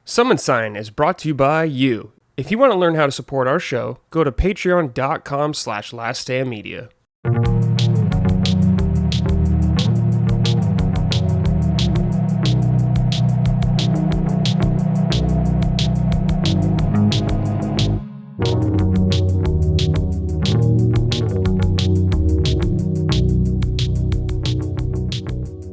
Summon Sign is brought to you by you. If you want to learn how to support our show, go to patreon.com/laststandmedia.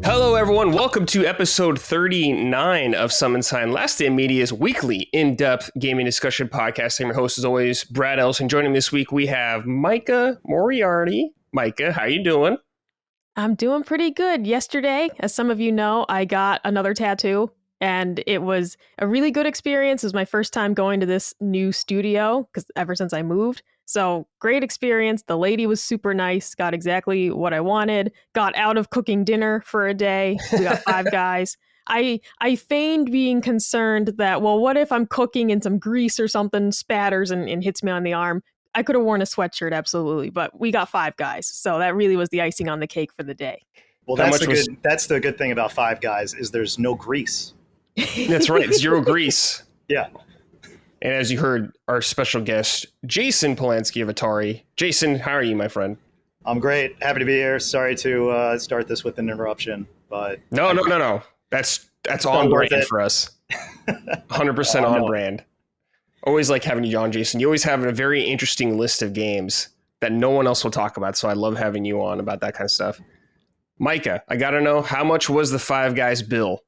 Hello everyone, welcome to episode 39 of Summon Sign, Last Stand Media's weekly in-depth gaming discussion podcast. I'm your host as always, Brad Ellison. Joining me this week we have Micah Moriarty. Micah, how you doing? I'm doing pretty good. Yesterday, as some of you know, I got another tattoo and it was a really good experience. It was my first time going to this new studio because ever since I moved. So great experience. The lady was super nice, got exactly what I wanted, got out of cooking dinner for a day. We got Five Guys. I feigned being concerned that, well, what if I'm cooking and some grease or something spatters and hits me on the arm? I could have worn a sweatshirt, absolutely, but we got Five Guys. So that really was the icing on the cake for the day. Well, that's the good thing about Five Guys is there's no grease. That's right, zero grease. Yeah. And as you heard, our special guest, Jason Polanski of Atari. Jason, how are you, my friend? I'm great. Happy to be here. Sorry to start this with an interruption, but... No. That's on brand for us. 100% on brand. Always like having you on, Jason. You always have a very interesting list of games that no one else will talk about, so I love having you on about that kind of stuff. Micah, I got to know, how much was the Five Guys bill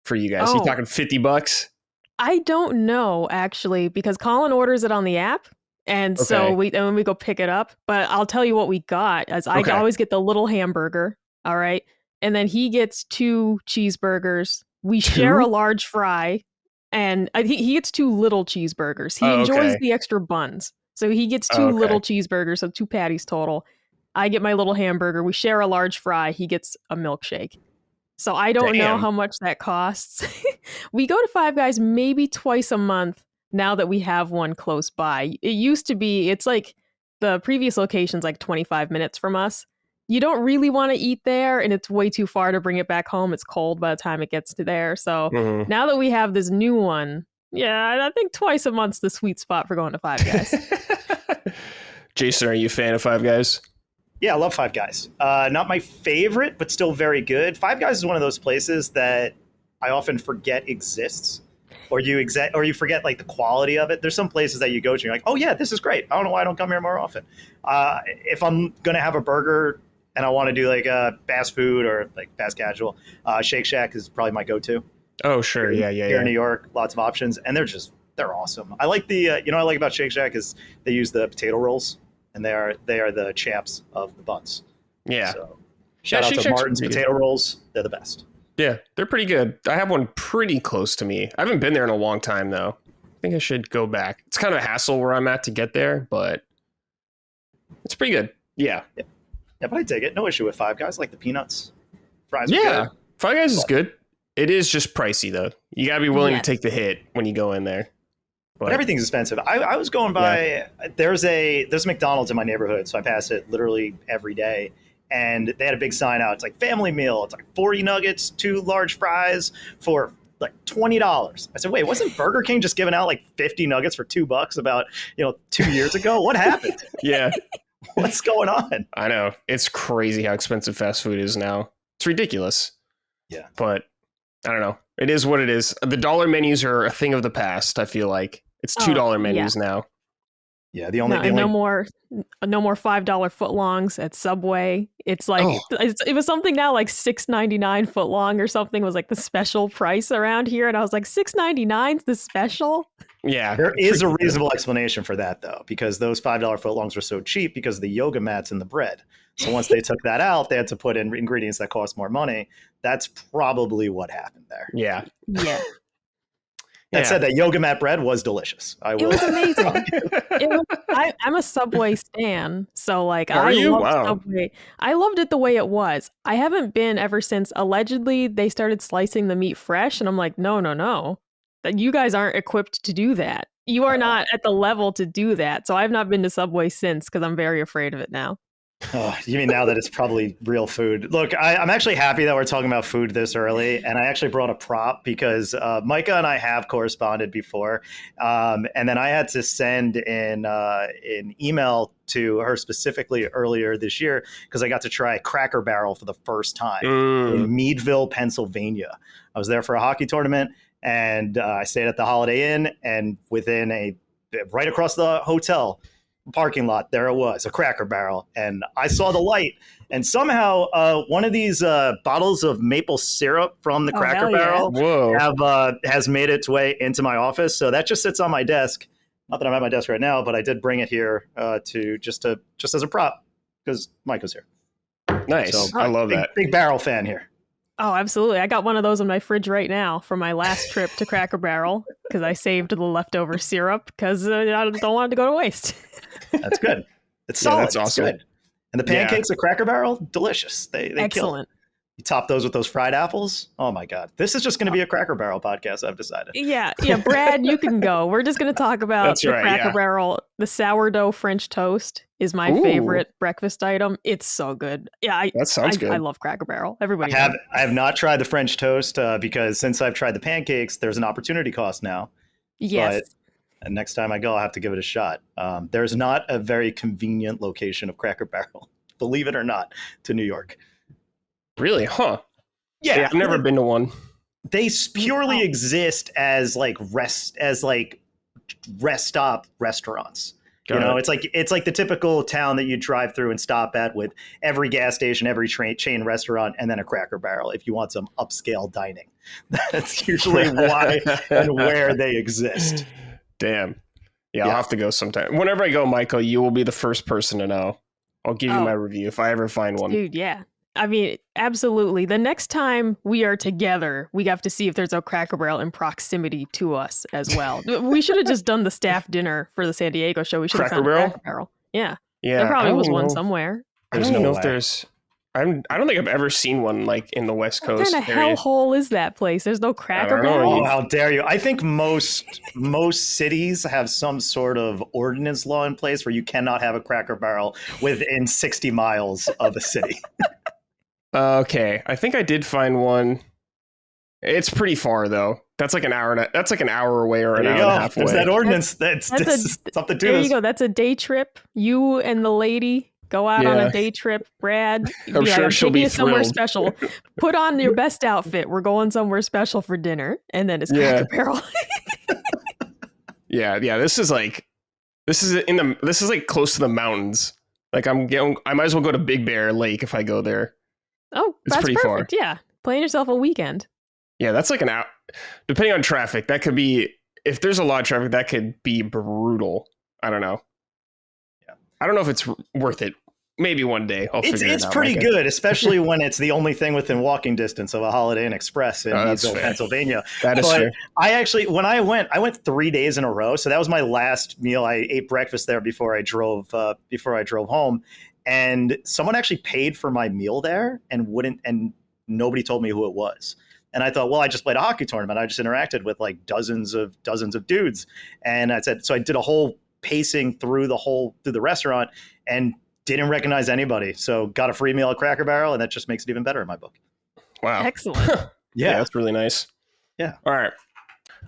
for you guys? Are you talking $50? I don't know, actually, because Colin orders it on the app. And so when we go pick it up, but I'll tell you what we got, as I always get the little hamburger. All right. And then he gets 2 cheeseburgers. We share a large fry. And I think he gets 2 little cheeseburgers. He enjoys the extra buns. So he gets 2 little cheeseburgers, so 2 patties total. I get my little hamburger. We share a large fry. He gets a milkshake. So I don't know how much that costs. We go to Five Guys maybe twice a month now that we have one close by. It used to be, it's like the previous location's like 25 minutes from us. You don't really want to eat there, and it's way too far to bring it back home. It's cold by the time it gets to there. So now that we have this new one, I think twice a month's the sweet spot for going to Five Guys. Jason, are you a fan of Five Guys? Yeah, I love Five Guys. Not my favorite, but still very good. Five Guys is one of those places that I often forget exists, or you forget like the quality of it. There's some places that you go to, and you're like, oh yeah, this is great. I don't know why I don't come here more often. If I'm gonna have a burger and I want to do like a fast food or like fast casual, Shake Shack is probably my go-to. Oh sure, yeah. Here in New York, lots of options, and they're awesome. I like the what I like about Shake Shack is they use the potato rolls. And they are the champs of the buns. Yeah. So shout out to Martin's potato rolls. They're the best. Yeah, they're pretty good. I have one pretty close to me. I haven't been there in a long time, though. I think I should go back. It's kind of a hassle where I'm at to get there, but it's pretty good. Yeah, but I dig it. No issue with Five Guys. I like the peanuts. Fries are good. Five Guys is good. It is just pricey, though. You got to be willing to take the hit when you go in there. But everything's expensive. I was going by, there's a McDonald's in my neighborhood, so I pass it literally every day. And they had a big sign out. It's like family meal. It's like 40 nuggets, 2 large fries for like $20. I said, wait, wasn't Burger King just giving out like 50 nuggets for $2 about 2 years ago? What happened? Yeah. What's going on? I know. It's crazy how expensive fast food is now. It's ridiculous. Yeah. But I don't know. It is what it is. The dollar menus are a thing of the past, I feel like. It's $2 menus now. Yeah, no more $5 footlongs at Subway. It's like it was something now like $6.99 footlong or something was like the special price around here, and I was like $6.99's the special. Yeah, there is a reasonable explanation for that though, because those $5 footlongs were so cheap because of the yoga mats and the bread. So once they took that out, they had to put in ingredients that cost more money. That's probably what happened there. Yeah. That said, that yoga mat bread was delicious. It was amazing. I'm a Subway stan, so like Subway. I loved it the way it was. I haven't been ever since allegedly they started slicing the meat fresh, and I'm like, no, that you guys aren't equipped to do that. You are not at the level to do that. So I've not been to Subway since because I'm very afraid of it now. Oh, you mean now that it's probably real food? Look, I'm actually happy that we're talking about food this early, and I actually brought a prop because Micah and I have corresponded before, and then I had to send in an email to her specifically earlier this year because I got to try Cracker Barrel for the first time in Meadville, Pennsylvania. I was there for a hockey tournament, and I stayed at the Holiday Inn, and right across the hotel parking lot, there it was, a Cracker Barrel, and I saw the light, and somehow one of these bottles of maple syrup from the Cracker Barrel has made its way into my office. So that just sits on my desk. Not that I'm at my desk right now, but I did bring it here just as a prop because Mike was here. Nice, so, I love that. Big barrel fan here. Oh, absolutely. I got one of those in my fridge right now from my last trip to Cracker Barrel because I saved the leftover syrup because I don't want it to go to waste. That's good. It's solid. That's awesome. It's good. And the pancakes at Cracker Barrel, delicious. They excellent. Kill it. You top those with those fried apples. Oh my God. This is just going to be a Cracker Barrel podcast, I've decided. Yeah. Brad, you can go. We're just going to talk about Cracker Barrel. The sourdough French toast is my favorite breakfast item. It's so good. Yeah, that sounds good. I love Cracker Barrel. Everybody I have not tried the French toast because since I've tried the pancakes, there's an opportunity cost now. Yes. But next time I go, I'll have to give it a shot. There's not a very convenient location of Cracker Barrel, believe it or not, to New York. Really? Huh. Yeah. I've never been to one. They purely exist as rest stop restaurants. It's like the typical town that you drive through and stop at with every gas station, every chain restaurant, and then a Cracker Barrel if you want some upscale dining. That's usually why and where they exist. Damn. Yeah, I'll have to go sometime. Whenever I go, Michael, you will be the first person to know. I'll give you my review if I ever find one. Dude, yeah. I mean, absolutely. The next time we are together, we have to see if there's a Cracker Barrel in proximity to us as well. We should have just done the staff dinner for the San Diego show. We should have found a Cracker Barrel. Yeah. There probably was one somewhere. I don't know if there's... I don't think I've ever seen one like in the West Coast. What kind of hellhole is that place? There's no Cracker Barrel. Oh, how dare you! I think most cities have some sort of ordinance law in place where you cannot have a Cracker Barrel within 60 miles of a city. Okay, I think I did find one. It's pretty far though. That's like an hour. That's like an hour away or an hour and a half away. There's that ordinance. That's something to do. There you go. That's a day trip. You and the lady go out on a day trip. Brad, I'm sure she'll be somewhere thrilled. Special. Put on your best outfit. We're going somewhere special for dinner, and then it's Cracker Barrel. Yeah. This is like close to the mountains. Like I might as well go to Big Bear Lake if I go there. Oh, it's that's pretty perfect. far. Yeah, plan yourself a weekend. Yeah, that's like an hour. Depending on traffic, that could be. If there's a lot of traffic, that could be brutal. I don't know. Yeah, I don't know if it's worth it. Maybe one day I'll figure it out. It's pretty good, especially when it's the only thing within walking distance of a Holiday Inn Express in Meadville, Pennsylvania. That is fair. When I went 3 days in a row. So that was my last meal. I ate breakfast there before I drove home. And someone actually paid for my meal there and nobody told me who it was. And I thought, well, I just played a hockey tournament. I just interacted with like dozens of dudes. And I said, so I did a whole pacing through the restaurant and didn't recognize anybody. So got a free meal at Cracker Barrel, and that just makes it even better in my book. Wow. Excellent. Yeah, that's really nice. Yeah. All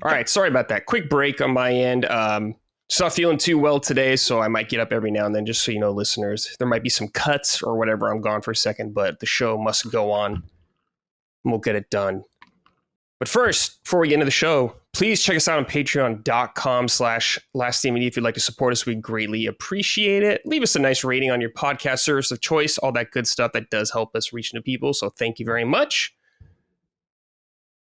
right. Sorry about that. Quick break on my end. Just not feeling too well today, so I might get up every now and then, just so you know, listeners. There might be some cuts or whatever. I'm gone for a second, but the show must go on. And we'll get it done. But first, before we get into the show, please check us out on patreon.com/lastdamemedia if you'd like to support us. We'd greatly appreciate it. Leave us a nice rating on your podcast service of choice, all that good stuff that does help us reach new people. So thank you very much.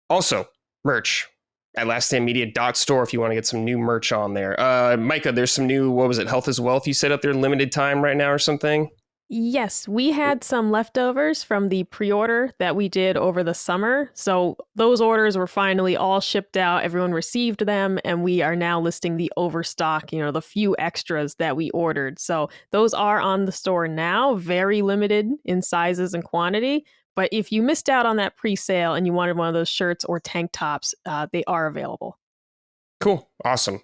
Also, merch at lastdamemedia.store if you want to get some new merch on there. Micah, there's some new, Health is Wealth you set up there, limited time right now or something? Yes, we had some leftovers from the pre-order that we did over the summer. So those orders were finally all shipped out. Everyone received them, and we are now listing the overstock, the few extras that we ordered. So those are on the store now, very limited in sizes and quantity. But if you missed out on that pre-sale and you wanted one of those shirts or tank tops, they are available. Cool. Awesome.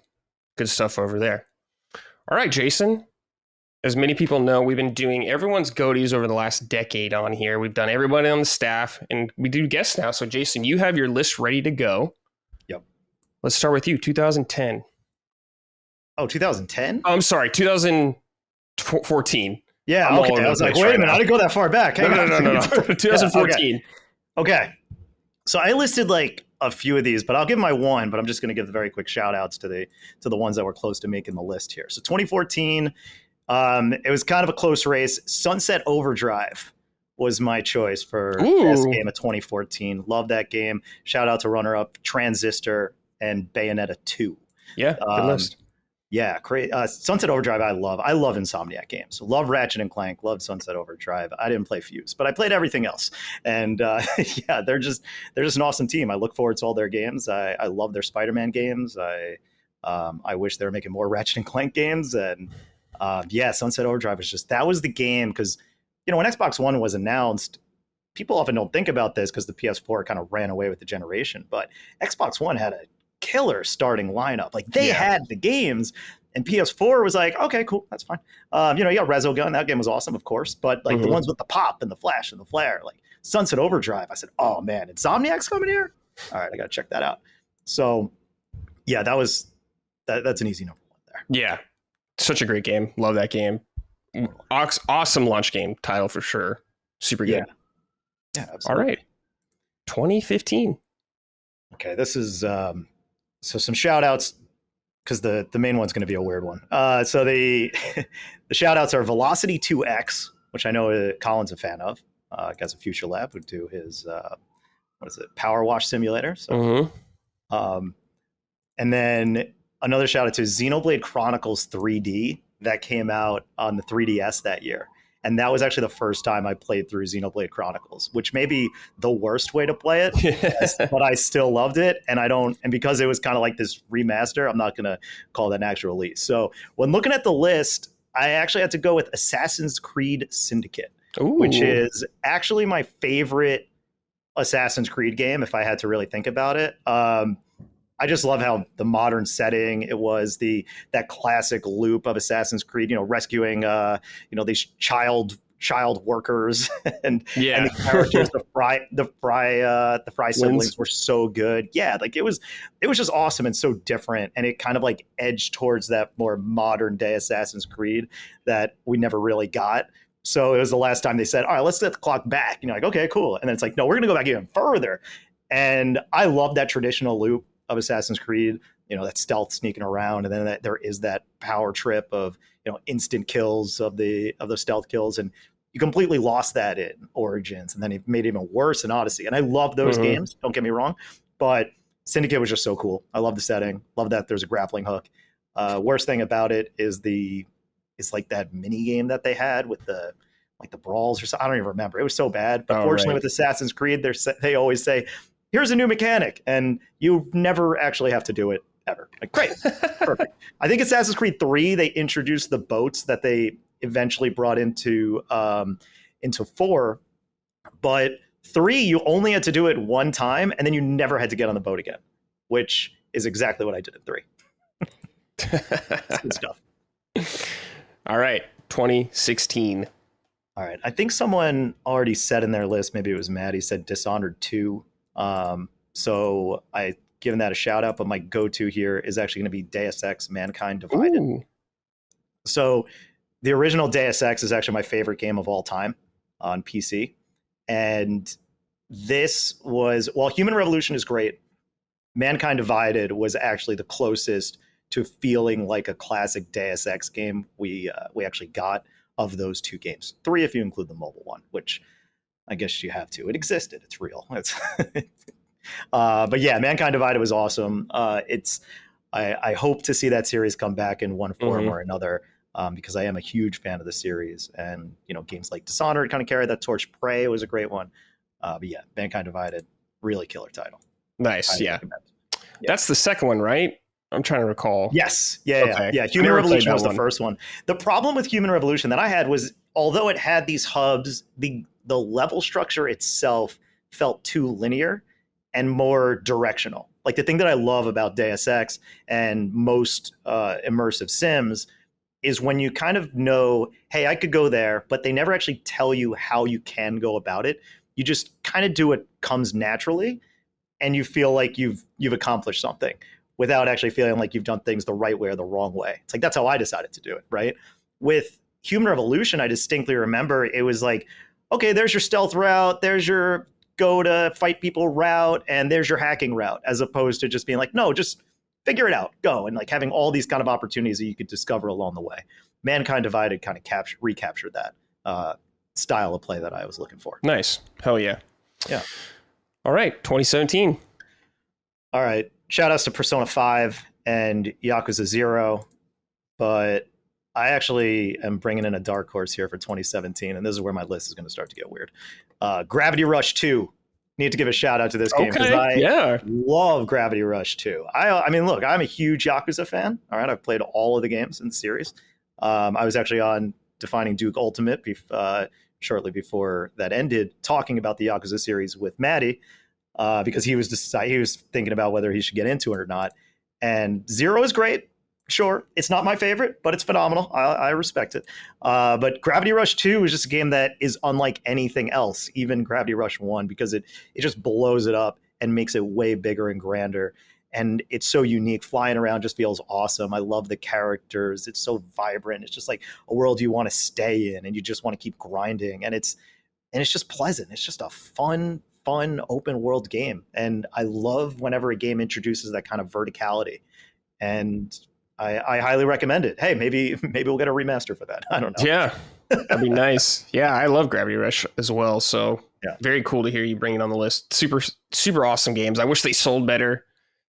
Good stuff over there. All right, Jason. as many people know, we've been doing everyone's GOTYs over the last decade on here. We've done everybody on the staff, and we do guests now. So, Jason, you have your list ready to go. Yep. Let's start with you, 2010. Oh, 2010? Oh, I'm sorry, 2014. Yeah, okay. I was like, wait a minute, I didn't go that far back. No. 2014. Okay. So I listed like a few of these, but I'll give my one, but I'm just going to give the very quick shout outs to the ones that were close to making the list here. So 2014, it was kind of a close race. Sunset Overdrive was my choice for best game of 2014. Love that game. Shout out to runner-up Transistor and Bayonetta 2. Yeah, good list. Yeah, Sunset Overdrive I love. I love Insomniac games. Love Ratchet and Clank, love Sunset Overdrive. I didn't play Fuse, but I played everything else. And yeah, they're just an awesome team. I look forward to all their games. I love their Spider-Man games. I wish they were making more Ratchet and Clank games. And yeah, Sunset Overdrive that was the game, because when Xbox One was announced, people often don't think about this because the PS4 kind of ran away with the generation, but Xbox One had a killer starting lineup. Like they had the games, and PS4 was like, okay, cool, that's fine. You got Resogun, that game was awesome, of course, but like the ones with the pop and the flash and the flare, like Sunset Overdrive, I said, oh man, Insomniac's coming here? All right, I gotta check that out. So yeah, that's an easy number one there. Yeah, such a great game. Love that game. Awesome launch game title for sure. Super good. Yeah, absolutely. All right, 2015. Okay, this is so some shout outs, because the main one's going to be a weird one. So the shout outs are Velocity 2X, which I know Colin's a fan of. Guys at Future Lab would do his Power Wash Simulator. So, and then another shout out to Xenoblade Chronicles 3D that came out on the 3DS that year. And that was actually the first time I played through Xenoblade Chronicles, which may be the worst way to play it, but I still loved it. And because it was kind of like this remaster, I'm not going to call that an actual release. So when looking at the list, I actually had to go with Assassin's Creed Syndicate, which is actually my favorite Assassin's Creed game, if I had to really think about it. I just love how the modern setting it was, that classic loop of Assassin's Creed, rescuing these child workers and the characters, the Fry siblings were so good. Yeah, like it was just awesome and so different, and it kind of like edged towards that more modern day Assassin's Creed that we never really got. So it was the last time they said, all right, let's set the clock back. Like, okay, cool. And then it's like, no, we're gonna go back even further. And I love that traditional loop of Assassin's Creed, that stealth sneaking around, and then there is that power trip of instant kills of the stealth kills, and you completely lost that in Origins, and then it made it even worse in Odyssey. And I love those games, don't get me wrong, but Syndicate was just so cool. I love the setting, love that there's a grappling hook. Worst thing about it is it's like that mini game that they had with the brawls or something. I don't even remember. It was so bad, but fortunately with Assassin's Creed, they always say, here's a new mechanic, and you never actually have to do it ever. Like, great, perfect. I think Assassin's Creed 3, they introduced the boats that they eventually brought into 4, but 3, you only had to do it one time, and then you never had to get on the boat again, which is exactly what I did in 3. That's good stuff. All right, 2016. All right, I think someone already said in their list, maybe it was Matt, he said Dishonored 2. So I given that a shout out, but my go-to here is actually going to be Deus Ex Mankind Divided. So the original Deus Ex is actually my favorite game of all time on PC. And this was, while Human Revolution is great, Mankind Divided was actually the closest to feeling like a classic Deus Ex game we actually got of those two games. 3 if you include the mobile one, which I guess you have to. It existed. It's real. But yeah, Mankind Divided was awesome. I hope to see that series come back in one form or another, because I am a huge fan of the series. And games like Dishonored kind of carry that torch. Prey was a great one. But yeah, Mankind Divided, really killer title. Nice. Yeah. That's the second one, right? I'm trying to recall. Yes. Yeah. Human Revolution was the first one. The problem with Human Revolution that I had was, although it had these hubs, the level structure itself felt too linear and more directional. Like the thing that I love about Deus Ex and most immersive sims is when you kind of know, hey, I could go there, but they never actually tell you how you can go about it. You just kind of do what comes naturally, and you feel like you've accomplished something without actually feeling like you've done things the right way or the wrong way. It's like, that's how I decided to do it, right? With Human Revolution, I distinctly remember it was like, okay, there's your stealth route, there's your go to fight people route, and there's your hacking route, as opposed to just being like, no, just figure it out, go, and like having all these kind of opportunities that you could discover along the way. Mankind Divided kind of recaptured that style of play that I was looking for. Nice. Hell yeah. Yeah. All right, 2017. All right, shout outs to Persona 5 and Yakuza 0, but I actually am bringing in a dark horse here for 2017, and this is where my list is going to start to get weird. Gravity Rush 2. Need to give a shout out to this game because I love Gravity Rush 2. I mean, look, I'm a huge Yakuza fan. All right, I've played all of the games in the series. I was actually on Defining Duke Ultimate shortly before that ended, talking about the Yakuza series with Maddie because he was thinking about whether he should get into it or not. And 0 is great. Sure, it's not my favorite, but it's phenomenal. I respect it. But Gravity Rush 2 is just a game that is unlike anything else, even Gravity Rush 1, because it just blows it up and makes it way bigger and grander. And it's so unique. Flying around just feels awesome. I love the characters. It's so vibrant. It's just like a world you want to stay in, and you just want to keep grinding. And it's just pleasant. It's just a fun open world game. And I love whenever a game introduces that kind of verticality. And I highly recommend it. Hey, maybe we'll get a remaster for that. I don't know. Yeah, that'd be nice. Yeah, I love Gravity Rush as well. So yeah, very cool to hear you bring it on the list. Super awesome games. I wish they sold better,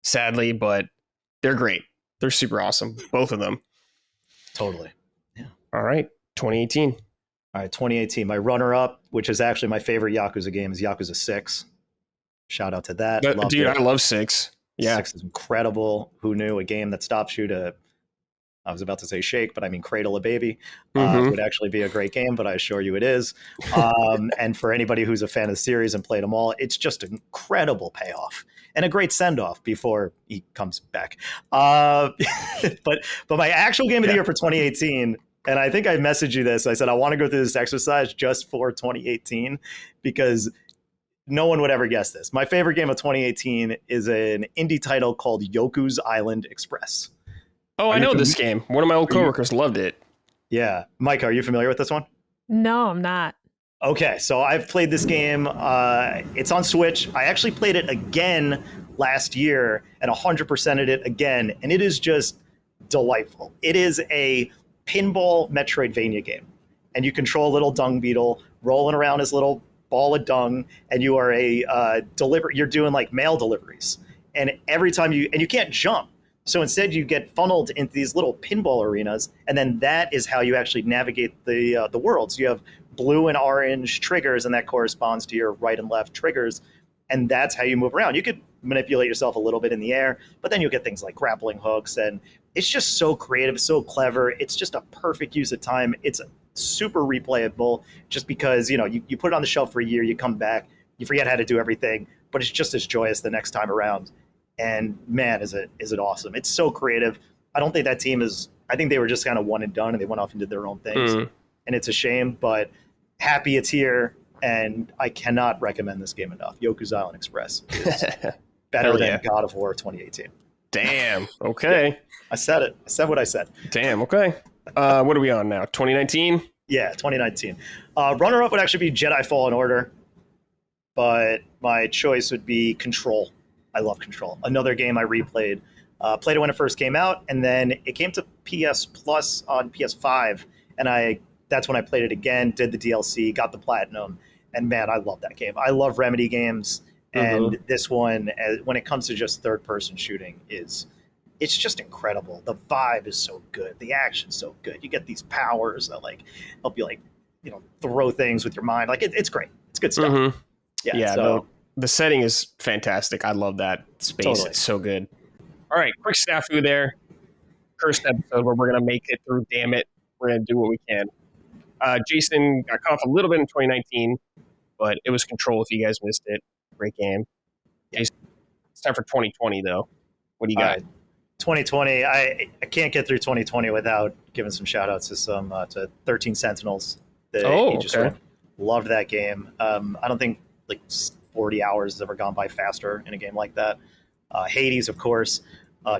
sadly, but they're great. They're super awesome, both of them. Totally. Yeah. All right, 2018. All right, 2018. My runner-up, which is actually my favorite Yakuza game, is Yakuza 6. Shout out to that. Dude, I love 6. Yeah. 6 is incredible. Who knew a game that stops you to, I was about to say shake, but I mean cradle a baby, would actually be a great game, but I assure you it is. And for anybody who's a fan of the series and played them all, it's just an incredible payoff and a great send-off before he comes back. But my actual game of the year for 2018, and I think I messaged you this, I said I want to go through this exercise just for 2018 because no one would ever guess this. My favorite game of 2018 is an indie title called Yoku's Island Express. Oh, I know this game. One of my old coworkers loved it. Yeah. Micah, are you familiar with this one? No, I'm not. Okay, so I've played this game. It's on Switch. I actually played it again last year and 100%ed it again, and it is just delightful. It is a pinball Metroidvania game, and you control a little dung beetle rolling around his little ball of dung, and you are you're doing like mail deliveries, and every time you can't jump, so instead you get funneled into these little pinball arenas, and then that is how you actually navigate the world. So you have blue and orange triggers, and that corresponds to your right and left triggers, and that's how you move around. You could manipulate yourself a little bit in the air, but then you'll get things like grappling hooks, and it's just so creative, so clever. It's just a perfect use of time. It's super replayable just because, you put it on the shelf for a year, you come back, you forget how to do everything, but it's just as joyous the next time around. And man, is it awesome. It's so creative. I don't think that team I think they were just kind of one and done, and they went off and did their own things. And it's a shame, but happy it's here, and I cannot recommend this game enough. Yoku's Island Express is better than God of War 2018. Damn. Okay. Yeah, I said it. I said what I said. Damn. Okay. What are we on now? 2019? Yeah, 2019. Runner-up would actually be Jedi Fallen Order, but my choice would be Control. I love Control. Another game I replayed. Played it when it first came out, and then it came to PS Plus on PS5, and that's when I played it again, did the DLC, got the Platinum, and man, I love that game. I love Remedy games, and this one, when it comes to just third-person shooting, it's just incredible. The vibe is so good. The action's so good. You get these powers that help you throw things with your mind. It's great. It's good stuff. Yeah. So the setting is fantastic. I love that space. Totally. It's so good. All right, quick snafu there. First episode where we're gonna make it through. Damn it, we're gonna do what we can. Jason got caught off a little bit in 2019, but it was Control. If you guys missed it, great game. Jason, it's time for 2020 though. What do you got? 2020. I can't get through 2020 without giving some shout outs to 13 Sentinels. Okay. Loved that game. I don't think like 40 hours has ever gone by faster in a game like that. Hades, of course.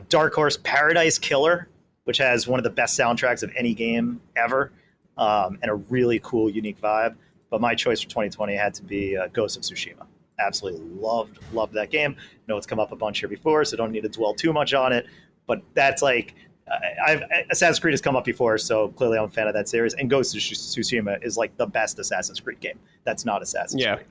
Dark Horse Paradise Killer, which has one of the best soundtracks of any game ever, and a really cool, unique vibe. But my choice for 2020 had to be Ghost of Tsushima. Absolutely loved that game. I know it's come up a bunch here before, so don't need to dwell too much on it. But that's like, Assassin's Creed has come up before, so clearly I'm a fan of that series. And Ghost of Tsushima is like the best Assassin's Creed game. That's not Assassin's Creed.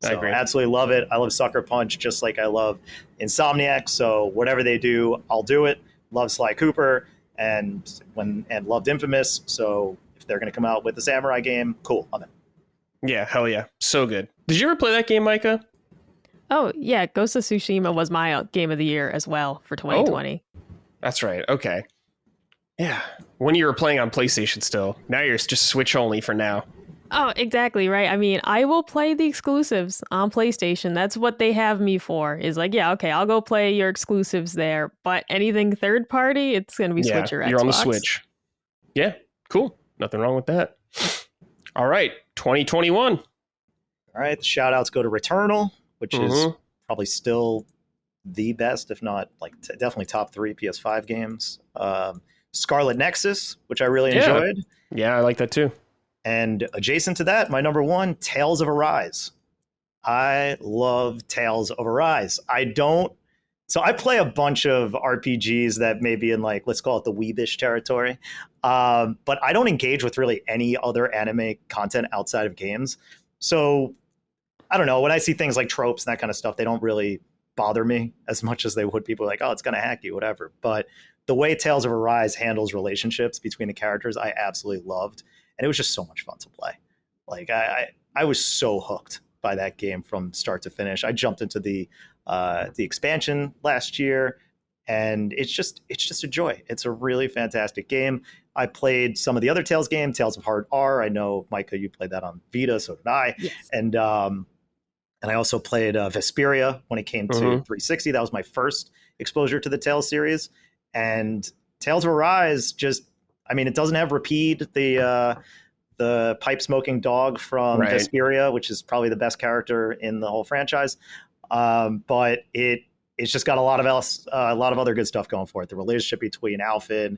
So I agree. Absolutely love it. I love Sucker Punch just like I love Insomniac. So whatever they do, I'll do it. Love Sly Cooper and loved Infamous. So if they're going to come out with the Samurai game, cool. I'm in. Yeah, hell yeah. So good. Did you ever play that game, Micah? Oh, yeah. Ghost of Tsushima was my game of the year as well for 2020. Oh, that's right. Okay. Yeah. When you were playing on PlayStation still. Now you're just Switch only for now. Oh, exactly, right? I mean, I will play the exclusives on PlayStation. That's what they have me for. Is like, yeah, okay, I'll go play your exclusives there. But anything third party, it's going to be Switch or Xbox. You're on the Switch. Yeah, cool. Nothing wrong with that. All right, 2021. All right, the shout outs go to Returnal, which is probably still the best, if not like definitely top 3 PS5 games. Scarlet Nexus, which I really enjoyed. Yeah, I like that too. And adjacent to that, my number 1, Tales of Arise. I love Tales of Arise. So I play a bunch of RPGs that may be in like, let's call it the weebish territory. But I don't engage with really any other anime content outside of games. So I don't know, when I see things like tropes and that kind of stuff, they don't really bother me as much as they would people like, oh, it's going to hack you, whatever. But the way Tales of Arise handles relationships between the characters, I absolutely loved. And it was just so much fun to play. Like I was so hooked by that game from start to finish. I jumped into the expansion last year, and it's just a joy. It's a really fantastic game. I played some of the other Tales games, Tales of Heart R. I know, Micah, you played that on Vita, so did I. Yes. And I also played Vesperia when it came to 360. That was my first exposure to the Tales series. And Tales of Arise it doesn't have Rapide, the pipe smoking dog from Vesperia, which is probably the best character in the whole franchise. But it's just got a lot of other good stuff going for it. The relationship between Alfred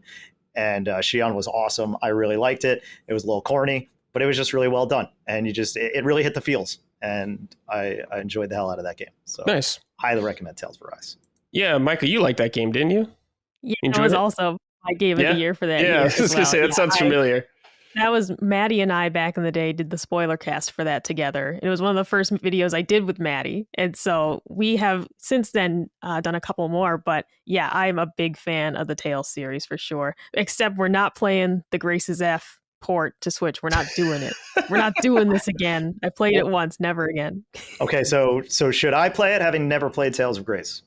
and Shion was awesome. I really liked it. It was a little corny, but it was just really well done. And it really hit the feels. And I enjoyed the hell out of that game. So nice. Highly recommend Tales of Arise. Yeah, Micah, you liked that game, didn't you? Yeah, it was also my game of the year for that year. Yeah, I was just going to say, that sounds familiar. That was Maddie and I back in the day did the spoiler cast for that together. It was one of the first videos I did with Maddie. And so we have since then done a couple more. But yeah, I'm a big fan of the Tales series for sure. Except we're not playing the Grace's F port to Switch. We're not doing it. We're not doing this again. I played it once, never again. Okay, so should I play it having never played Tales of Grace?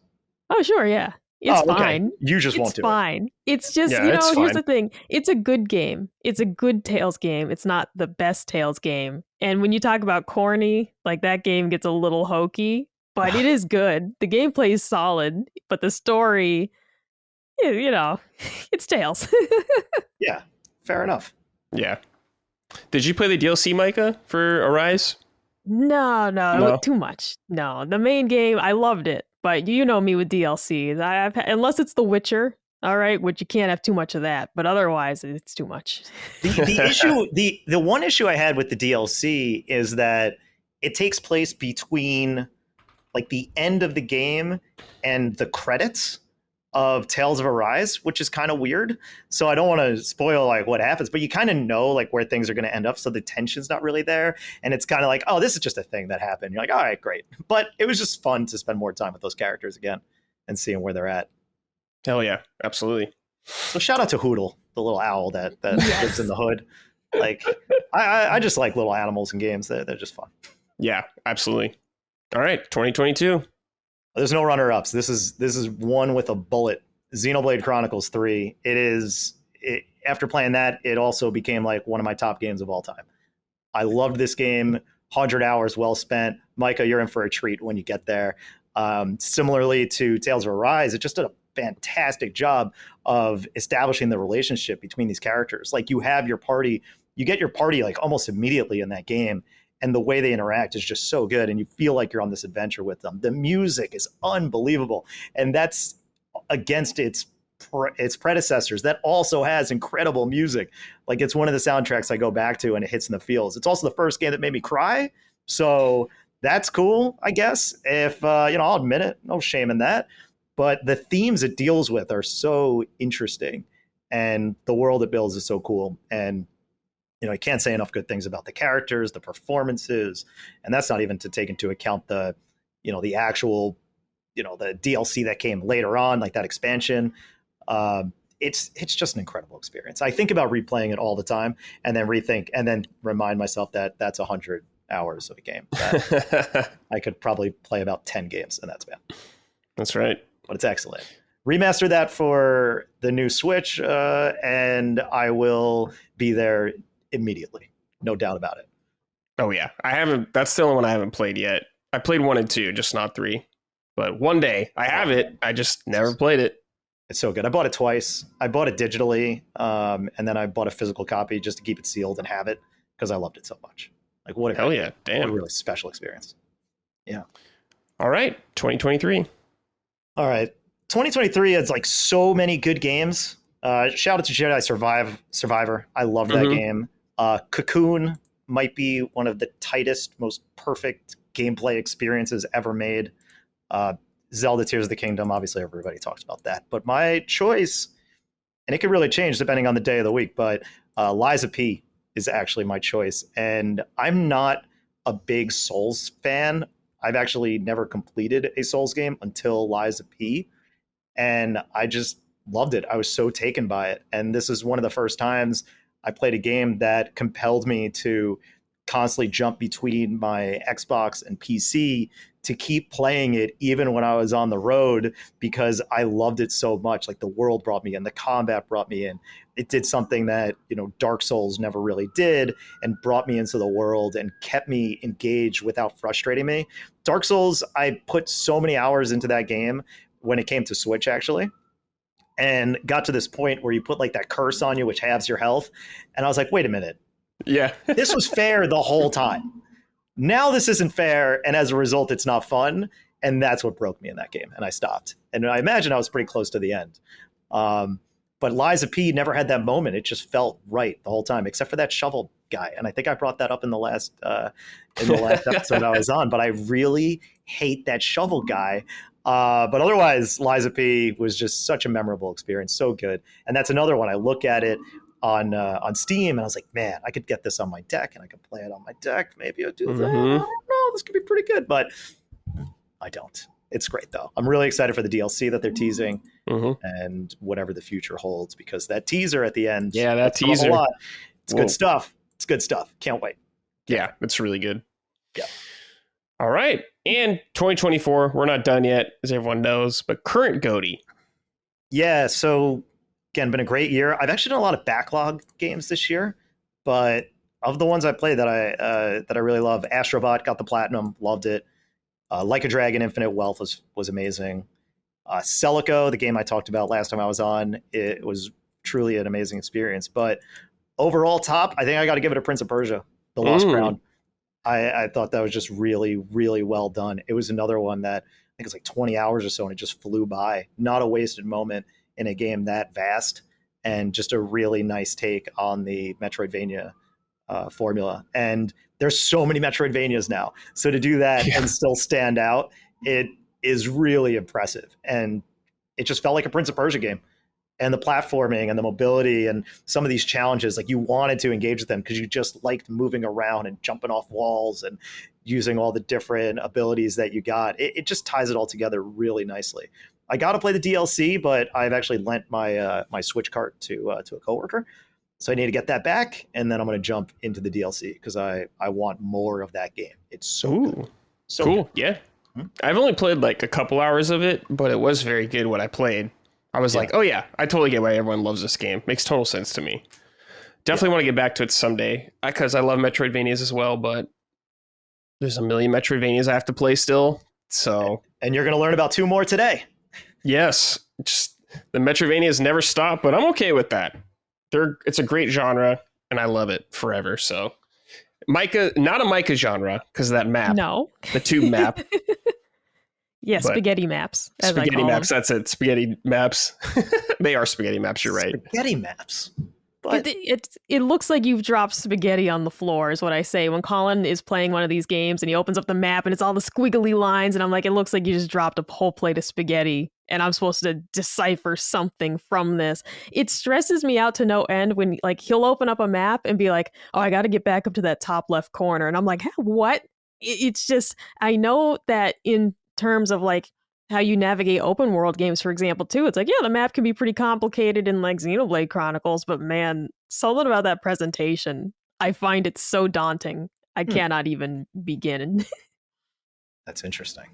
Oh, sure, yeah. It's fine. You just won't do it. It's fine. It's just, here's the thing. It's a good game. It's a good Tales game. It's not the best Tales game. And when you talk about corny, like that game gets a little hokey, but it is good. The gameplay is solid, but the story, it's Tales. Yeah, fair enough. Yeah. Did you play the DLC, Micah, for Arise? No, too much. No, the main game, I loved it. But you know me with DLC. Unless it's The Witcher, all right, which you can't have too much of that. But otherwise, it's too much. The one issue I had with the DLC is that it takes place between like the end of the game and the credits of Tales of Arise, which is kind of weird. So I don't want to spoil like what happens, but you kind of know like where things are going to end up. So the tension's not really there. And it's kind of like, oh, this is just a thing that happened. You're like, all right, great. But it was just fun to spend more time with those characters again and seeing where they're at. Hell yeah, absolutely. So shout out to Hootle, the little owl that lives in the hood. Like I just like little animals in games. They're just fun. Yeah, absolutely. All right, 2022. There's no runner-ups. This is one with a bullet. Xenoblade Chronicles 3. After playing that, it also became like one of my top games of all time. I loved this game. 100 hours well spent. Micah, you're in for a treat when you get there. Similarly to Tales of Arise, it just did a fantastic job of establishing the relationship between these characters. Like you have your party, you get your party like almost immediately in that game. And the way they interact is just so good. And you feel like you're on this adventure with them. The music is unbelievable. And that's against its predecessors that also has incredible music. Like it's one of the soundtracks I go back to and it hits in the feels. It's also the first game that made me cry. So that's cool, I guess. If, I'll admit it, no shame in that. But the themes it deals with are so interesting and the world it builds is so cool. And, I can't say enough good things about the characters, the performances, and that's not even to take into account the actual, the DLC that came later on, like that expansion. It's just an incredible experience. I think about replaying it all the time and then remind myself that that's 100 hours of a game. I could probably play about 10 games and that's bad. That's right. But it's excellent. Remaster that for the new Switch and I will be there immediately. No doubt about it. Oh yeah. That's the only one I haven't played yet. I played 1 and 2, just not 3. But one day I have it. I just never played it. It's so good. I bought it twice. I bought it digitally, and then I bought a physical copy just to keep it sealed and have it because I loved it so much. Like what hell yeah, damn, what a really special experience. Yeah. All right, 2023. All right, 2023 has like so many good games. Shout out to Jedi Survivor. I love that game. Cocoon might be one of the tightest, most perfect gameplay experiences ever made. Zelda Tears of the Kingdom, obviously everybody talks about that. But my choice, and it could really change depending on the day of the week, but Lies of P is actually my choice. And I'm not a big Souls fan. I've actually never completed a Souls game until Lies of P. And I just loved it. I was so taken by it. And this is one of the first times I played a game that compelled me to constantly jump between my Xbox and PC to keep playing it even when I was on the road because I loved it so much. Like the world brought me in, the combat brought me in. It did something that, Dark Souls never really did and brought me into the world and kept me engaged without frustrating me. Dark Souls, I put so many hours into that game when it came to Switch actually. And got to this point where you put like that curse on you, which halves your health. And I was like, wait a minute. Yeah. This was fair the whole time. Now this isn't fair. And as a result, it's not fun. And that's what broke me in that game. And I stopped. And I imagine I was pretty close to the end. But Lies of P never had that moment. It just felt right the whole time, except for that shovel guy. And I think I brought that up in the last episode I was on. But I really hate that shovel guy. But otherwise, Lies of P was just such a memorable experience. So good. And that's another one. I look at it on Steam and I was like, man, I could get this on my deck and I could play it on my deck. Maybe I'll do that. I don't know. This could be pretty good, but I don't. It's great though. I'm really excited for the DLC that they're teasing and whatever the future holds because that teaser at the end. Yeah, that teaser. It's good stuff. It's good stuff. Can't wait. Yeah, it's really good. Yeah. All right. And 2024, we're not done yet, as everyone knows, but current GOTY. Yeah, so again, been a great year. I've actually done a lot of backlog games this year, but of the ones I played that I really love, Astrobot got the platinum, loved it. Like a Dragon, Infinite Wealth was amazing. Celico, the game I talked about last time I was on, it was truly an amazing experience. But overall top, I think I got to give it a Prince of Persia, The Lost Crown. I thought that was just really, really well done. It was another one that I think it's like 20 hours or so, and it just flew by. Not a wasted moment in a game that vast, and just a really nice take on the Metroidvania formula. And there's so many Metroidvanias now. So to do that and still stand out, it is really impressive. And it just felt like a Prince of Persia game. And the platforming and the mobility and some of these challenges, like you wanted to engage with them because you just liked moving around and jumping off walls and using all the different abilities that you got. It just ties it all together really nicely. I got to play the DLC, but I've actually lent my my Switch cart to a coworker. So I need to get that back, and then I'm going to jump into the DLC because I want more of that game. It's so good. So cool. Good. Yeah. I've only played like a couple hours of it, but it was very good what I played. I was like, oh yeah, I totally get why everyone loves this game. Makes total sense to me. Definitely want to get back to it someday because I love Metroidvanias as well, but there's a million Metroidvanias I have to play still. So, and you're going to learn about 2 more today. Yes, just the Metroidvanias never stop, but I'm okay with that. It's a great genre, and I love it forever. So, Micah, not a Micah genre because of that map, No. the tube map. Yeah, spaghetti maps. Spaghetti maps. That's it. Spaghetti maps. They are spaghetti maps. You're right. Spaghetti maps. But it looks like you've dropped spaghetti on the floor, is what I say. When Colin is playing one of these games and he opens up the map and it's all the squiggly lines, and I'm like, it looks like you just dropped a whole plate of spaghetti, and I'm supposed to decipher something from this. It stresses me out to no end when like he'll open up a map and be like, oh, I got to get back up to that top left corner. And I'm like, what? It's just, I know that in terms of like how you navigate open world games, for example, too. It's like, yeah, the map can be pretty complicated in like Xenoblade Chronicles, but man, something about that presentation, I find it so daunting. I cannot even begin. That's interesting.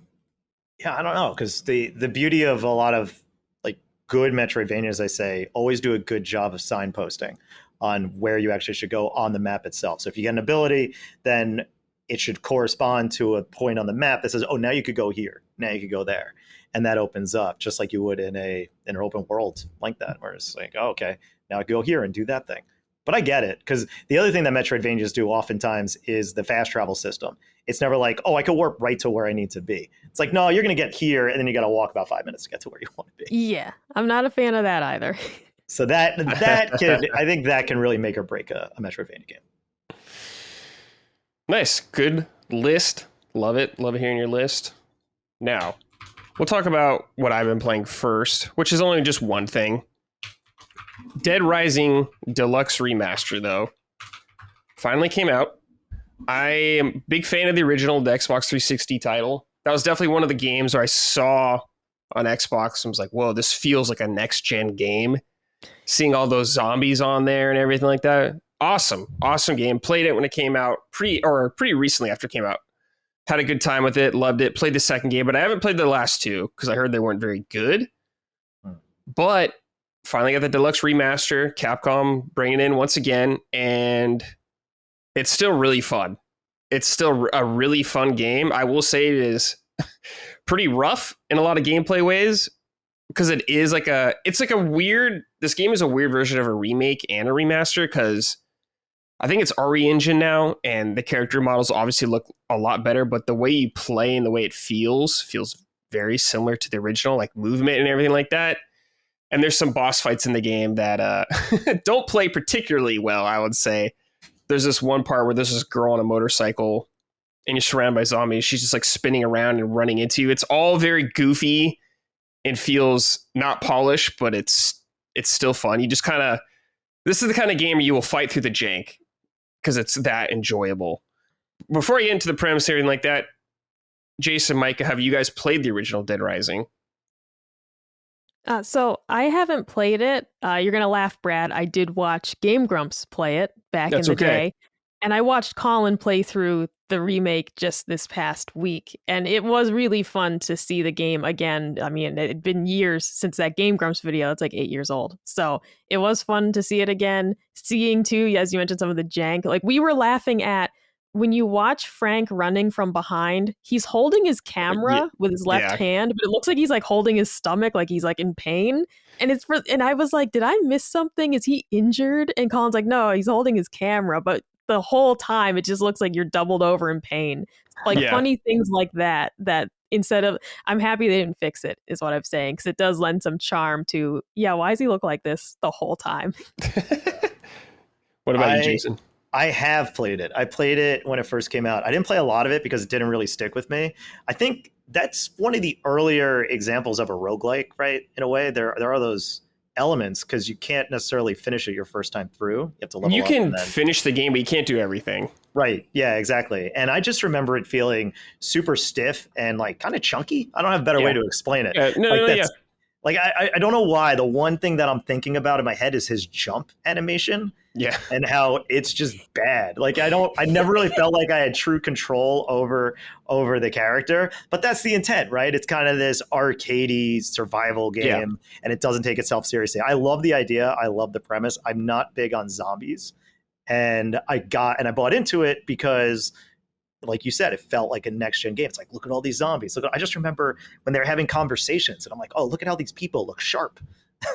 Yeah, I don't know, because the beauty of a lot of like good Metroidvanias, I say, always do a good job of signposting on where you actually should go on the map itself. So if you get an ability, then it should correspond to a point on the map that says, oh, now you could go here. Now you could go there. And that opens up just like you would in an open world like that, where it's like, oh, okay, now I go here and do that thing. But I get it, because the other thing that Metroidvanias do oftentimes is the fast travel system. It's never like, oh, I could warp right to where I need to be. It's like, no, you're going to get here, and then you got to walk about 5 minutes to get to where you want to be. Yeah, I'm not a fan of that either. So that can, I think that can really make or break a Metroidvania game. Nice. Good list. Love it. Love hearing your list. Now, we'll talk about what I've been playing first, which is only just one thing. Dead Rising Deluxe Remaster, though, finally came out. I am a big fan of the original, the Xbox 360 title. That was definitely one of the games where I saw on Xbox and was like, whoa, this feels like a next-gen game. Seeing all those zombies on there and everything like that. Awesome game. Played it when it came out, pretty recently after it came out. Had a good time with it, loved it. Played the second game, but I haven't played the last two because I heard they weren't very good. But finally got the Deluxe Remaster, Capcom bringing it in once again, and it's still really fun. It's still a really fun game. I will say it is pretty rough in a lot of gameplay ways, because this game is a weird version of a remake and a remaster, because I think it's RE Engine now, and the character models obviously look a lot better, but the way you play and the way it feels very similar to the original, like movement and everything like that. And there's some boss fights in the game that don't play particularly well, I would say. There's this one part where there's this girl on a motorcycle and you're surrounded by zombies. She's just like spinning around and running into you. It's all very goofy and feels not polished, but it's still fun. You just this is the kind of game where you will fight through the jank because it's that enjoyable. Before I get into the premise and everything like that, Jason, Micah, have you guys played the original Dead Rising? So I haven't played it. You're going to laugh, Brad. I did watch Game Grumps play it back in the day. And I watched Colin play through the remake just this past week. And it was really fun to see the game again. I mean, it had been years since that Game Grumps video. It's like 8 years old. So it was fun to see it again. Seeing, too, as you mentioned, some of the jank. Like, we were laughing at, when you watch Frank running from behind, he's holding his camera with his left hand, but it looks like he's like holding his stomach, like he's like in pain. And and I was like, did I miss something? Is he injured? And Colin's like, no, he's holding his camera. But the whole time, it just looks like you're doubled over in pain. Like funny things like that instead of, I'm happy they didn't fix it, is what I'm saying. Because it does lend some charm to, why does he look like this the whole time? What about you, Jason? I have played it. I played it when it first came out. I didn't play a lot of it because it didn't really stick with me. I think that's one of the earlier examples of a roguelike, right? In a way, there are those elements because you can't necessarily finish it your first time through. You have to level up. You can finish the game, but you can't do everything. Right. Yeah, exactly. And I just remember it feeling super stiff and like kind of chunky. I don't have a better way to explain it. Like, I don't know why. The one thing that I'm thinking about in my head is his jump animation. Yeah. And how it's just bad. Like, I never really felt like I had true control over the character, but that's the intent, right? It's kind of this arcadey survival game, and it doesn't take itself seriously. I love the idea. I love the premise. I'm not big on zombies. And I bought into it because like you said, it felt like a next gen game. It's like, look at all these zombies. I just remember when they were having conversations, and I'm like, oh, look at how these people look sharp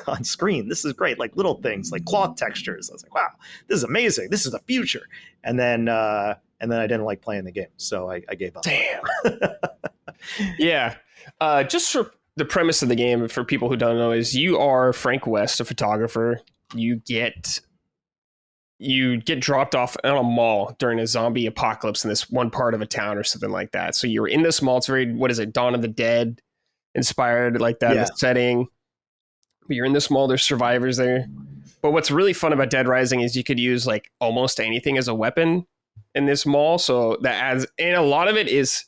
on screen. This is great. Like little things like cloth textures. I was like, wow, this is amazing. This is the future. And then I didn't like playing the game, so I gave up. Damn. Yeah. Just for the premise of the game, for people who don't know, is you are Frank West, a photographer. You get dropped off on a mall during a zombie apocalypse in this one part of a town or something like that. So you're in this mall. It's very, what is it, Dawn of the Dead inspired, like that, the setting. But you're in this mall. There's survivors there. But what's really fun about Dead Rising is you could use like almost anything as a weapon in this mall. So that adds, and a lot of it is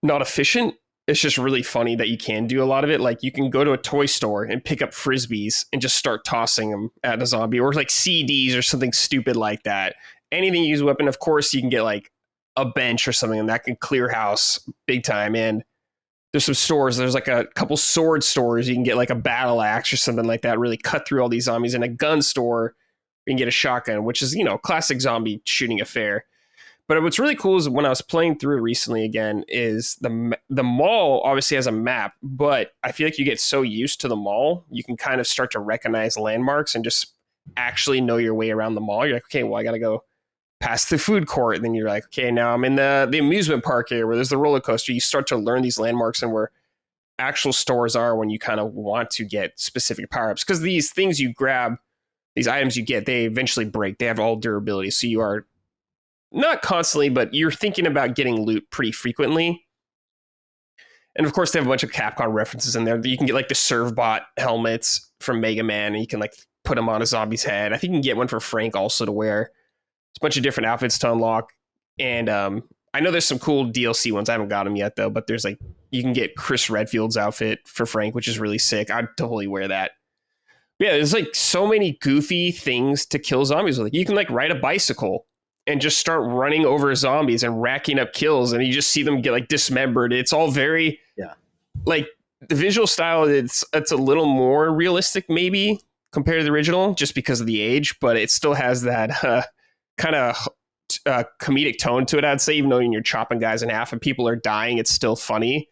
not efficient. It's just really funny that you can do a lot of it. Like you can go to a toy store and pick up Frisbees and just start tossing them at a zombie, or like CDs or something stupid like that. Anything you use a weapon, of course, you can get like a bench or something, and that can clear house big time. And there's some stores. There's like a couple sword stores. You can get like a battle axe or something like that, really cut through all these zombies. In a gun store, you can get a shotgun, which is, classic zombie shooting affair. But what's really cool is when I was playing through it recently again, is the mall obviously has a map, but I feel like you get so used to the mall, you can kind of start to recognize landmarks and just actually know your way around the mall. You're like, okay, well, I got to go past the food court. And then you're like, okay, now I'm in the amusement park area where there's the roller coaster. You start to learn these landmarks and where actual stores are when you kind of want to get specific power-ups. Because these things you grab, these items you get, they eventually break. They have all durability. So you are not constantly, but you're thinking about getting loot pretty frequently. And of course, they have a bunch of Capcom references in there. You can get like the Servbot helmets from Mega Man, and you can like put them on a zombie's head. I think you can get one for Frank also to wear. It's a bunch of different outfits to unlock. And I know there's some cool DLC ones. I haven't got them yet, though. But there's like, you can get Chris Redfield's outfit for Frank, which is really sick. I'd totally wear that. But yeah, there's like so many goofy things to kill zombies with. You can like ride a bicycle and just start running over zombies and racking up kills, and you just see them get like dismembered. It's all very, like the visual style. It's a little more realistic maybe compared to the original, just because of the age, but it still has that kind of comedic tone to it. I'd say, even though you're chopping guys in half and people are dying, it's still funny.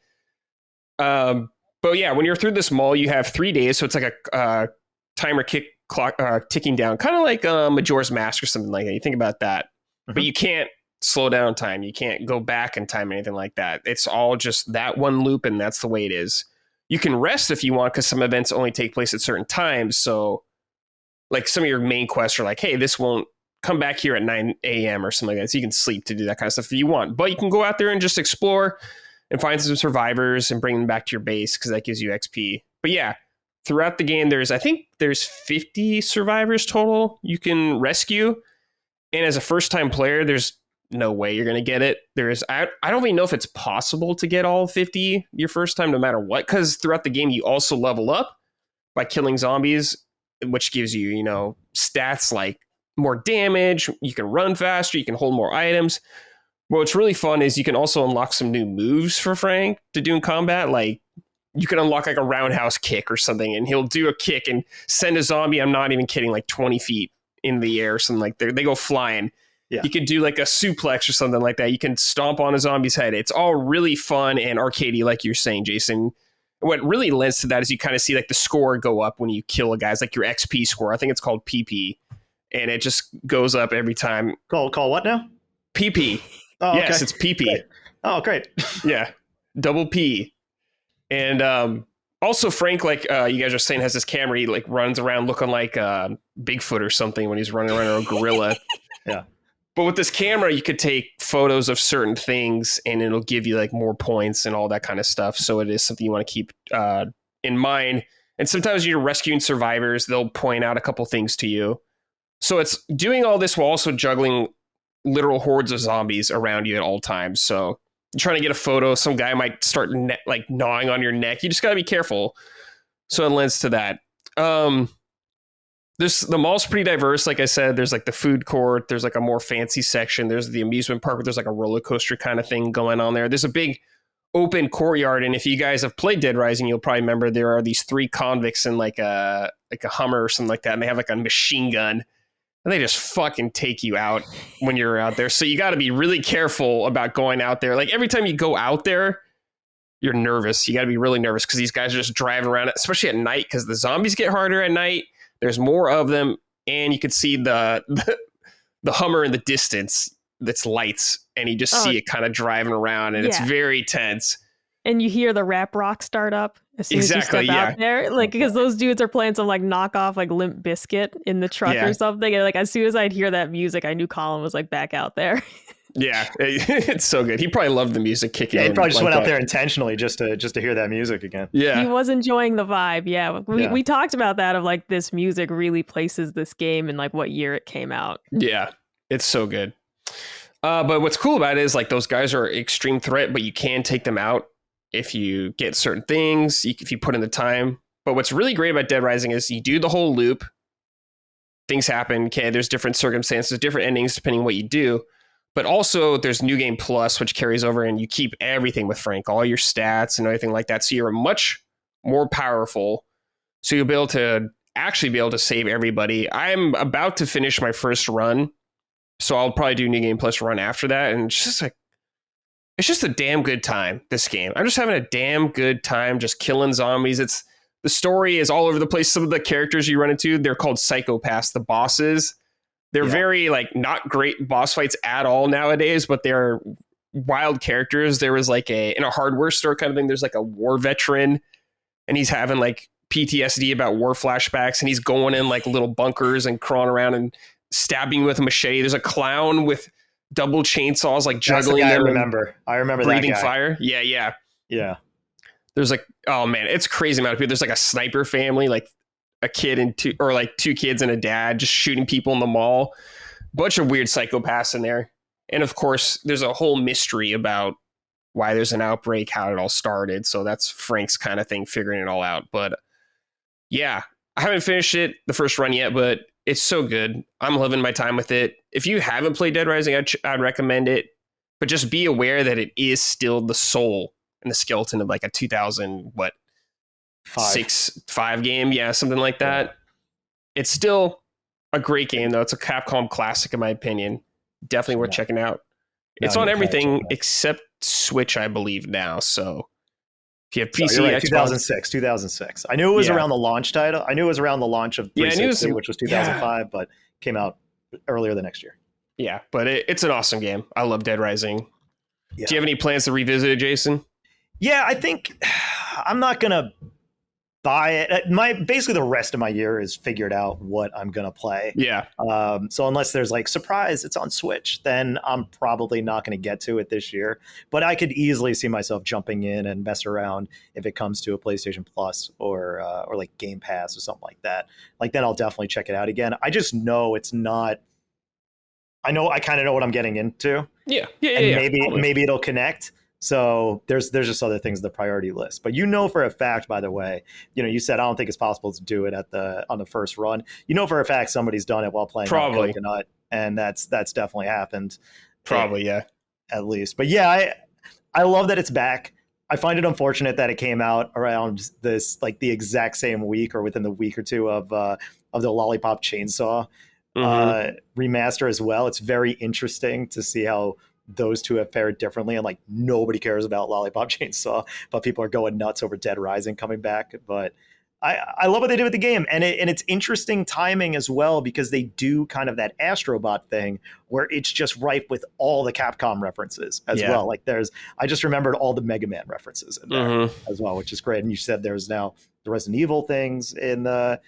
But yeah, when you're through this mall, you have 3 days, so it's like a timer clock ticking down, kind of like Majora's Mask or something like that. You think about that. But you can't slow down time. You can't go back in time or anything like that. It's all just that one loop, and that's the way it is. You can rest if you want, because some events only take place at certain times. So, like, some of your main quests are like, hey, this won't come back here at 9 a.m. or something like that. So you can sleep to do that kind of stuff if you want. But you can go out there and just explore and find some survivors and bring them back to your base, because that gives you XP. But yeah, throughout the game, I think there's 50 survivors total you can rescue. And as a first-time player, there's no way you're going to get it. I don't even know if it's possible to get all 50 your first time, no matter what, because throughout the game, you also level up by killing zombies, which gives you, stats like more damage. You can run faster. You can hold more items. But what's really fun is you can also unlock some new moves for Frank to do in combat. Like, you can unlock like a roundhouse kick or something, and he'll do a kick and send a zombie, I'm not even kidding, like 20 feet in the air or something like that. They go flying. Yeah. You could do like a suplex or something like that. You can stomp on a zombie's head. It's all really fun and arcadey, like you're saying, Jason. What really lends to that is you kind of see like the score go up when you kill a guy. It's like your XP score. I think it's called PP. And it just goes up every time. Call what now? PP. Oh, yes, okay. it's PP. Great. Oh, great. Yeah. Double P. And also, Frank, like you guys are saying, has this camera. He like runs around looking like Bigfoot or something when he's running around, or a gorilla. Yeah. But with this camera, you could take photos of certain things, and it'll give you like more points and all that kind of stuff. So it is something you want to keep in mind. And sometimes you're rescuing survivors. They'll point out a couple things to you. So it's doing all this while also juggling literal hordes of zombies around you at all times. So you're trying to get a photo, some guy might start like gnawing on your neck. You just got to be careful. So it lends to that. The mall's pretty diverse. Like I said, there's like the food court. There's like a more fancy section. There's the amusement park where there's like a roller coaster kind of thing going on there. There's a big open courtyard. And if you guys have played Dead Rising, you'll probably remember there are these 3 convicts in like a Hummer or something like that. And they have like a machine gun. and they just fucking take you out when you're out there. So you got to be really careful about going out there. Like every time you go out there, you're nervous. You got to be really nervous because these guys are just driving around, especially at night, because the zombies get harder at night. There's more of them, and you can see the Hummer in the distance that's lights, and you just see it kind of driving around, and it's very tense. And you hear the rap rock start up as soon as you step out there, like because those dudes are playing some like knockoff like Limp Bizkit in the truck or something. And like as soon as I'd hear that music, I knew Colin was like back out there. Yeah, it's so good. He probably loved the music kicking. Yeah, he probably just went out there intentionally just to hear that music again. Yeah, he was enjoying the vibe. Yeah, we talked about that of like this music really places this game and like what year it came out. Yeah, it's so good. But what's cool about it is like those guys are extreme threat, but you can take them out if you get certain things, if you put in the time. But what's really great about Dead Rising is you do the whole loop. Things happen. Okay, there's different circumstances, different endings depending on what you do. But also there's New Game Plus, which carries over and you keep everything with Frank, all your stats and everything like that. So you're much more powerful. So you'll be able to save everybody. I'm about to finish my first run. So I'll probably do New Game Plus run after that. And it's just a damn good time, this game. I'm just having a damn good time just killing zombies. The story is all over the place. Some of the characters you run into, they're called psychopaths, the bosses. They're very like not great boss fights at all nowadays, but they're wild characters. There was like in a hardware store kind of thing, there's like a war veteran and he's having like PTSD about war flashbacks and he's going in like little bunkers and crawling around and stabbing with a machete. There's a clown with double chainsaws like juggling them. I remember breathing that guy. Fire. Yeah. There's like, oh man, it's crazy amount of people. There's like a sniper family, like a kid and two kids and a dad just shooting people in the mall. Bunch of weird psychopaths in there. And of course, there's a whole mystery about why there's an outbreak, how it all started. So that's Frank's kind of thing, figuring it all out. But yeah, I haven't finished it, the first run yet, but it's so good. I'm loving my time with it. If you haven't played Dead Rising, I'd recommend it. But just be aware that it is still the soul and the skeleton of like a 5 game. Yeah, something like that. Yeah. It's still a great game, though. It's a Capcom classic, in my opinion. Definitely worth checking out. It's on everything except Switch, I believe, now. So if you have PC, right, 2006. I knew it was around the launch title. I knew it was around the launch of 360, which was 2005, but came out earlier the next year. Yeah, but it's an awesome game. I love Dead Rising. Yeah. Do you have any plans to revisit it, Jason? Yeah, I think I'm not going to buy it. Basically the rest of my year is figured out what I'm going to play. Yeah. So unless there's like surprise, it's on Switch, then I'm probably not going to get to it this year. But I could easily see myself jumping in and mess around if it comes to a PlayStation Plus or like Game Pass or something like that. Like then I'll definitely check it out again. I just know it's not. I kind of know what I'm getting into. Yeah. Maybe it'll connect. So there's just other things on the priority list. But for a fact, by the way, you said I don't think it's possible to do it on the first run. For a fact somebody's done it while playing Coconut, and that's definitely happened. Probably, yeah. At least. But yeah, I love that it's back. I find it unfortunate that it came out around this like the exact same week or within the week or two of the Lollipop Chainsaw remaster as well. It's very interesting to see how those two have fared differently, and like nobody cares about Lollipop Chainsaw, but people are going nuts over Dead Rising coming back. But I love what they did with the game, and it's interesting timing as well, because they do kind of that Astrobot thing where it's just ripe with all the Capcom references as well. Like I just remembered all the Mega Man references in there as well, which is great. And you said there's now the Resident Evil things in the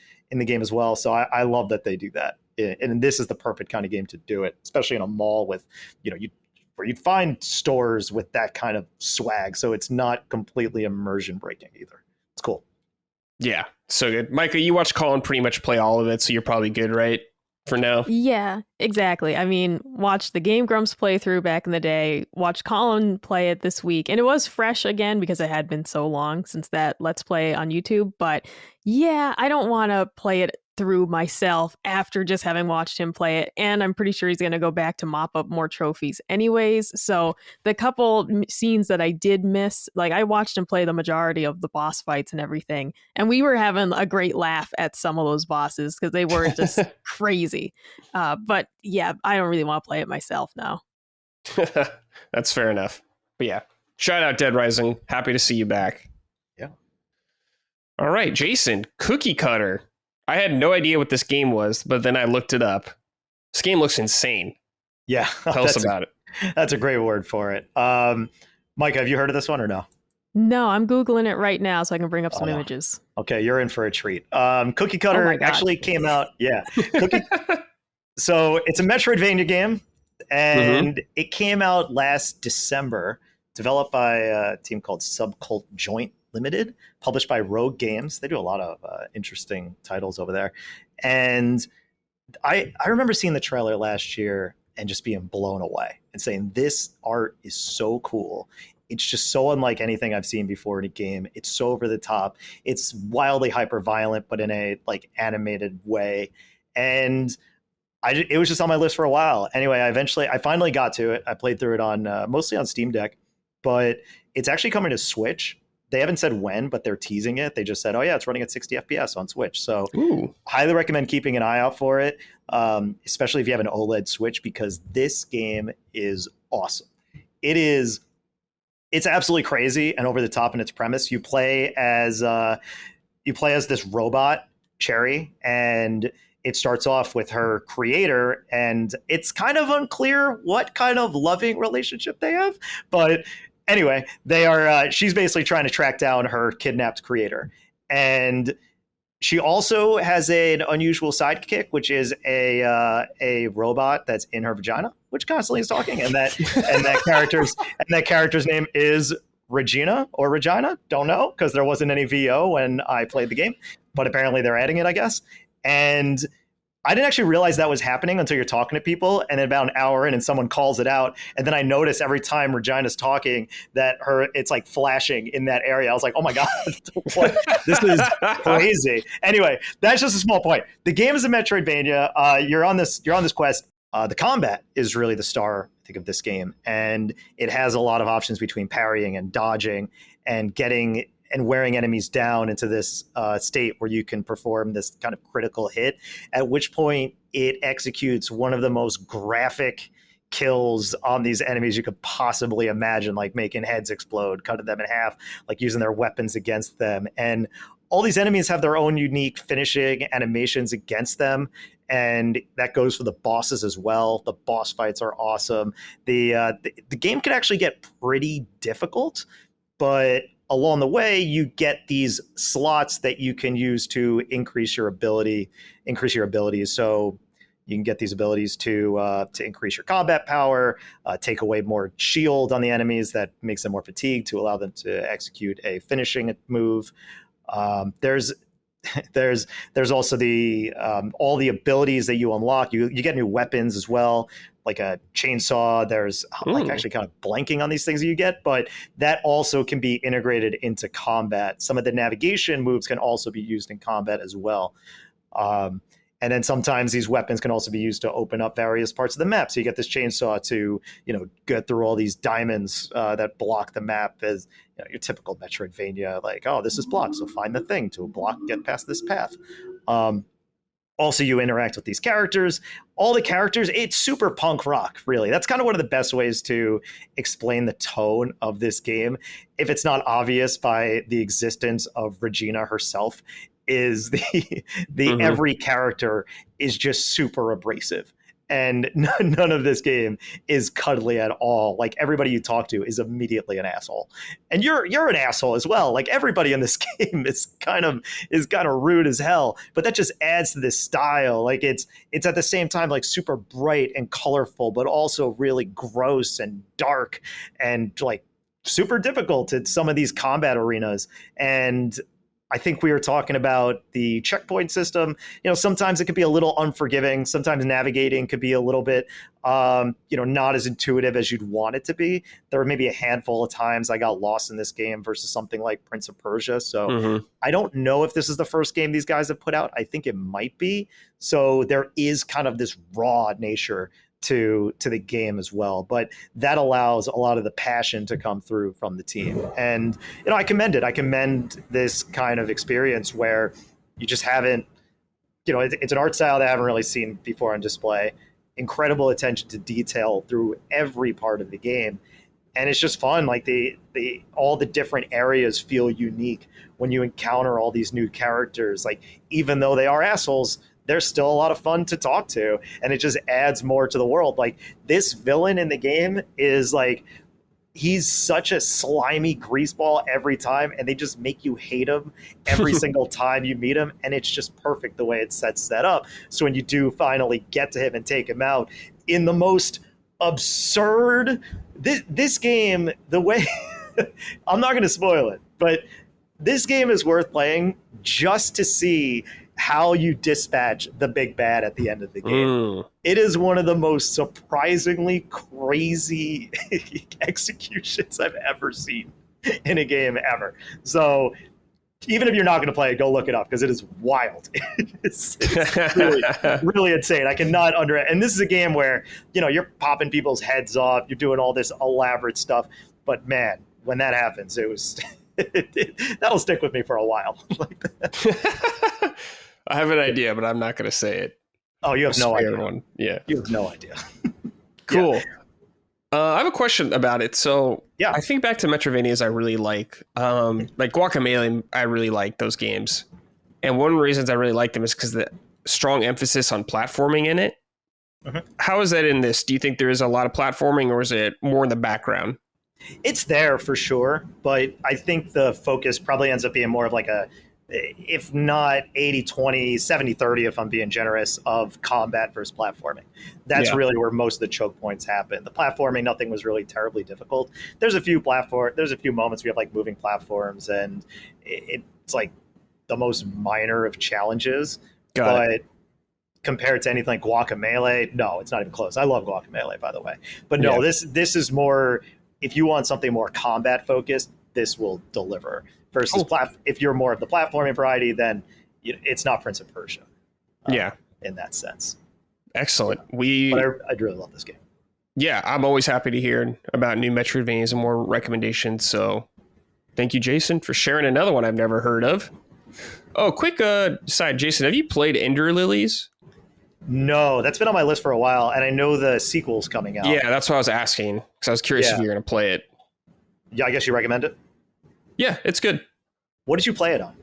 game as well. So I love that they do that, and this is the perfect kind of game to do it, especially in a mall with where you'd find stores with that kind of swag. So it's not completely immersion breaking either. It's cool. Yeah, so good. Micah, you watched Colin pretty much play all of it, so you're probably good, right? For now. Yeah, exactly. I mean, watched the Game Grumps playthrough back in the day, watched Colin play it this week, and it was fresh again because it had been so long since that Let's Play on YouTube. But yeah, I don't want to play it through myself after just having watched him play it. And I'm pretty sure he's going to go back to mop up more trophies anyways. So the couple scenes that I did miss, like I watched him play the majority of the boss fights and everything. And we were having a great laugh at some of those bosses because they were just crazy. But yeah, I don't really want to play it myself now. That's fair enough. But yeah, shout out Dead Rising. Happy to see you back. Yeah. All right, Jason, Cookie Cutter. I had no idea what this game was, but then I looked it up. This game looks insane. Yeah. Tell us about it. That's a great word for it. Micah, have you heard of this one or no? No, I'm Googling it right now so I can bring up some images. Okay, you're in for a treat. Cookie Cutter actually came out. Yeah. So it's a Metroidvania game, and it came out last December, developed by a team called Subcult Joint Limited, published by Rogue Games. They do a lot of interesting titles over there. And I remember seeing the trailer last year and just being blown away and saying, this art is so cool. It's just so unlike anything I've seen before in a game. It's so over the top. It's wildly hyper violent, but in a like animated way. And it was just on my list for a while. Anyway, I finally got to it. I played through it on mostly on Steam Deck, but it's actually coming to Switch. They haven't said when, but they're teasing it. They just said, oh yeah, it's running at 60 FPS on Switch. So highly recommend keeping an eye out for it, especially if you have an OLED Switch, because this game is awesome. It's absolutely crazy and over the top in its premise. You play as this robot, Cherry, and it starts off with her creator, and it's kind of unclear what kind of loving relationship they have, but anyway, she's basically trying to track down her kidnapped creator. And she also has an unusual sidekick, which is a robot that's in her vagina, which constantly is talking. And that character's name is Regina or Regina. Don't know, because there wasn't any VO when I played the game, but apparently they're adding it, I guess. And I didn't actually realize that was happening until you're talking to people, and then about an hour in and someone calls it out. And then I notice every time Regina's talking that it's like flashing in that area. I was like, oh my God, this is crazy. Anyway, that's just a small point. The game is a Metroidvania. You're on this quest. The combat is really the star, I think, of this game. And it has a lot of options between parrying and dodging and getting and wearing enemies down into this state where you can perform this kind of critical hit, at which point it executes one of the most graphic kills on these enemies you could possibly imagine, like making heads explode, cutting them in half, like using their weapons against them. And all these enemies have their own unique finishing animations against them. And that goes for the bosses as well. The boss fights are awesome. The game can actually get pretty difficult, but along the way, you get these slots that you can use to increase your abilities. So you can get these abilities to increase your combat power, take away more shield on the enemies that makes them more fatigued to allow them to execute a finishing move. There's also the all the abilities that you unlock. You get new weapons as well, like a chainsaw. There's like actually kind of blanking on these things that you get, but that also can be integrated into combat. Some of the navigation moves can also be used in combat as well. And then sometimes these weapons can also be used to open up various parts of the map. So you get this chainsaw to, get through all these diamonds that block the map, as your typical Metroidvania, like, oh, this is blocked, so find the thing to block, get past this path. Also, you interact with these characters. All the characters, it's super punk rock, really. That's kind of one of the best ways to explain the tone of this game. If it's not obvious by the existence of Regina herself, is the every character is just super abrasive. And none of this game is cuddly at all. Like, everybody you talk to is immediately an asshole, and you're an asshole as well. Like, everybody in this game is kind of rude as hell. But that just adds to this style. Like, it's at the same time like super bright and colorful, but also really gross and dark and like super difficult at some of these combat arenas. And I think we were talking about the checkpoint system. Sometimes it could be a little unforgiving. Sometimes navigating could be a little bit, not as intuitive as you'd want it to be. There were maybe a handful of times I got lost in this game versus something like Prince of Persia. So I don't know if this is the first game these guys have put out. I think it might be. So there is kind of this raw nature to the game as well, but that allows a lot of the passion to come through from the team. And I commend this kind of experience where you just haven't, it's an art style that I haven't really seen before on display. Incredible attention to detail through every part of the game, and it's just fun. Like all the different areas feel unique when you encounter all these new characters. Like, even though they are assholes, there's still a lot of fun to talk to, and it just adds more to the world. Like, this villain in the game is like, he's such a slimy greaseball every time, and they just make you hate him every single time you meet him, and it's just perfect the way it sets that up. So when you do finally get to him and take him out in the most absurd, this game, the way I'm not going to spoil it, but this game is worth playing just to see how you dispatch the big bad at the end of the game. It is one of the most surprisingly crazy executions I've ever seen in a game ever. So even if you're not going to play it, go look it up, because it is wild. It's really, really insane. I cannot and this is a game where, you're popping people's heads off, you're doing all this elaborate stuff. But man, when that happens, it was that'll stick with me for a while. I have an idea, but I'm not going to say it. Oh, you have no idea. One. Yeah. You have no idea. Cool. Yeah. I have a question about it. So yeah, I think back to Metroidvanias I really like Guacamelee, I really like those games. And one of the reasons I really like them is because the strong emphasis on platforming in it. How is that in this? Do you think there is a lot of platforming, or is it more in the background? It's there for sure, but I think the focus probably ends up being more of like if not 80-20, 70-30, if I'm being generous, of combat versus platforming. That's really where most of the choke points happen. The platforming, nothing was really terribly difficult. There's a few moments we have like moving platforms, and it's like the most minor of challenges. But compared to anything like Guacamelee, no, it's not even close. I love Guacamelee, by the way. But no, this is more, if you want something more combat focused, this will deliver. Versus if you're more of the platforming variety, then it's not Prince of Persia. In that sense. Excellent. But I really love this game. Yeah, I'm always happy to hear about new Metroidvanias and more recommendations. So thank you, Jason, for sharing another one I've never heard of. Oh, quick side, Jason, have you played Ender Lilies? No, that's been on my list for a while, and I know the sequel's coming out. Yeah, that's what I was asking, because I was curious if you're going to play it. Yeah, I guess you recommend it? Yeah, it's good. What did you play it on?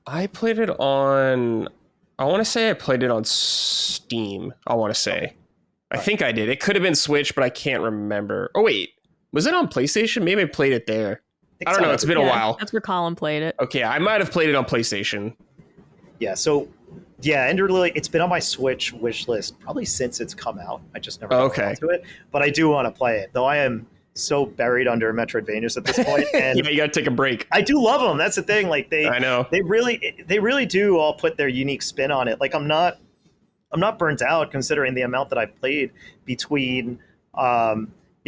I played it on... I want to say I played it on Steam, I want to say. Okay. I think I did. It could have been Switch, but I can't remember. Oh, wait. Was it on PlayStation? Maybe I played it there. I don't know. It's been a while. That's where Colin played it. Okay, I might have played it on PlayStation. Yeah, so... Yeah, Ender Lily, it's been on my Switch wish list probably since it's come out. I just never got around to it. But I do want to play it, though I am so buried under Metroidvanias at this point. And yeah, you got to take a break. I do love them. That's the thing. Like I know. They really do all put their unique spin on it. Like I'm not burnt out considering the amount that I've played between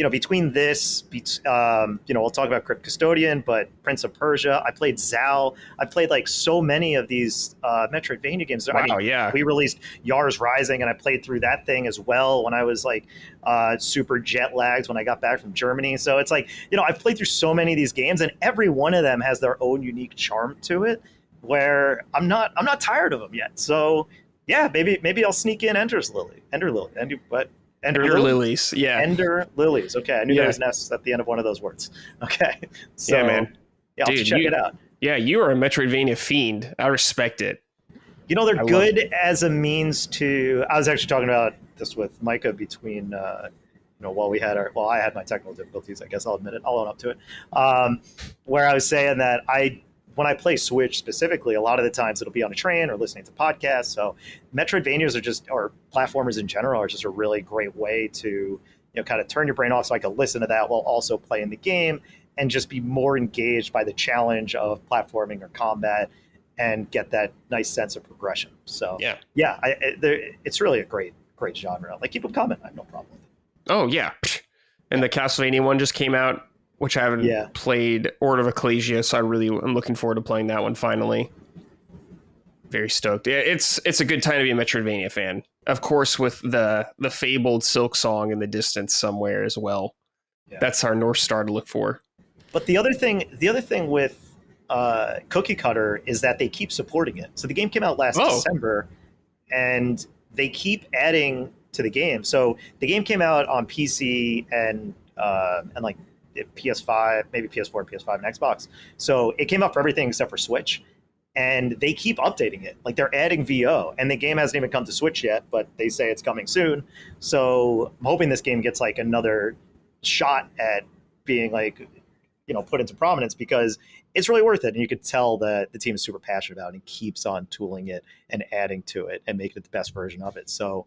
between this, we'll talk about Crypt Custodian, but Prince of Persia. I played Zao. I played like so many of these Metroidvania games. Wow, yeah. We released Yars Rising, and I played through that thing as well when I was like super jet lagged when I got back from Germany. So it's like, I've played through so many of these games, and every one of them has their own unique charm to it, where I'm not tired of them yet. So yeah, maybe I'll sneak in Ender Lilies, yeah. Ender Lilies. Okay, I knew there was an S at the end of one of those words. Okay, so yeah, man. Yeah, I'll check it out. Yeah, you are a Metroidvania fiend. I respect it. They're good as a means to. I was actually talking about this with Micah between, while I had my technical difficulties. I guess I'll admit it. I'll own up to it. Where I was saying that when I play Switch specifically, a lot of the times it'll be on a train or listening to podcasts. So Metroidvanias or platformers in general are just a really great way to, kind of turn your brain off, so I can listen to that while also playing the game. and just be more engaged by the challenge of platforming or combat and get that nice sense of progression. So it's really a great genre. Like, keep them coming. I have no problem with it. Oh yeah. And the Castlevania one just came out, which I haven't played, Order of Ecclesia, so I'm looking forward to playing that one finally. Very stoked. It's a good time to be a Metroidvania fan. Of course, with the fabled Silk Song in the distance somewhere as well. Yeah. That's our North Star to look for. But the other thing with Cookie Cutter is that they keep supporting it. So the game came out last December, and they keep adding to the game. So the game came out on PC and like PS5, maybe PS4, PS5, and Xbox. So it came out for everything except for Switch. And they keep updating it. Like, they're adding VO, and the game hasn't even come to Switch yet, but they say it's coming soon. So I'm hoping this game gets like another shot at being like, put into prominence, because it's really worth it. And you could tell that the team is super passionate about it and keeps on tooling it and adding to it and making it the best version of it. So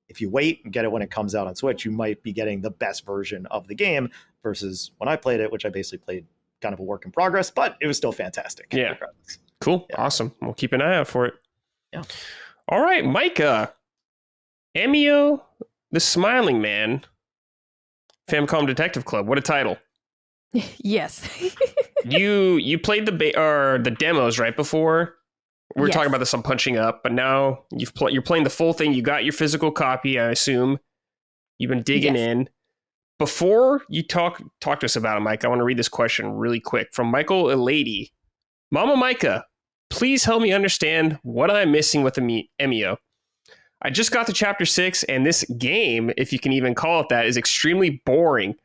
if you wait and get it when it comes out on Switch, you might be getting the best version of the game versus when I played it, which I basically played kind of a work in progress, but it was still fantastic. Yeah. Regardless. Cool. Yeah. Awesome. We'll keep an eye out for it. Yeah. All right, Micah. Emio, the Smiling Man, Famicom Detective Club. What a title. Yes. You played the demos right before. We were talking about this on Punching Up, but now you're playing the full thing. You got your physical copy, I assume. You've been digging in. Before you talk to us about it, Mike, I want to read this question really quick from Michael Elady. Mama Micah, please help me understand what I'm missing with Emio. I just got to chapter 6, and this game, if you can even call it that, is extremely boring.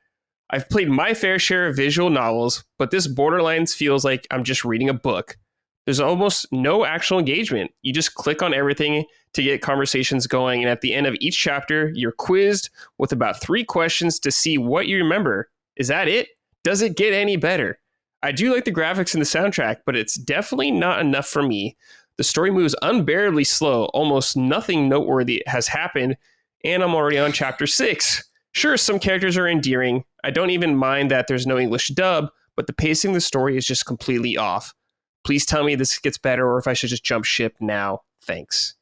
I've played my fair share of visual novels, but this borderlines feels like I'm just reading a book. There's almost no actual engagement. You just click on everything to get conversations going, and at the end of each chapter, you're quizzed with about 3 questions to see what you remember. Is that it? Does it get any better? I do like the graphics and the soundtrack, but it's definitely not enough for me. The story moves unbearably slow. Almost nothing noteworthy has happened, and I'm already on chapter 6. Sure, some characters are endearing. I don't even mind that there's no English dub, but the pacing of the story is just completely off. Please tell me this gets better, or if I should just jump ship now. Thanks.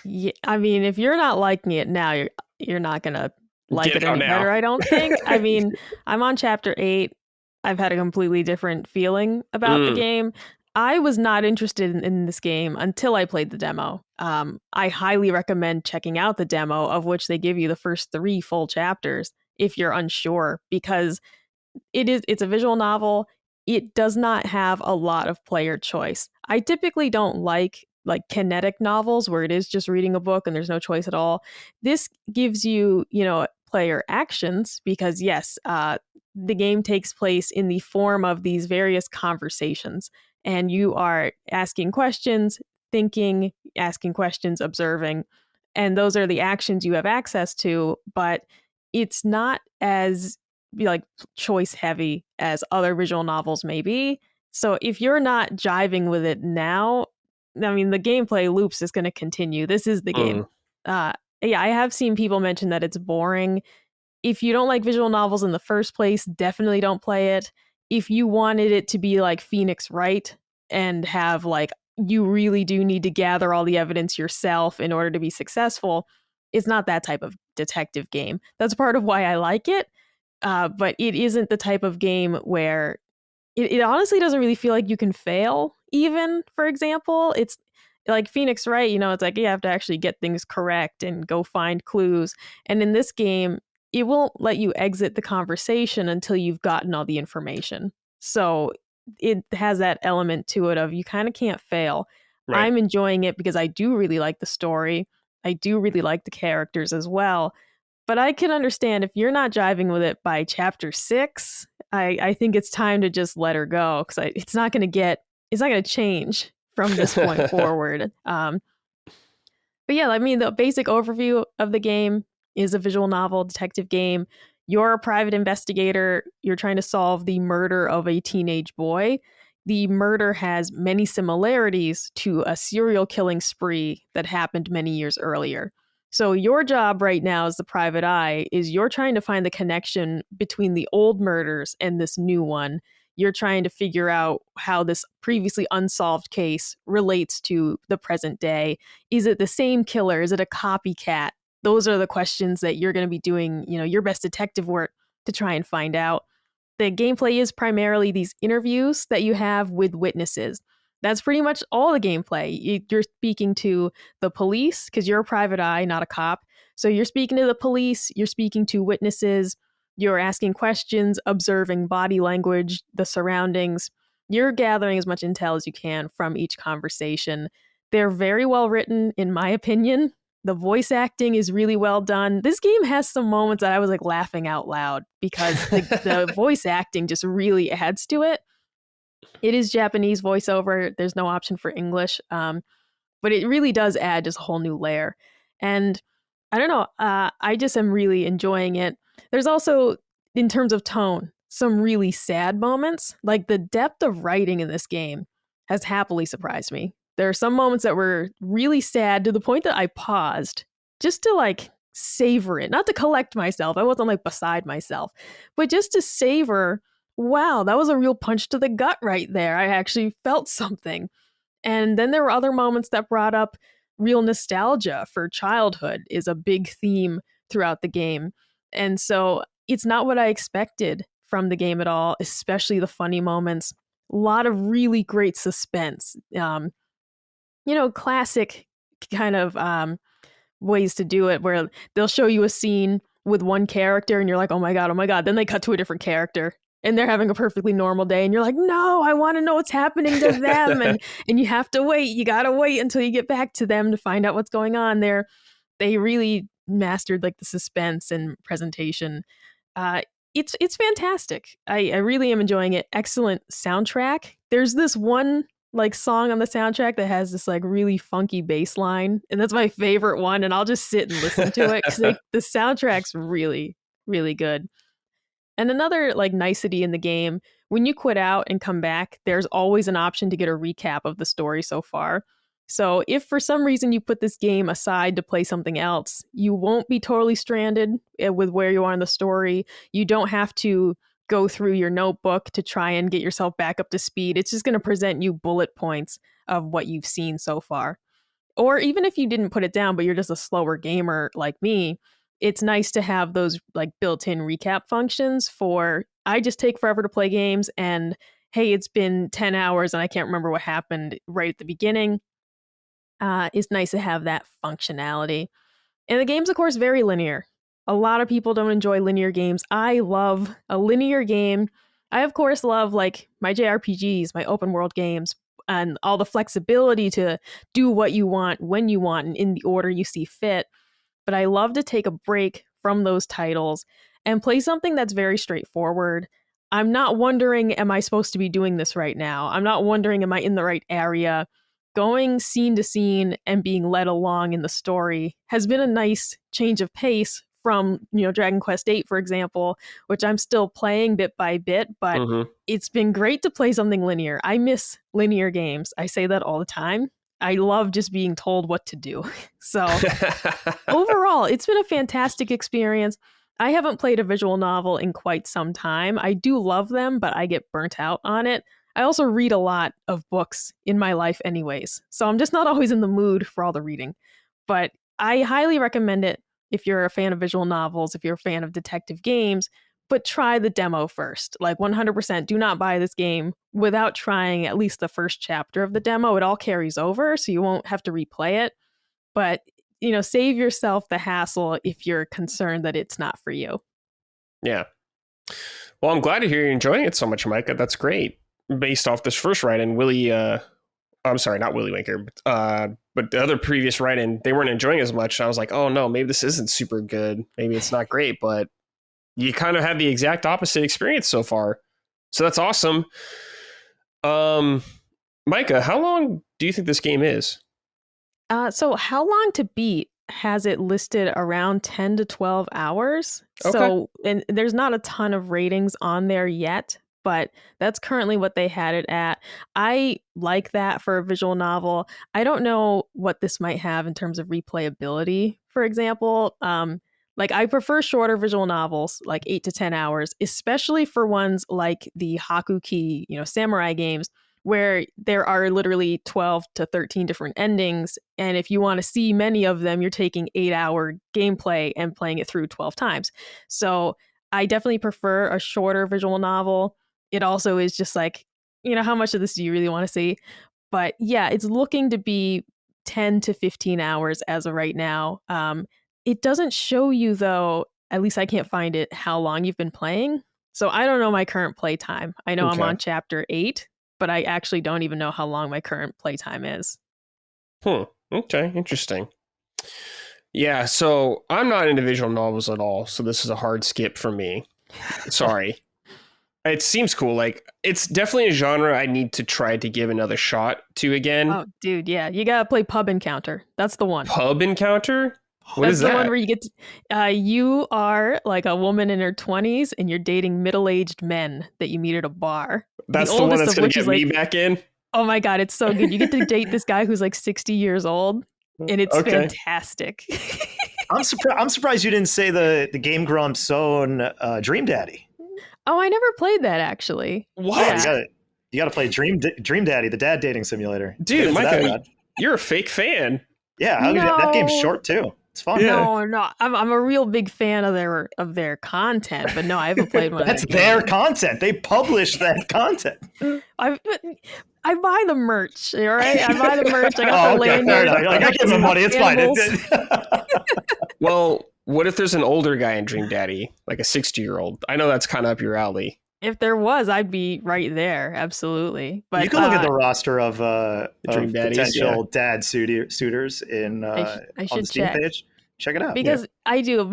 Yeah, I mean, if you're not liking it now, you're not gonna like it any better, I don't think. I mean, I'm on chapter 8. I've had a completely different feeling about the game. I was not interested in this game until I played the demo. I highly recommend checking out the demo, of which they give you the first 3 full chapters if you're unsure, because it's a visual novel. It does not have a lot of player choice. I typically don't like kinetic novels where it is just reading a book and there's no choice at all. This gives you, player actions, because yes, the game takes place in the form of these various conversations, and you are asking questions, thinking, asking questions, observing, and those are the actions you have access to, but it's not as choice heavy as other visual novels may be. So if you're not jiving with it now, I mean, the gameplay loops is going to continue. This is the game. I have seen people mention that it's boring. If you don't like visual novels in the first place, definitely don't play it. If you wanted it to be like Phoenix Wright and have you really do need to gather all the evidence yourself in order to be successful, it's not that type of detective game. That's part of why I like it. But it isn't the type of game where it honestly doesn't really feel like you can fail. Even, for example, it's like Phoenix Wright, it's like you have to actually get things correct and go find clues. And in this game, it won't let you exit the conversation until you've gotten all the information. So it has that element to it of you kind of can't fail. Right. I'm enjoying it because I do really like the story. I do really like the characters as well. But I can understand if you're not jiving with it by chapter 6, I think it's time to just let her go, because it's not going to change from this point forward. But yeah, I mean, the basic overview of the game is a visual novel detective game. You're a private investigator. You're trying to solve the murder of a teenage boy. The murder has many similarities to a serial killing spree that happened many years earlier. So your job right now as the private eye is you're trying to find the connection between the old murders and this new one. You're trying to figure out how this previously unsolved case relates to the present day. Is it the same killer? Is it a copycat? Those are the questions that you're going to be doing, your best detective work to try and find out. The gameplay is primarily these interviews that you have with witnesses. That's pretty much all the gameplay. You're speaking to the police because you're a private eye, not a cop. So you're speaking to the police, you're speaking to witnesses, you're asking questions, observing body language, the surroundings. You're gathering as much intel as you can from each conversation. They're very well written, in my opinion. The voice acting is really well done. This game has some moments that I was like laughing out loud because the voice acting just really adds to it. It is Japanese voiceover. There's no option for English, but it really does add just a whole new layer. And I don't know, I just am really enjoying it. There's also, in terms of tone, some really sad moments. Like the depth of writing in this game has happily surprised me. There are some moments that were really sad to the point that I paused just to like savor it, not to collect myself. I wasn't like beside myself, but just to savor. Wow, that was a real punch to the gut right there. I actually felt something. And then there were other moments that brought up real nostalgia for childhood is a big theme throughout the game. And so it's not what I expected from the game at all, especially the funny moments. A lot of really great suspense. Classic kind of ways to do it where they'll show you a scene with one character and you're like, oh my God, oh my God. Then they cut to a different character and they're having a perfectly normal day. And you're like, no, I want to know what's happening to them. and you have to wait. You got to wait until you get back to them to find out what's going on there. They really mastered like the suspense and presentation. It's fantastic. I really am enjoying it. Excellent soundtrack. There's this one like song on the soundtrack that has this like really funky bass line, and that's my favorite one, and I'll just sit and listen to it because the soundtrack's really, really good. And another like nicety in the game, when you quit out and come back, there's always an option to get a recap of the story so far. So if for some reason you put this game aside to play something else, you won't be totally stranded with where you are in the story. You don't have to go through your notebook to try and get yourself back up to speed. It's just going to present you bullet points of what you've seen so far. Or even if you didn't put it down, but you're just a slower gamer like me, it's nice to have those like built-in recap functions for I just take forever to play games and hey, it's been 10 hours and I can't remember what happened right at the beginning. It's nice to have that functionality. And the game's, of course, very linear. A lot of people don't enjoy linear games. I love a linear game. I, of course, love like my JRPGs, my open world games, and all the flexibility to do what you want, when you want, and in the order you see fit. But I love to take a break from those titles and play something that's very straightforward. I'm not wondering, am I supposed to be doing this right now? I'm not wondering, am I in the right area? Going scene to scene and being led along in the story has been a nice change of pace from, Dragon Quest VIII, for example, which I'm still playing bit by bit, but it's been great to play something linear. I miss linear games. I say that all the time. I love just being told what to do. So overall, it's been a fantastic experience. I haven't played a visual novel in quite some time. I do love them, but I get burnt out on it. I also read a lot of books in my life anyways, so I'm just not always in the mood for all the reading. But I highly recommend it if you're a fan of visual novels, if you're a fan of detective games, but try the demo first. Like 100% do not buy this game without trying at least the first chapter of the demo. It all carries over, so you won't have to replay it. But, save yourself the hassle if you're concerned that it's not for you. Yeah. Well, I'm glad to hear you're enjoying it so much, Micah. That's great. Based off this first write-in, I'm sorry, not Willy Winker, but the other previous write-in, they weren't enjoying as much. I was like, oh no, maybe this isn't super good. Maybe it's not great, but you kind of have the exact opposite experience so far. So that's awesome. Micah, how long do you think this game is? So how long to beat has it listed around 10 to 12 hours? Okay. So, and there's not a ton of ratings on there yet, but that's currently what they had it at. I like that for a visual novel. I don't know what this might have in terms of replayability, for example. Like I prefer shorter visual novels, like 8 to 10 hours, especially for ones like the Hakuki, samurai games, where there are literally 12 to 13 different endings. And if you want to see many of them, you're taking 8-hour gameplay and playing it through 12 times. So I definitely prefer a shorter visual novel. It also is just like, how much of this do you really want to see? But yeah, it's looking to be 10 to 15 hours as of right now. It doesn't show you, though, at least I can't find it, how long you've been playing. So I don't know my current play time. I know I'm on chapter 8, but I actually don't even know how long my current play time is. Okay, interesting. Yeah, so I'm not into visual novels at all, so this is a hard skip for me. Sorry. It seems cool. Like, it's definitely a genre I need to try to give another shot to again. Oh, dude, yeah. You gotta play Pub Encounter. That's the one. Pub Encounter? What That's is that? the one where you get you are like a woman in her 20s and you're dating middle-aged men that you meet at a bar. That's the one that's going to get me back in? Oh my God, it's so good. You get to date this guy who's like 60 years old, and it's fantastic. I'm surprised you didn't say the Game Grumps' own Dream Daddy. Oh, I never played that, actually. What? Yeah. You got to play Dream Daddy, the dad dating simulator. Dude, Micah, you're a fake fan. Yeah, that game's short too. It's fun. Yeah. No, I'm a real big fan of their content, but no, I haven't played one. That's their content. They publish that content. I buy the merch, all right? I buy the merch. I got the lanyard. I give them money. It's fine. Well, what if there's an older guy in Dream Daddy, like a 60-year-old? I know that's kind of up your alley. If there was, I'd be right there. Absolutely. But you can look at the roster of Dream potential dad suitors on the Steam page. Check it out. Because I do.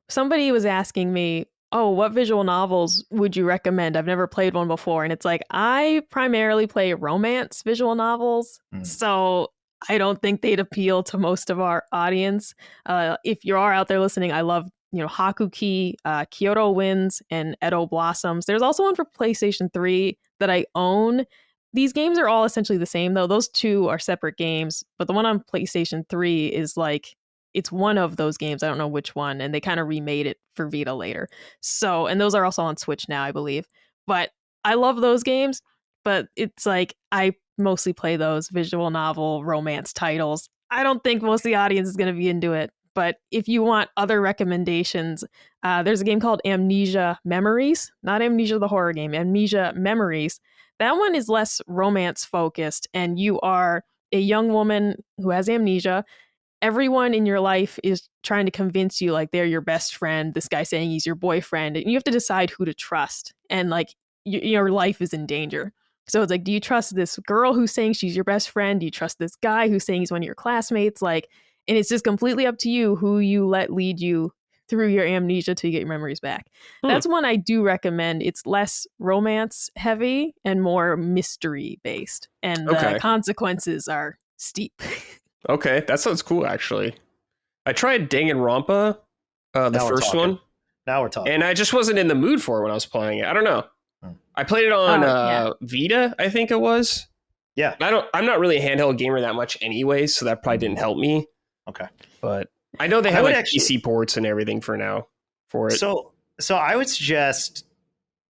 Somebody was asking me, oh, what visual novels would you recommend? I've never played one before. And it's like, I primarily play romance visual novels. So I don't think they'd appeal to most of our audience. If you are out there listening, I love, Hakuki, Kyoto Winds, and Edo Blossoms. There's also one for PlayStation 3 that I own. These games are all essentially the same, though. Those two are separate games. But the one on PlayStation 3 is like, it's one of those games. I don't know which one. And they kind of remade it for Vita later. So, and those are also on Switch now, I believe. But I love those games. But it's like, I mostly play those visual novel romance titles. I don't think most of the audience is going to be into it. But if you want other recommendations, there's a game called Amnesia Memories. Not Amnesia the horror game, Amnesia Memories. That one is less romance focused. And you are a young woman who has amnesia. Everyone in your life is trying to convince you like they're your best friend. This guy saying he's your boyfriend, and you have to decide who to trust. And like your life is in danger. So it's like, do you trust this girl who's saying she's your best friend? Do you trust this guy who's saying he's one of your classmates? Like, and it's just completely up to you who you let lead you through your amnesia to get your memories back. That's one I do recommend. It's less romance heavy and more mystery based, and the consequences are steep. Okay, that sounds cool, actually. I tried Danganronpa, the first one. Now we're talking. And I just wasn't in the mood for it when I was playing it. I don't know. I played it on Vita, I think it was. Yeah. I'm not really a handheld gamer that much anyway, so that probably didn't help me. Okay. But I know they have like PC ports and everything for it. So I would suggest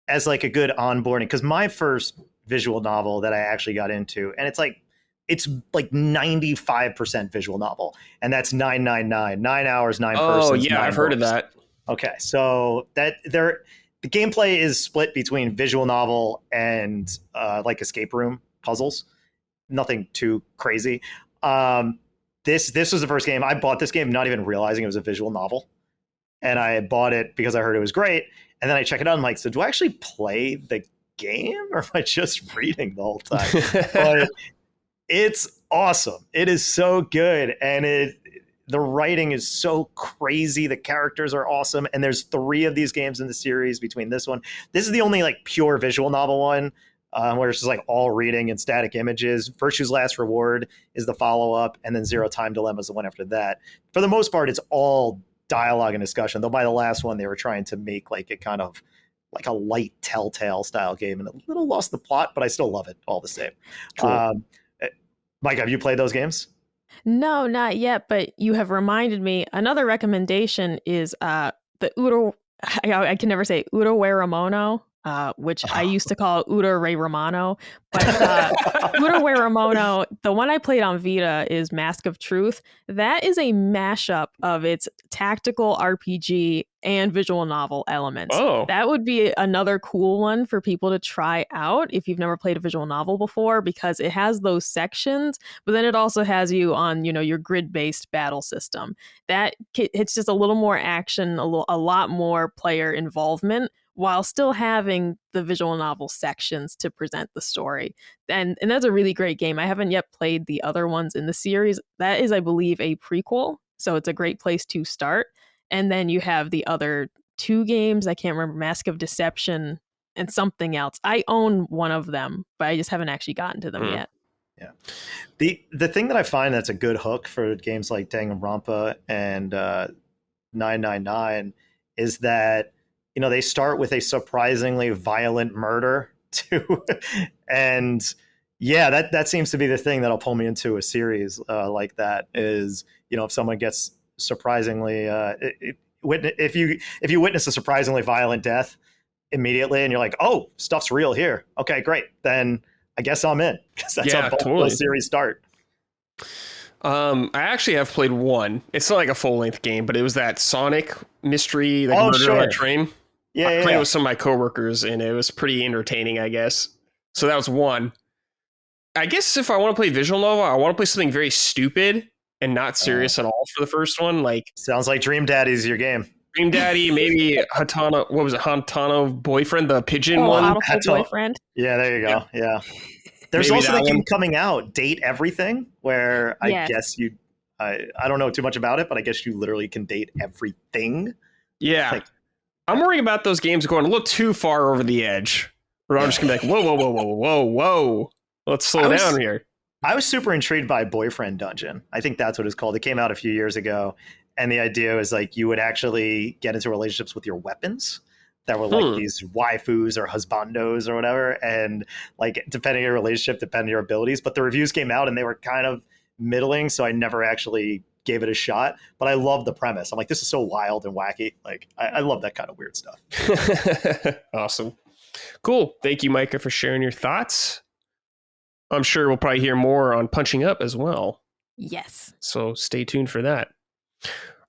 as like a good onboarding, because my first visual novel that I actually got into, and it's like 95% visual novel, and that's 999, 9 hours, 9 persons. Oh yeah, I've heard of that. Okay, so the gameplay is split between visual novel and like escape room puzzles. Nothing too crazy. This was the first game I bought. This game not even realizing it was a visual novel, and I bought it because I heard it was great. And then I check it out. I'm like, so do I actually play the game, or am I just reading the whole time? But it's awesome. It is so good. And the writing is so crazy. The characters are awesome. And there's 3 of these games in the series between this one. This is the only like pure visual novel one where it's just like all reading and static images. Virtue's Last Reward is the follow-up. And then Zero Time Dilemma is the one after that. For the most part, it's all dialogue and discussion. Though by the last one, they were trying to make like it kind of like a light Telltale style game and a little lost the plot, but I still love it all the same. Cool. Mike, have you played those games? No, not yet, but you have reminded me. Another recommendation is the Udo. I can never say Udo Ramono, which I used to call Udo Ray Romano. But Udo Ramono, the one I played on Vita is Mask of Truth. That is a mashup of its tactical RPG and visual novel elements. Oh. That would be another cool one for people to try out if you've never played a visual novel before, because it has those sections, but then it also has you on, your grid-based battle system. That it's just a little more action, a lot more player involvement, while still having the visual novel sections to present the story. And that's a really great game. I haven't yet played the other ones in the series. That is, I believe, a prequel, so it's a great place to start. And then you have the other 2 games. I can't remember, Mask of Deception and something else. I own one of them, but I just haven't actually gotten to them yet. Yeah. The thing that I find that's a good hook for games like Danganronpa and 999 is that, they start with a surprisingly violent murder too. And yeah, that seems to be the thing that'll pull me into a series like that is, if someone gets surprisingly if you witness a surprisingly violent death immediately and you're like, oh, stuff's real here, okay, great, then I guess I'm in, because that's how both those series start. I actually have played one. It's not like a full-length game, but it was that Sonic mystery, like Murder on a Train. I played it with some of my coworkers, and it was pretty entertaining, I guess. So that was one. I guess if I want to play visual novel, I want to play something very stupid and not serious at all for the first one. Like, sounds like Dream Daddy's your game. Dream Daddy, maybe Hatano. What was it? Hatano Boyfriend, the pigeon one. Boyfriend. Yeah, there you go. Yeah. There's also that game coming out, Date Everything, where I guess I don't know too much about it, but I guess you literally can date everything. Yeah. I'm worrying about those games going a little too far over the edge. Where I'm just going to be like, whoa. Let's slow down here. I was super intrigued by Boyfriend Dungeon. I think that's what it's called. It came out a few years ago. And the idea was like you would actually get into relationships with your weapons that were like these waifus or husbandos or whatever. And like, depending on your relationship, depending on your abilities. But the reviews came out and they were kind of middling. So I never actually gave it a shot. But I love the premise. I'm like, this is so wild and wacky. Like, I love that kind of weird stuff. Awesome. Cool. Thank you, Micah, for sharing your thoughts. I'm sure we'll probably hear more on Punching Up as well. Yes. So stay tuned for that.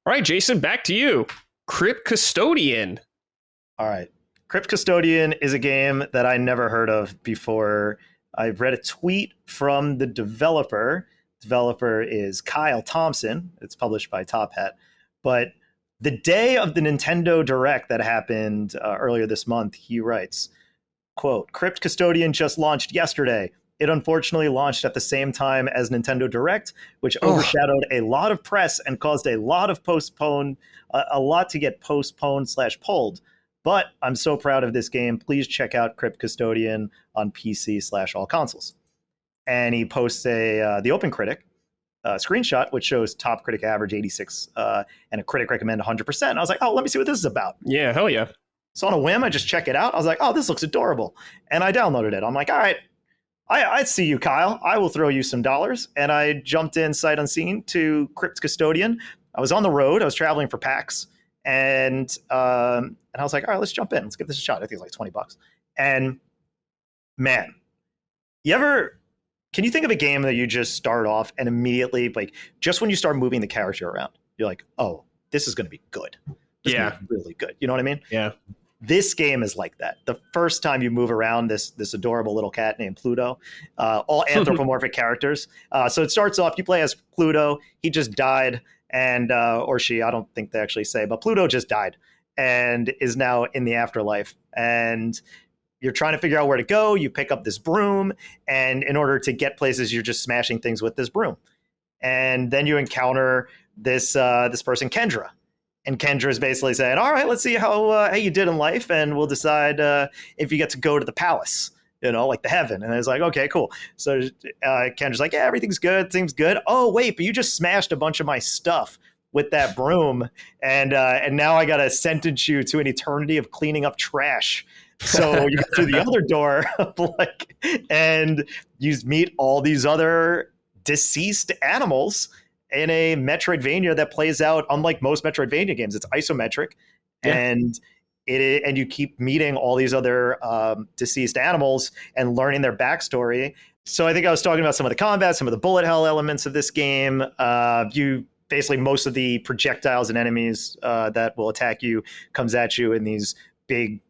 All right, Jason, back to you. Crypt Custodian. All right. Crypt Custodian is a game that I never heard of before. I read a tweet from the developer. The developer is Kyle Thompson. It's published by Top Hat. But the day of the Nintendo Direct that happened earlier this month, he writes, quote, Crypt Custodian just launched yesterday. It unfortunately launched at the same time as Nintendo Direct, which overshadowed a lot of press and caused a lot to get postponed/pulled. But I'm so proud of this game. Please check out Crypt Custodian on PC/all consoles. And he posts the Open Critic screenshot, which shows top critic average 86 and a critic recommend 100%. And I was like, oh, let me see what this is about. Yeah, hell yeah. So on a whim, I just check it out. I was like, oh, this looks adorable. And I downloaded it. I'm like, all right, I see you, Kyle. I will throw you some dollars. And I jumped in sight unseen to Crypt Custodian. I was on the road. I was traveling for PAX. And I was like, all right, let's jump in. Let's give this a shot. I think it's like $20. And man, can you think of a game that you just start off and immediately, like, just when you start moving the character around, you're like, oh, this is going to be good. This is gonna be really good. You know what I mean? Yeah. This game is like that. The first time you move around this adorable little cat named Pluto, all anthropomorphic characters. So it starts off, you play as Pluto. He just died, and or she, I don't think they actually say, but Pluto just died and is now in the afterlife. And you're trying to figure out where to go. You pick up this broom, and in order to get places, you're just smashing things with this broom. And then you encounter this person, Kendra. And Kendra is basically saying, all right, let's see how you did in life, and we'll decide if you get to go to the palace, like the heaven. And it's like, okay, cool. So Kendra's like, yeah, everything's good. Seems good. Oh, wait, but you just smashed a bunch of my stuff. with that broom, and now I gotta sentence you to an eternity of cleaning up trash. So you go through the other door, like, and you meet all these other deceased animals in a Metroidvania that plays out unlike most Metroidvania games. It's isometric, and you keep meeting all these other deceased animals and learning their backstory. So I think I was talking about some of the combat, some of the bullet hell elements of this game. You basically, most of the projectiles and enemies that will attack you comes at you in these big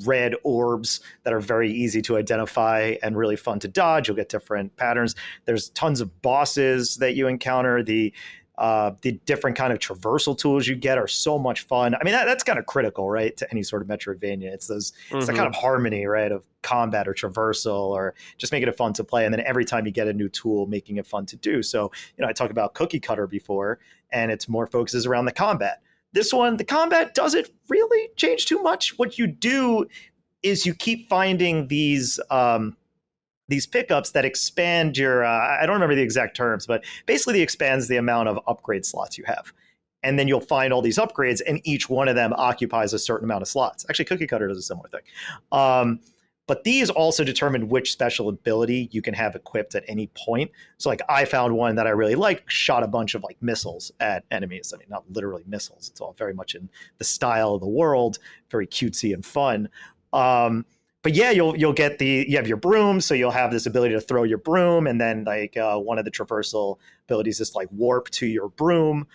red orbs that are very easy to identify and really fun to dodge. You'll get different patterns. There's tons of bosses that you encounter. The different kind of traversal tools you get are so much fun. I mean, that's kind of critical, right, to any sort of Metroidvania. It's those, it's the kind of harmony, right, of combat or traversal, or just making it fun to play. And then every time you get a new tool, making it fun to do. So, I talked about Cookie Cutter before, and it's more focuses around the combat. This one, the combat doesn't really change too much. What you do is you keep finding these pickups that expand your, I don't remember the exact terms, but basically it expands the amount of upgrade slots you have. And then you'll find all these upgrades, and each one of them occupies a certain amount of slots. Actually, Cookie Cutter does a similar thing. But these also determine which special ability you can have equipped at any point. So like I found one that I really liked, shot a bunch of like missiles at enemies. I mean, not literally missiles. It's all very much in the style of the world, very cutesy and fun. But yeah, you'll get you have your broom, so you'll have this ability to throw your broom, and then like one of the traversal abilities is like warp to your broom.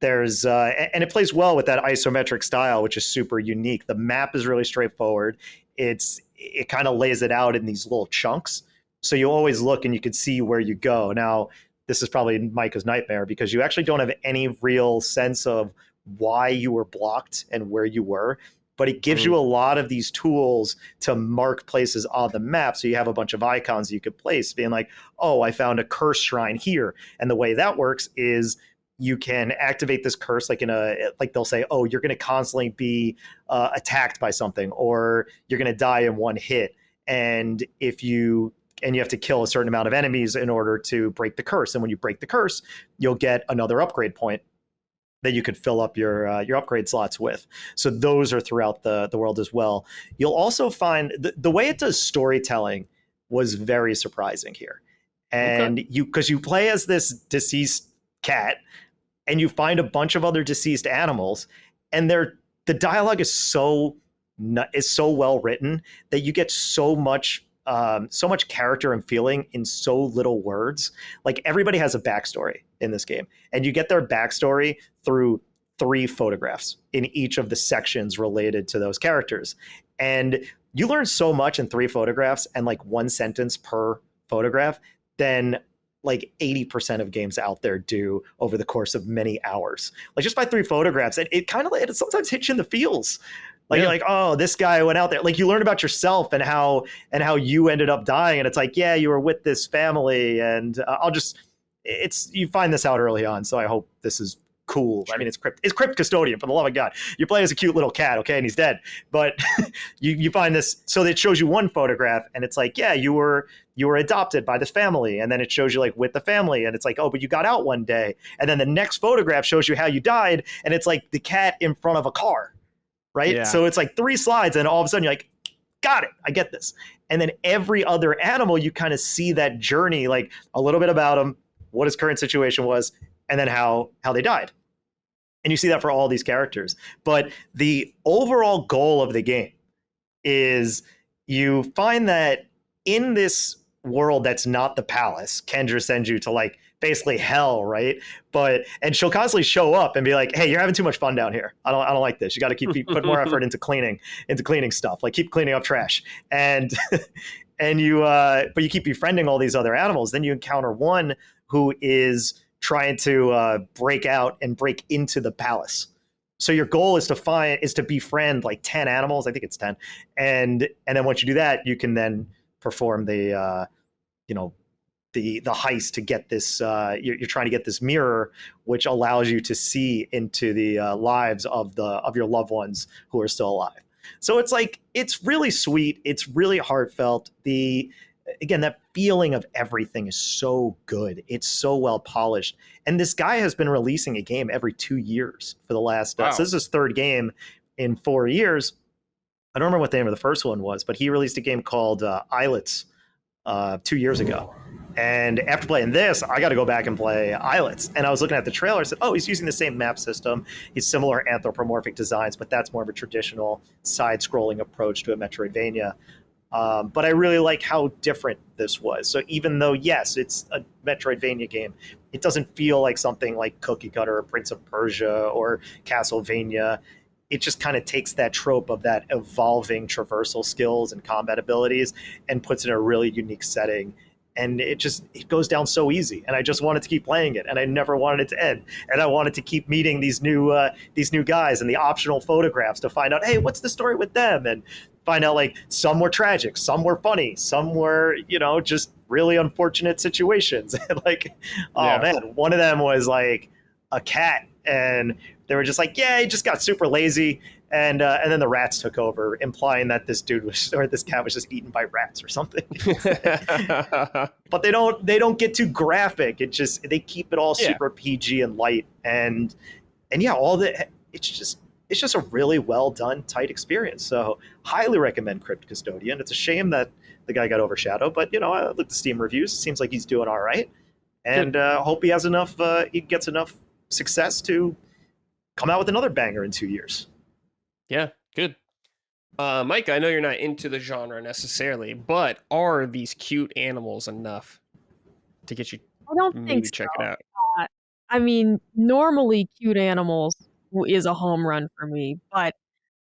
There's and it plays well with that isometric style, which is super unique. The map is really straightforward. It kind of lays it out in these little chunks, so you always look and you can see where you go. Now, this is probably Micah's nightmare because you actually don't have any real sense of why you were blocked and where you were, but it gives you a lot of these tools to mark places on the map. So you have a bunch of icons you could place, being like, oh, I found a curse shrine here. And the way that works is you can activate this curse like they'll say, oh, you're going to constantly be attacked by something, or you're going to die in one hit. And you have to kill a certain amount of enemies in order to break the curse. And when you break the curse, you'll get another upgrade point that you could fill up your upgrade slots with. So those are throughout the world as well. You'll also find the way it does storytelling was very surprising here. And because you play as this deceased cat, and you find a bunch of other deceased animals, and the dialogue is so well written that you get so much character and feeling in so little words. Like everybody has a backstory in this game, and you get their backstory through 3 photographs in each of the sections related to those characters. And you learn so much in 3 photographs and like 1 sentence per photograph than like 80% of games out there do over the course of many hours. Like just by 3 photographs, and it sometimes hits you in the feels. Like you're like, oh, this guy went out there. Like you learn about yourself and how you ended up dying, and it's like, yeah, you were with this family, and you find this out early on. So I hope this is cool. Sure. I mean, it's Crypt Custodian, for the love of God. You play as a cute little cat, okay, and he's dead. But you find this, so it shows you 1 photograph, and it's like, yeah, you were adopted by this family, and then it shows you like with the family, and it's like, oh, but you got out one day, and then the next photograph shows you how you died, and it's like the cat in front of a car, right? Yeah. So it's like 3 slides, and all of a sudden you're like, got it, I get this. And then every other animal, you kind of see that journey, like a little bit about him, what his current situation was, and then how they died. And you see that for all these characters. But the overall goal of the game is you find that in this world that's not the palace, Kendra sends you to like basically hell, right? And she'll constantly show up and be like, hey, you're having too much fun down here. I don't like this. You got to put more effort into cleaning stuff. Like keep cleaning up trash. And but you keep befriending all these other animals. Then you encounter one who is trying to break out and break into the palace. So your goal is to befriend like 10 animals. I think it's 10. And then once you do that, you can then perform the heist to get this. You're trying to get this mirror, which allows you to see into the lives of your loved ones who are still alive. So it's like, it's really sweet. It's really heartfelt. again, that feeling of everything is so good. It's so well polished. And this guy has been releasing a game every 2 years for the last, so this is his third game in 4 years. I don't remember what the name of the first one was, but he released a game called Islets 2 years ago. And after playing this, I got to go back and play Islets. And I was looking at the trailer. I said, oh, he's using the same map system. He's similar anthropomorphic designs, but that's more of a traditional side-scrolling approach to a Metroidvania. But I really like how different this was. So even though, yes, it's a Metroidvania game, it doesn't feel like something like Cookie Cutter or Prince of Persia or Castlevania. It just kind of takes that trope of that evolving traversal skills and combat abilities and puts it in a really unique setting. And it goes down so easy. And I just wanted to keep playing it, and I never wanted it to end. And I wanted to keep meeting these new guys and the optional photographs to find out, hey, what's the story with them? And find out, like, some were tragic, some were funny, some were, just really unfortunate situations. And like, oh man, one of them was like a cat, and they were just like, yeah, he just got super lazy. And then the rats took over, implying that this cat was just eaten by rats or something. But they don't get too graphic. They keep it all super PG and light, and it's just a really well done, tight experience. So highly recommend Crypt Custodian. It's a shame that the guy got overshadowed, but I looked at the Steam reviews. It seems like he's doing all right, and hope he has enough. He gets enough success to come out with another banger in 2 years. Yeah, good. Mike, I know you're not into the genre necessarily, but are these cute animals enough to get you? I don't think so. Check it out. I mean, normally cute animals is a home run for me, but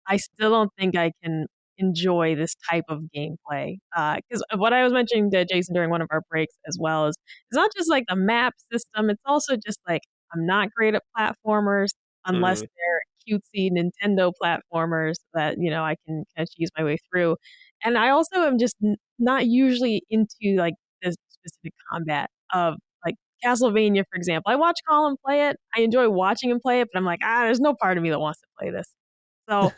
I still don't think I can enjoy this type of gameplay. Because what I was mentioning to Jason during one of our breaks as well is it's not just like the map system, it's also just like I'm not great at platformers unless they're cutesy Nintendo platformers that, I can kind of cheese my way through. And I also am just not usually into like this specific combat of like Castlevania, for example. I watch Colin play it. I enjoy watching him play it, but I'm like, there's no part of me that wants to play this. So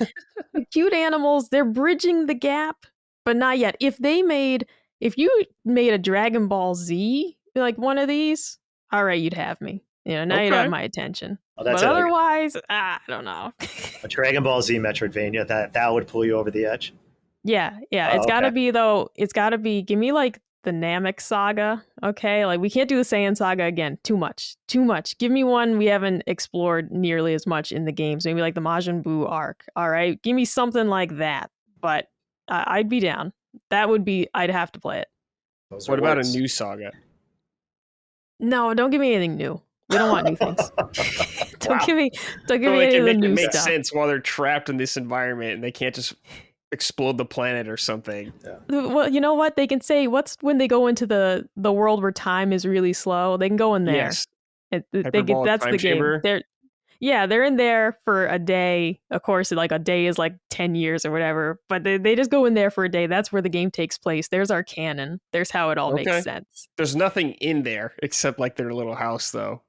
the cute animals, they're bridging the gap, but not yet. If you made a Dragon Ball Z, like one of these, all right, you'd have me. Now you'd have my attention. But otherwise, I don't know. A Dragon Ball Z Metroidvania, that would pull you over the edge? Yeah. It's gotta be, though. It's gotta be, give me like the Namek saga, okay? Like we can't do the Saiyan saga again. Too much. Give me one we haven't explored nearly as much in the games. Maybe like the Majin Buu arc, all right? Give me something like that. But I'd be down. I'd have to play it. What about a new saga? No, don't give me anything new. We don't want new things. Don't give me any of the new stuff. It makes sense while they're trapped in this environment and they can't just explode the planet or something. Yeah. Well, you know what? They can say, what's when they go into the world where time is really slow? They can go in there. Yes. That's the chamber. Game. They're in there for a day. Of course, like a day is like 10 years or whatever, but they just go in there for a day. That's where the game takes place. There's our canon. There's how it all makes sense. There's nothing in there except like their little house, though.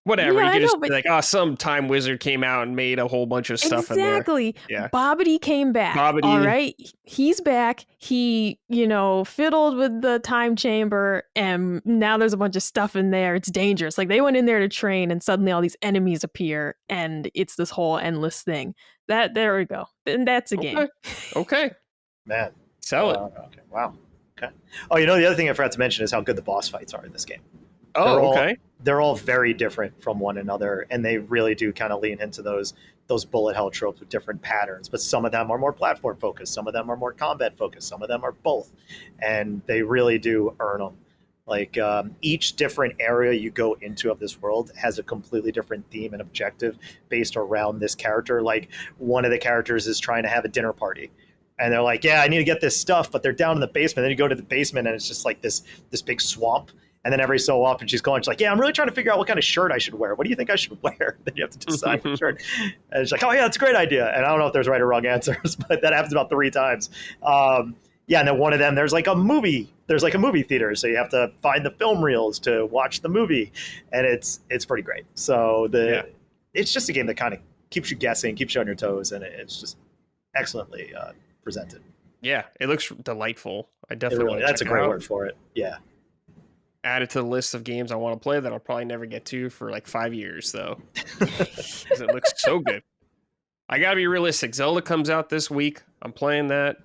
Whatever, you could just be like, some time wizard came out and made a whole bunch of stuff in there. Exactly. Yeah. Bobbity came back. All right. He's back. He, fiddled with the time chamber, and now there's a bunch of stuff in there. It's dangerous. Like they went in there to train, and suddenly all these enemies appear, and it's this whole endless thing. There we go. And that's a game. Okay. Man. Sell it. Okay. Wow. Okay. Oh, the other thing I forgot to mention is how good the boss fights are in this game. Oh, okay. They're all very different from one another, and they really do kind of lean into those bullet hell tropes with different patterns. But some of them are more platform focused, some of them are more combat focused, some of them are both, and they really do earn them. Like each different area you go into of this world has a completely different theme and objective based around this character. Like one of the characters is trying to have a dinner party. And they're like, yeah, I need to get this stuff, but they're down in the basement. Then you go to the basement, and it's just like this big swamp. And then every so often she's like, yeah, I'm really trying to figure out what kind of shirt I should wear. What do you think I should wear? Then you have to decide the shirt. And it's like, oh, yeah, that's a great idea. And I don't know if there's right or wrong answers, but that happens about 3 times. And then one of them, there's like a movie theater. So you have to find the film reels to watch the movie. And it's pretty great. So it's just a game that kind of keeps you guessing, keeps you on your toes. And it's just excellently presented. Yeah, it looks delightful. I definitely want to that's a check great it out. word for it. Yeah. Add it to the list of games I want to play that I'll probably never get to for like 5 years, though. Because it looks so good. I gotta be realistic. Zelda comes out this week. I'm playing that.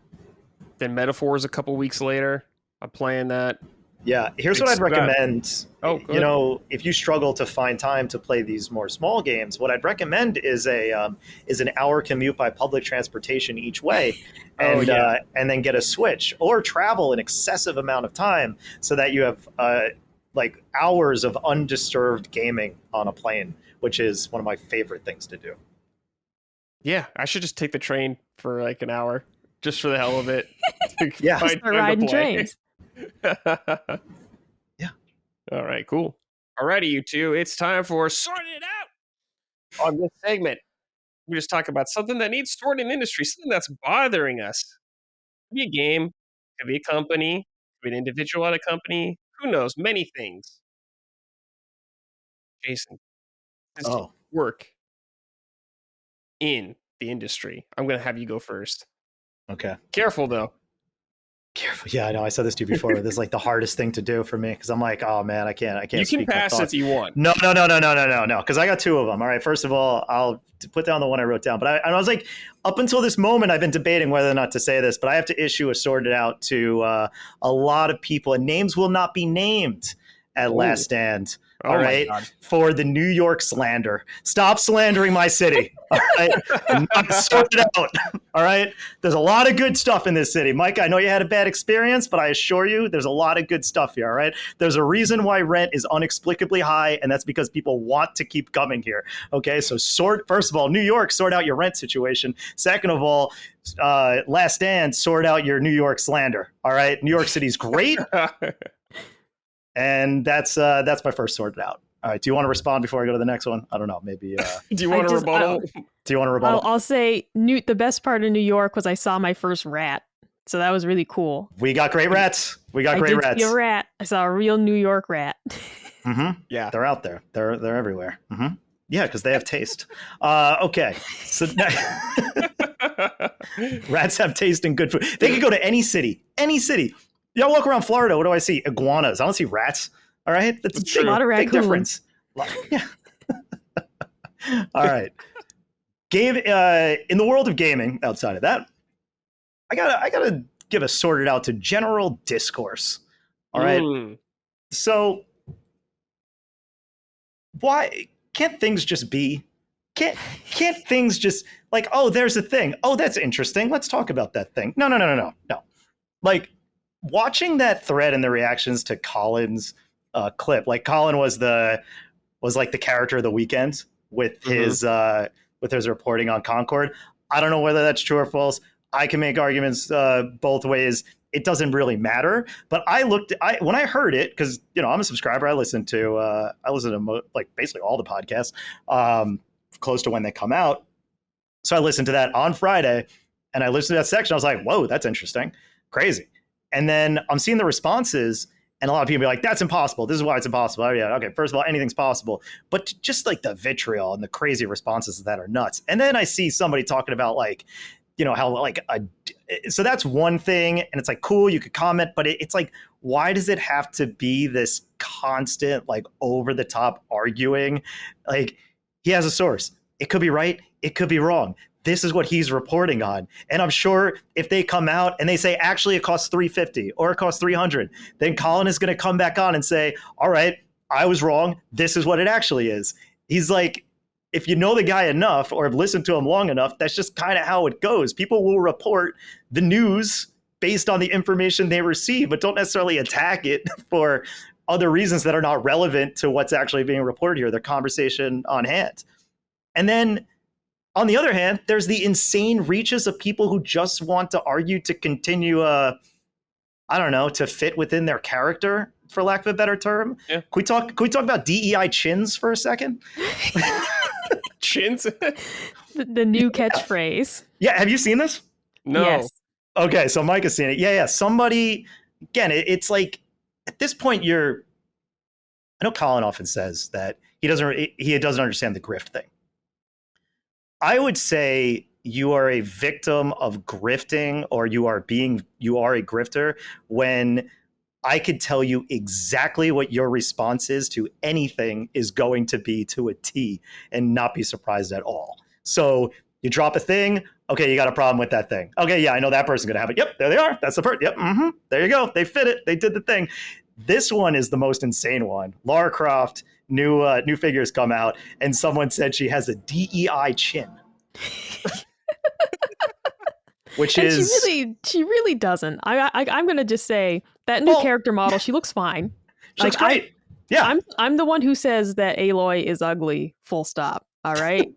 Then Metaphors a couple weeks later. I'm playing that. Yeah, here's what I'd recommend. You know, if you struggle to find time to play these more small games, what I'd recommend is an hour commute by public transportation each way, and and then get a Switch or travel an excessive amount of time so that you have like hours of undisturbed gaming on a plane, which is one of my favorite things to do. Yeah, I should just take the train for like an hour just for the hell of it. Yeah, start riding trains. Yeah. All right, cool. Alrighty, you two. It's time for Sorting It Out. On this segment, we just talk about something that needs sorting in the industry, something that's bothering us. It could be a game, it could be a company, it could be an individual at a company. Who knows? Many things. Jason, since you work in the industry, I'm going to have you go first. Okay. Careful, though. Careful. Yeah, I know. I said this to you before. This is like the hardest thing to do for me because I'm like, oh man, I can't. You can pass if you want. No. Because I got two of them. All right. First of all, I'll put down the one I wrote down. But I was like, up until this moment, I've been debating whether or not to say this. But I have to issue a sorted out to a lot of people, and names will not be named at Last Stand. All right, for the New York slander. Stop slandering my city. All right, sort it out. All right, there's a lot of good stuff in this city, Mike. I know you had a bad experience, but I assure you, there's a lot of good stuff here. All right, there's a reason why rent is inexplicably high, and that's because people want to keep coming here. Okay, so first of all, New York, sort out your rent situation. Second of all, Last Stand, sort out your New York slander. All right, New York City's great. And that's my first sorted out. All right. Do you want to respond before I go to the next one? I don't know. Maybe. Do you want to rebuttal? Do you want to rebuttal? I'll say the best part of New York was I saw my first rat. So that was really cool. We got great rats. I did see a rat. I saw a real New York rat. Mm-hmm. Yeah. They're out there. They're everywhere. Mm-hmm. Yeah, because they have taste. Okay. So rats have taste in good food. They could go to any city. Any city. Yeah, I walk around Florida. What do I see? Iguanas. I don't see rats. All right, that's a lot of big difference. Yeah. All right. Game in the world of gaming. Outside of that, I gotta give a sorted out to general discourse. All right. So why can't things just be? Can't things just like, oh, there's a thing. Oh, that's interesting. Let's talk about that thing. No. Like, watching that thread and the reactions to Colin's clip, like Colin was like the character of the weekend with his reporting on Concord. I don't know whether that's true or false. I can make arguments both ways. It doesn't really matter. But when I heard it, because I'm a subscriber. I listen to like basically all the podcasts close to when they come out. So I listened to that on Friday, and I listened to that section. I was like, whoa, that's interesting, crazy. And then I'm seeing the responses, and a lot of people be like, that's impossible. This is why it's impossible. Oh, yeah, okay, first of all, anything's possible. But just like the vitriol and the crazy responses that are nuts. And then I see somebody talking about like, how like so that's one thing. And it's like, cool, you could comment, but it's like, why does it have to be this constant, like over the top arguing? Like, he has a source. It could be right. It could be wrong. This is what he's reporting on. And I'm sure if they come out and they say, actually, it costs $350 or it costs $300, then Colin is going to come back on and say, all right, I was wrong. This is what it actually is. He's like, if you know the guy enough or have listened to him long enough, that's just kind of how it goes. People will report the news based on the information they receive, but don't necessarily attack it for other reasons that are not relevant to what's actually being reported here, their conversation on hand. And then on the other hand, there's the insane reaches of people who just want to argue to continue, to fit within their character, for lack of a better term. Yeah. Can we talk about DEI chins for a second? Chins? the new catchphrase. Yeah. Have you seen this? No. Yes. Okay. So Mike has seen it. Yeah. Somebody, again, it's like at this point I know Colin often says that he doesn't understand the grift thing. I would say you are a victim of grifting, or you are a grifter when I could tell you exactly what your response is to anything is going to be to a T and not be surprised at all. So you drop a thing. Okay, you got a problem with that thing. Okay, yeah, I know that person's going to have it. Yep, there they are. That's the person. Yep, there you go. They fit it. They did the thing. This one is the most insane one. Lara Croft, new figures come out, and someone said she has a DEI chin. Which and is she really doesn't. I'm gonna just say that new character model, she looks fine. She looks great. I'm the one who says that Aloy is ugly, full stop. All right.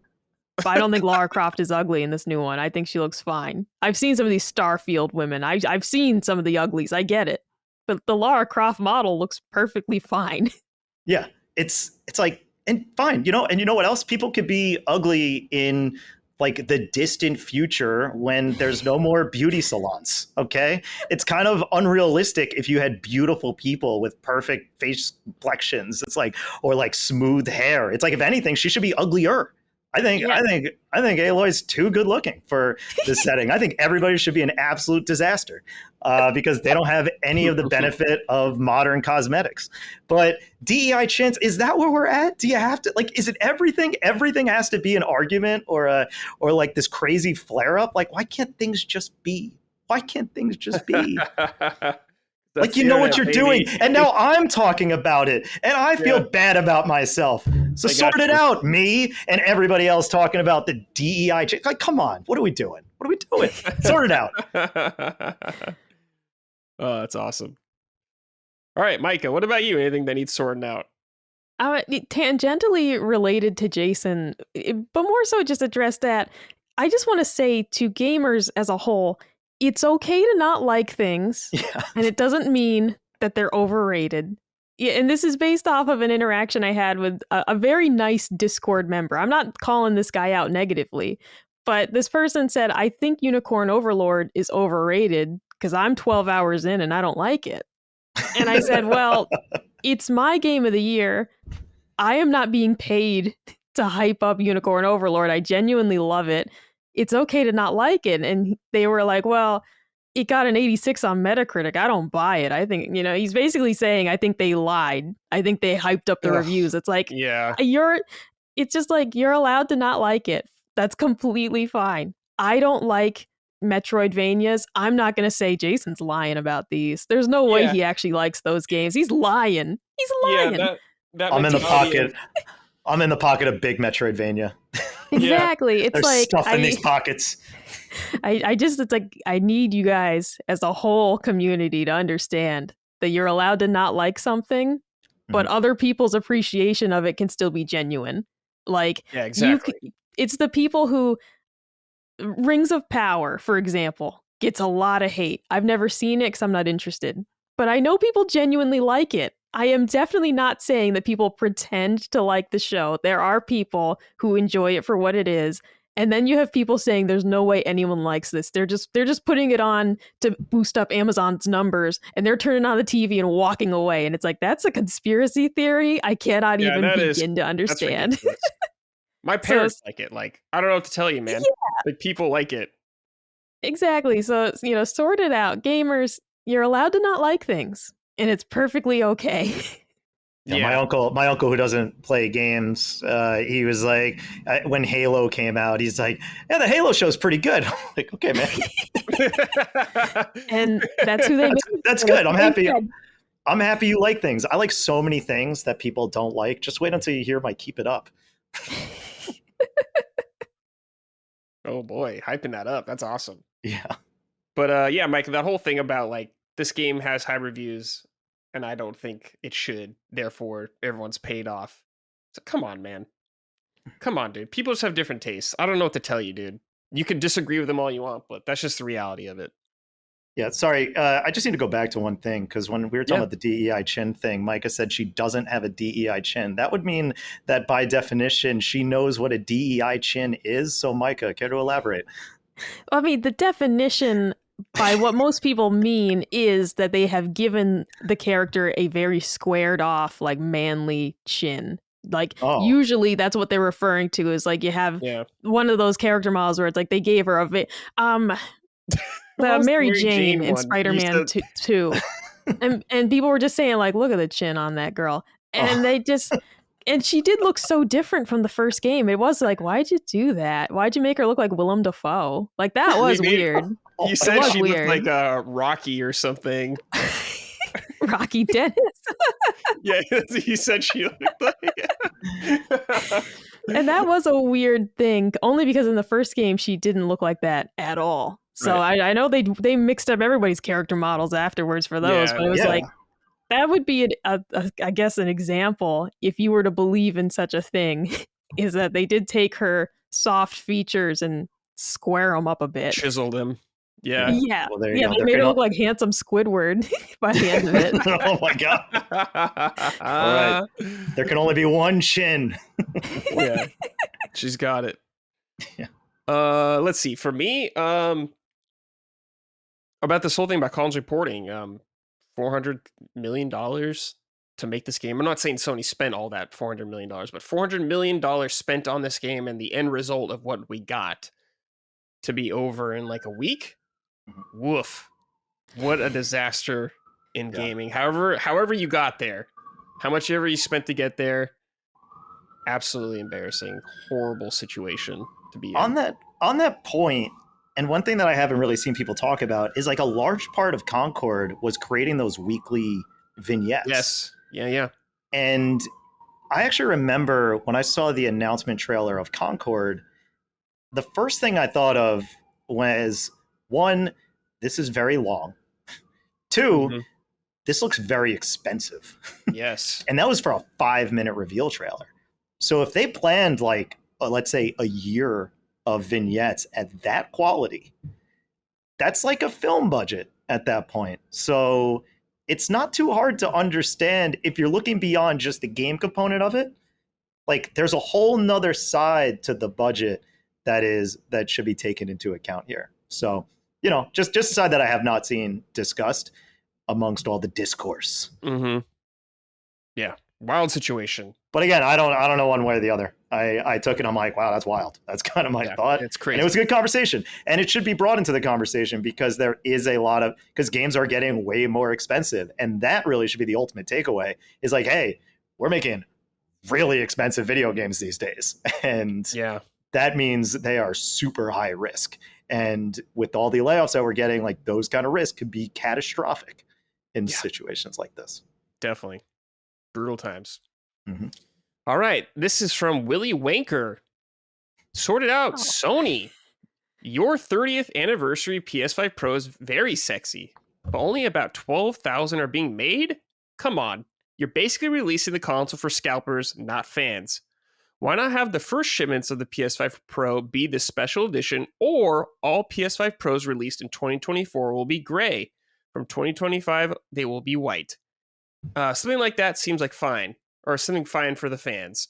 But I don't think Lara Croft is ugly in this new one. I think she looks fine. I've seen some of these Starfield women. I've seen some of the uglies. I get it. But the Lara Croft model looks perfectly fine. Yeah. It's like, and fine, and you know what else? People could be ugly in like the distant future when there's no more beauty salons. Okay. It's kind of unrealistic if you had beautiful people with perfect face complexions. It's like, or like smooth hair. It's like, if anything, she should be uglier. I think Aloy's too good looking for this setting. I think everybody should be an absolute disaster because they don't have any of the benefit of modern cosmetics. But DEI chins, is that where we're at? Do you have to, like, is it everything? Everything has to be an argument or like this crazy flare up? Like, why can't things just be? Why can't things just be? Like, you know what you're doing. And now I'm talking about it. And I feel bad about myself. So sort it out, me and everybody else talking about the DEI. Like, come on. What are we doing? What are we doing? Sort it out. Oh, that's awesome. All right, Micah, what about you? Anything that needs sorting out? Tangentially related to Jason, but more so just address that. I just want to say to gamers as a whole, it's okay to not like things, and it doesn't mean that they're overrated. Yeah, and this is based off of an interaction I had with a very nice Discord member. I'm not calling this guy out negatively, but this person said, I think Unicorn Overlord is overrated because I'm 12 hours in and I don't like it. And I said, well, it's my game of the year. I am not being paid to hype up Unicorn Overlord. I genuinely love it. It's okay to not like it. And they were like, well, it got an 86 on Metacritic. I don't buy it. I think, he's basically saying, I think they lied. I think they hyped up the reviews. It's like, it's just like, you're allowed to not like it. That's completely fine. I don't like Metroidvanias. I'm not going to say Jason's lying about these. There's no way he actually likes those games. He's lying. He's lying. Yeah, that I'm in the pocket. I'm in the pocket of big Metroidvania. Exactly. It's There's like stuff in these pockets. It's like, I need you guys as a whole community to understand that you're allowed to not like something, but other people's appreciation of it can still be genuine. Like, exactly. It's the people who, Rings of Power, for example, gets a lot of hate. I've never seen it because I'm not interested, but I know people genuinely like it. I am definitely not saying that people pretend to like the show. There are people who enjoy it for what it is. And then you have people saying there's no way anyone likes this. They're just putting it on to boost up Amazon's numbers, and they're turning on the TV and walking away. And it's like, that's a conspiracy theory I cannot even begin to understand. My parents like it. Like, I don't know what to tell you, man. Like, people like it. Exactly. So, sort it out. Gamers, you're allowed to not like things, and it's perfectly okay. My uncle who doesn't play games, he was like, when Halo came out, he's like, yeah, the Halo show's pretty good. I'm like, okay, man. And that's who they that's good. I'm happy. I'm happy you like things. I like so many things that people don't like. Just wait until you hear my Keep It Up. Oh boy, hyping that up. That's awesome. Yeah. But Mike, that whole thing about like this game has high reviews and I don't think it should, therefore everyone's paid off. So come on, man. Come on, dude. People just have different tastes. I don't know what to tell you, dude. You can disagree with them all you want, but that's just the reality of it. Yeah, sorry. I just need to go back to one thing, because when we were talking about the DEI chin thing, Micah said she doesn't have a DEI chin. That would mean that by definition, she knows what a DEI chin is. So Micah, care to elaborate? I mean, the definition by what most people mean is that they have given the character a very squared off, like manly chin. Like usually that's what they're referring to is like you have one of those character models where it's like they gave her the Mary Jane in Spider-Man 2. And people were just saying like, look at the chin on that girl. And and she did look so different from the first game. It was like, why'd you do that? Why'd you make her look like Willem Dafoe? Like that was weird. You said she looked like Rocky or something. Rocky Dennis. Yeah, he said she looked like. And that was a weird thing, only because in the first game she didn't look like that at all. So I know they mixed up everybody's character models afterwards for those, but it was like that would be I guess an example if you were to believe in such a thing, is that they did take her soft features and square them up a bit, chiseled them. Yeah. Yeah. Well, they made her look like handsome Squidward by the end of it. Oh my God. All right. There can only be one chin. Yeah. She's got it. Yeah. Let's see. For me, about this whole thing about Colin's reporting, $400 million to make this game. I'm not saying Sony spent all that $400 million, but $400 million spent on this game, and the end result of what we got to be over in like a week. Woof. What a disaster in gaming. However you got there, how much ever you spent to get there, absolutely embarrassing, horrible situation to be in. On that point, and one thing that I haven't really seen people talk about is like a large part of Concord was creating those weekly vignettes. Yes. Yeah. And I actually remember when I saw the announcement trailer of Concord, the first thing I thought of was, one, this is very long. Two, this looks very expensive. Yes. And that was for a 5-minute reveal trailer. So if they planned like, let's say a year of vignettes at that quality, that's like a film budget at that point. So it's not too hard to understand if you're looking beyond just the game component of it. Like there's a whole nother side to the budget that should be taken into account here. So, just a side that I have not seen discussed amongst all the discourse. Yeah. Wild situation. But again, I don't know one way or the other. I took it. I'm like, wow, that's wild. That's kind of my thought. It's crazy. And it was a good conversation. And it should be brought into the conversation because there is because games are getting way more expensive. And that really should be the ultimate takeaway is like, hey, we're making really expensive video games these days. And that means they are super high risk. And with all the layoffs that we're getting, like those kind of risks could be catastrophic in situations like this. Definitely. Brutal times. All right. This is from Willie Wanker. Sorted out. Sony. Your 30th anniversary PS5 Pro is very sexy, but only about 12,000 are being made? Come on. You're basically releasing the console for scalpers, not fans. Why not have the first shipments of the PS5 Pro be the special edition, or all PS5 Pros released in 2024 will be gray. From 2025, they will be white. Something like that seems like fine, or something fine for the fans.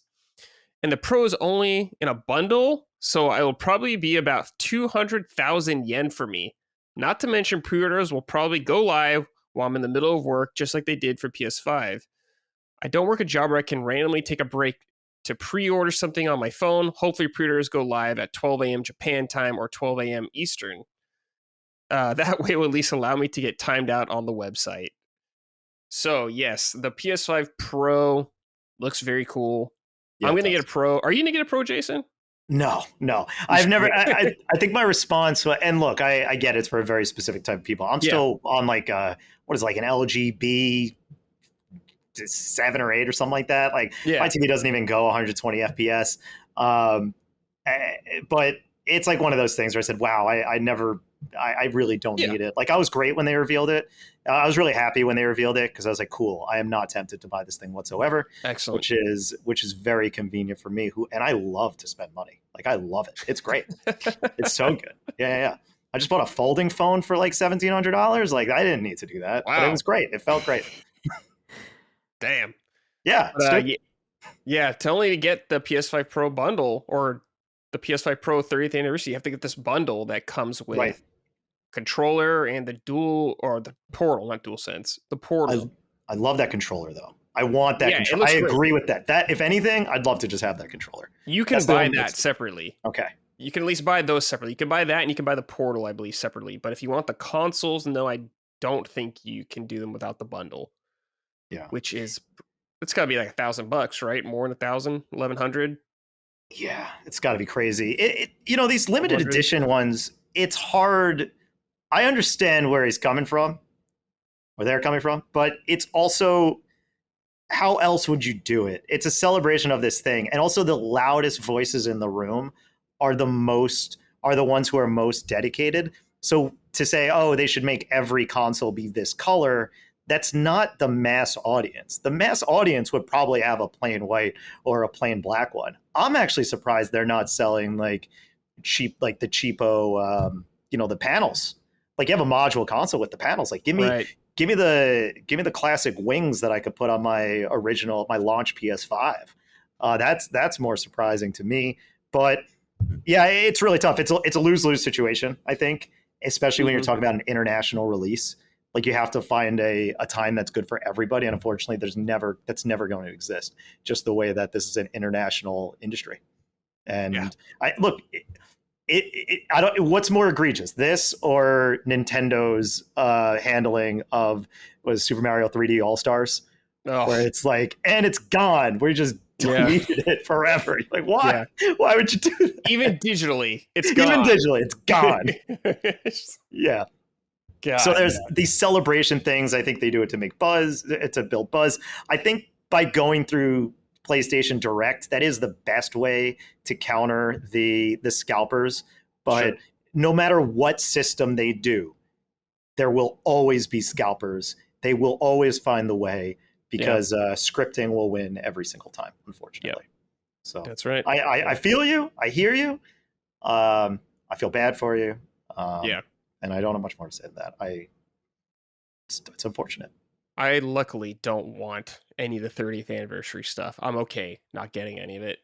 And the Pro is only in a bundle, so it will probably be about 200,000 yen for me. Not to mention pre-orders will probably go live while I'm in the middle of work, just like they did for PS5. I don't work a job where I can randomly take a break to pre-order something on my phone. Hopefully pre-orders go live at 12 a.m. Japan time or 12 a.m. Eastern. That way it will at least allow me to get timed out on the website. So yes, the PS5 Pro looks very cool. I'm going to get a Pro. Are you going to get a Pro, Jason? No. I've never, I think my response, and look, I get it's for a very specific type of people. I'm still on like, what is it, like an LG B 7 or 8 or something like that. Like my TV doesn't even go 120 FPS. But it's like one of those things where I said, wow, I really don't need it. Like I was great when they revealed it. I was really happy when they revealed it because I was like, cool, I am not tempted to buy this thing whatsoever. Excellent. Which is very convenient for me and I love to spend money. Like I love it. It's great. It's so good. Yeah. I just bought a folding phone for like $1,700. Like I didn't need to do that, but it was great. It felt great. Damn. Yeah. To only get the PS5 Pro bundle or the PS5 Pro 30th anniversary, you have to get this bundle that comes with controller and the Portal, not DualSense, the Portal. I love that controller though. I want that controller. I agree great. with that. That, if anything, I'd love to just have that controller. You can buy that separately. Okay. You can at least buy those separately. You can buy that and you can buy the Portal, I believe, separately. But if you want the consoles, no, I don't think you can do them without the bundle. Yeah. Which is, it's got to be like $1,000, right? More than 1,000, 1,100. Yeah, it's got to be crazy. These limited edition ones, it's hard. I understand where he's coming from, where they're coming from, but it's also, how else would you do it? It's a celebration of this thing. And also the loudest voices in the room are the ones who are most dedicated. So to say, oh, they should make every console be this color, that's not the mass audience. The mass audience would probably have a plain white or a plain black one. I'm actually surprised they're not selling like cheap, like the cheapo, the panels. Like you have a module console with the panels. Like give me the classic wings that I could put on my launch PS5. That's more surprising to me. But yeah, it's really tough. It's a lose-lose situation, I think, especially when you're talking about an international release. Like you have to find a time that's good for everybody, and unfortunately, that's never going to exist. Just the way that this is an international industry. And I look, I don't. What's more egregious, this or Nintendo's handling of Super Mario 3D All Stars, where it's like, and it's gone. We just deleted it forever. You're like, why? Yeah. Why would you do that? Even digitally, it's gone. Even digitally, it's gone. Yeah. God, so there's these celebration things. I think they do it to make buzz, to build buzz. I think by going through PlayStation Direct, that is the best way to counter the scalpers. But no matter what system they do, there will always be scalpers. They will always find the way because scripting will win every single time, unfortunately. So that's right. I feel you. I hear you. I feel bad for you. And I don't have much more to say than that. It's unfortunate. I luckily don't want any of the 30th anniversary stuff. I'm okay not getting any of it.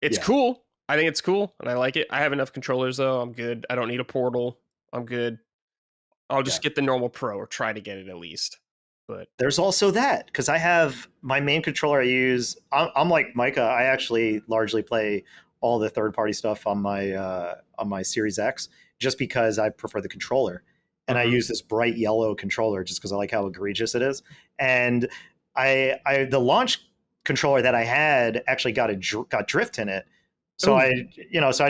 It's cool. I think it's cool, and I like it. I have enough controllers, though. I'm good. I don't need a Portal. I'm good. I'll just get the normal Pro, or try to get it at least. But there's also that, because I have my main controller I use. I'm like Micah. I actually largely play all the third-party stuff on my Series X, just because I prefer the controller. And I use this bright yellow controller just because I like how egregious it is. And the launch controller that I had actually got drift in it. So I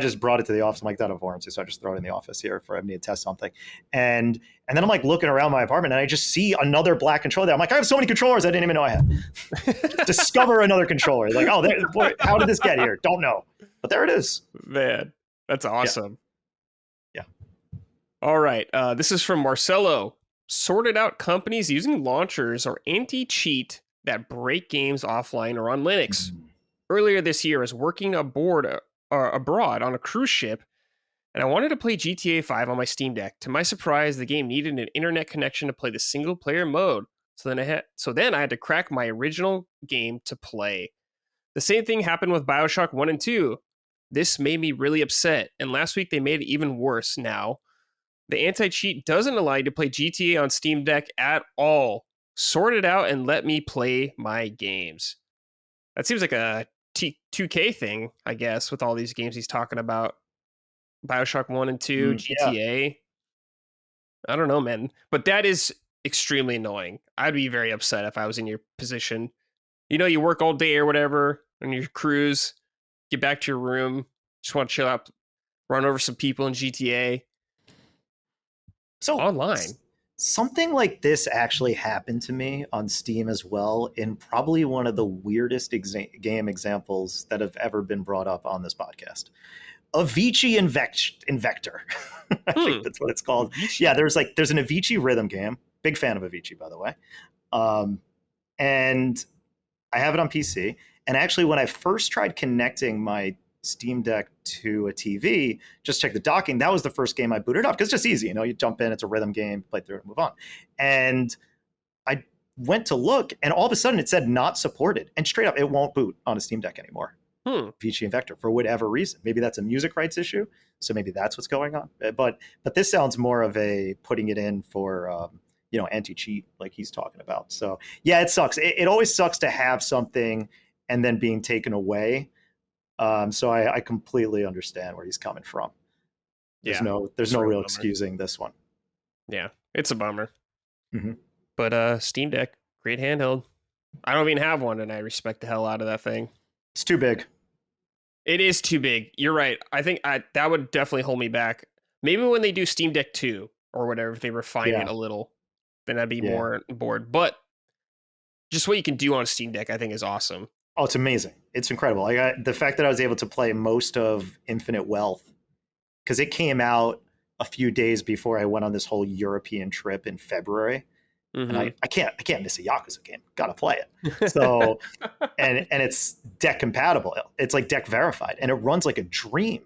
just brought it to the office. I'm like, that have warranty, so I just throw it in the office here for me to test something. And then I'm like looking around my apartment, and I just see another black controller. I'm like, I have so many controllers I didn't even know I had. Discover another controller. Like, oh, boy, how did this get here? Don't know. But there it is. Man, that's awesome. Yeah. All right. This is from Marcelo. Sorted out companies using launchers or anti-cheat that break games offline or on Linux. Earlier this year, I was working abroad on a cruise ship, and I wanted to play GTA 5 on my Steam Deck. To my surprise, the game needed an internet connection to play the single-player mode. So then I had to crack my original game to play. The same thing happened with BioShock 1 and 2. This made me really upset, and last week they made it even worse now. The anti-cheat doesn't allow you to play GTA on Steam Deck at all. Sort it out and let me play my games. That seems like a 2K thing, I guess, with all these games he's talking about. BioShock 1 and 2, GTA. Yeah. I don't know, man. But that is extremely annoying. I'd be very upset if I was in your position. You work all day or whatever on your cruise, get back to your room, just want to chill out, run over some people in GTA. So online. Something like this actually happened to me on Steam as well, in probably one of the weirdest game examples that have ever been brought up on this podcast. Avicii Invector. I think that's what it's called. Yeah, there's an Avicii rhythm game. Big fan of Avicii, by the way. And I have it on PC. And actually, when I first tried connecting my Steam Deck to a TV, just check the docking, that was the first game I booted up, because it's just easy. You jump in, it's a rhythm game, play through it, and move on. And I went to look, and all of a sudden it said not supported. And straight up, it won't boot on a Steam Deck anymore. Avicii Invector, for whatever reason. Maybe that's a music rights issue, so maybe that's what's going on. But this sounds more of a putting it in for anti-cheat like he's talking about. So yeah, it sucks. It always sucks to have something and then being taken away. So I completely understand where he's coming from. There's no real excusing this one. Yeah, it's a bummer. Mm-hmm. But Steam Deck, great handheld. I don't even have one, and I respect the hell out of that thing. It's too big. It is too big. You're right. I think that would definitely hold me back. Maybe when they do Steam Deck 2 or whatever, if they refine it a little, then I'd be more bored. But just what you can do on a Steam Deck, I think, is awesome. Oh, it's amazing. It's incredible. The fact that I was able to play most of Infinite Wealth, because it came out a few days before I went on this whole European trip in February. Mm-hmm. And I can't miss a Yakuza game. Gotta play it. So and it's deck compatible. It's like deck verified, and it runs like a dream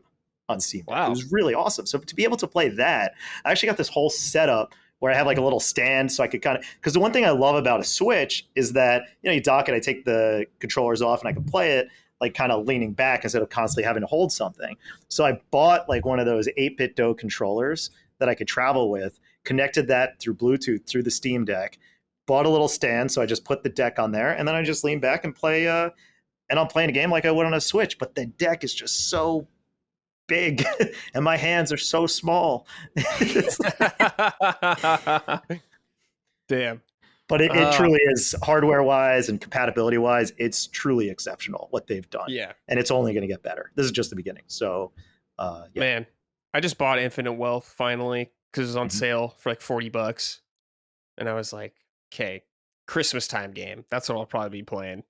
on Steam. Wow. It was really awesome. So to be able to play that, I actually got this whole setup where I have like a little stand so I could kind of, because the one thing I love about a Switch is that, you dock it, I take the controllers off and I can play it like kind of leaning back instead of constantly having to hold something. So I bought like one of those 8-bit Do controllers that I could travel with, connected that through Bluetooth through the Steam Deck, bought a little stand. So I just put the deck on there and then I just lean back and play, and I'm playing a game like I would on a Switch, but the deck is just so big and my hands are so small. Damn. But it truly is, hardware wise and compatibility wise, it's truly exceptional what they've done. Yeah. And it's only going to get better. This is just the beginning. So man, I just bought Infinite Wealth finally because it was on sale for like $40. And I was like, okay, Christmas time game. That's what I'll probably be playing.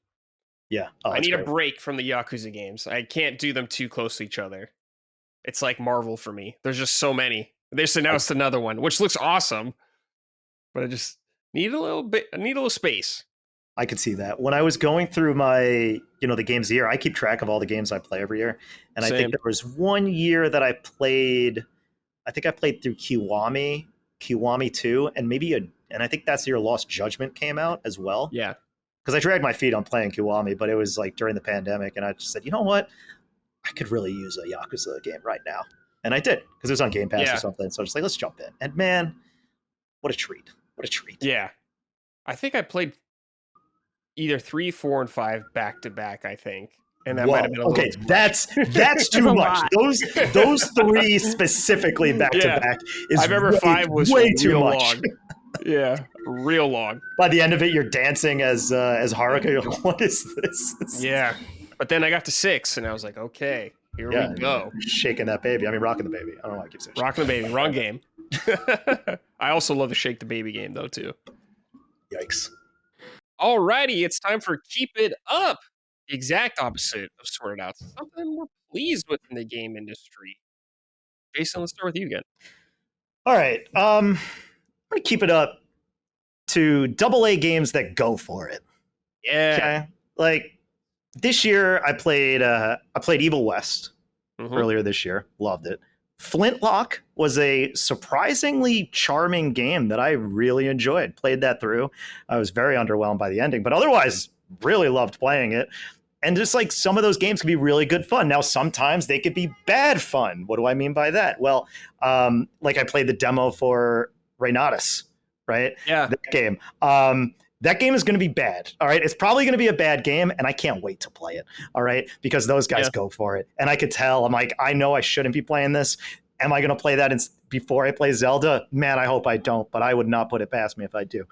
Yeah. I need a break from the Yakuza games. I can't do them too close to each other. It's like Marvel for me. There's just so many. They just announced another one, which looks awesome, but I just need a little space. I could see that. When I was going through my, the games of the year, I keep track of all the games I play every year. And Same. I think there was one year that I played through Kiwami 2, and and I think that's the year Lost Judgment came out as well. Yeah. Because I dragged my feet on playing Kiwami, but it was like during the pandemic, and I just said, you know what? I could really use a Yakuza game right now. And I did, because it was on Game Pass or something. So I was just like, let's jump in. And man, what a treat. What a treat. Yeah. I think I played either 3, 4, and 5 back to back, I think. And that might have been a little too much. That's too much. Those 3 specifically back to back is I remember 5 was way too long. Yeah, real long. By the end of it, you're dancing as Haruka. You're like, what is this? Yeah. But then I got to 6, and I was like, okay, here we go. Shaking that baby. I mean, rocking the baby. I don't know why I keep saying rocking the baby. Wrong game. I also love the Shake the Baby game, though, too. Yikes. Alrighty, it's time for Keep It Up. The exact opposite of Sorted Out. Something we're pleased with in the game industry. Jason, let's start with you again. All right. I'm going to keep it up to AA games that go for it. Yeah. Okay? Like, this year, I played Evil West earlier this year. Loved it. Flintlock was a surprisingly charming game that I really enjoyed. Played that through. I was very underwhelmed by the ending, but otherwise really loved playing it. And just like some of those games can be really good fun. Now, sometimes they could be bad fun. What do I mean by that? Well, like I played the demo for Renatus, right? Yeah. That game. That game is going to be bad, all right? It's probably going to be a bad game, and I can't wait to play it, all right? Because those guys go for it. And I could tell, I'm like, I know I shouldn't be playing this. Am I going to play that before I play Zelda? Man, I hope I don't, but I would not put it past me if I do.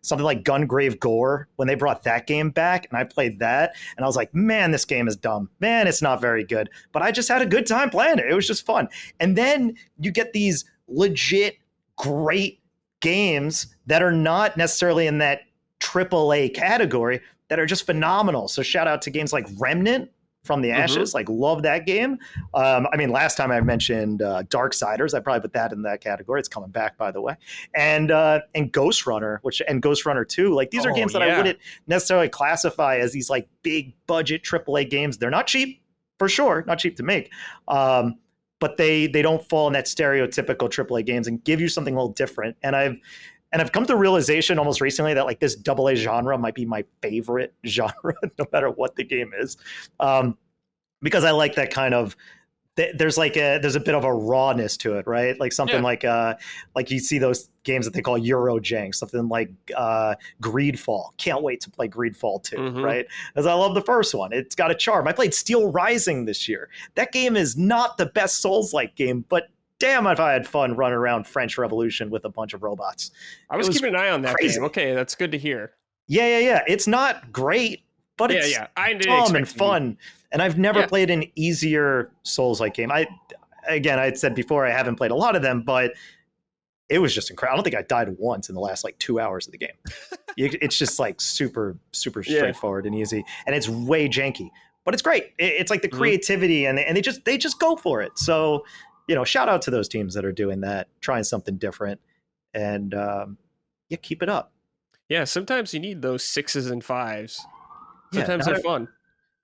Something like Gungrave Gore, when they brought that game back, and I played that, and I was like, man, this game is dumb. Man, it's not very good. But I just had a good time playing it. It was just fun. And then you get these legit great games that are not necessarily in that AAA category that are just phenomenal. So shout out to games like Remnant from the Ashes. Like, love that game. I mean, last time I mentioned Darksiders, I probably put that in that category. It's coming back, by the way. And Ghost Runner, and Ghost Runner 2. Like, these are games that I wouldn't necessarily classify as these like big budget AAA games. They're not cheap, for sure, not cheap to make. But they don't fall in that stereotypical AAA games and give you something a little different. And I've come to the realization almost recently that like this AA genre might be my favorite genre, no matter what the game is, because I like that kind of there's a bit of a rawness to it, right? Like something like you see those games that they call Eurojank, something like Greedfall. Can't wait to play Greedfall 2, right? Because I love the first one. It's got a charm. I played Steel Rising this year. That game is not the best Souls-like game, but damn if I had fun running around French Revolution with a bunch of robots. I was keeping an eye on that game. Okay, that's good to hear. Yeah. It's not great, but it's calm and fun. And I've never played an easier Souls-like game. I said before, I haven't played a lot of them, but it was just incredible. I don't think I died once in the last 2 hours of the game. It's just super straightforward and easy. And it's way janky, but it's great. It's like the creativity and they just go for it. So, shout out to those teams that are doing that, trying something different, and keep it up. Yeah, sometimes you need those 6s and 5s. Sometimes they're fun.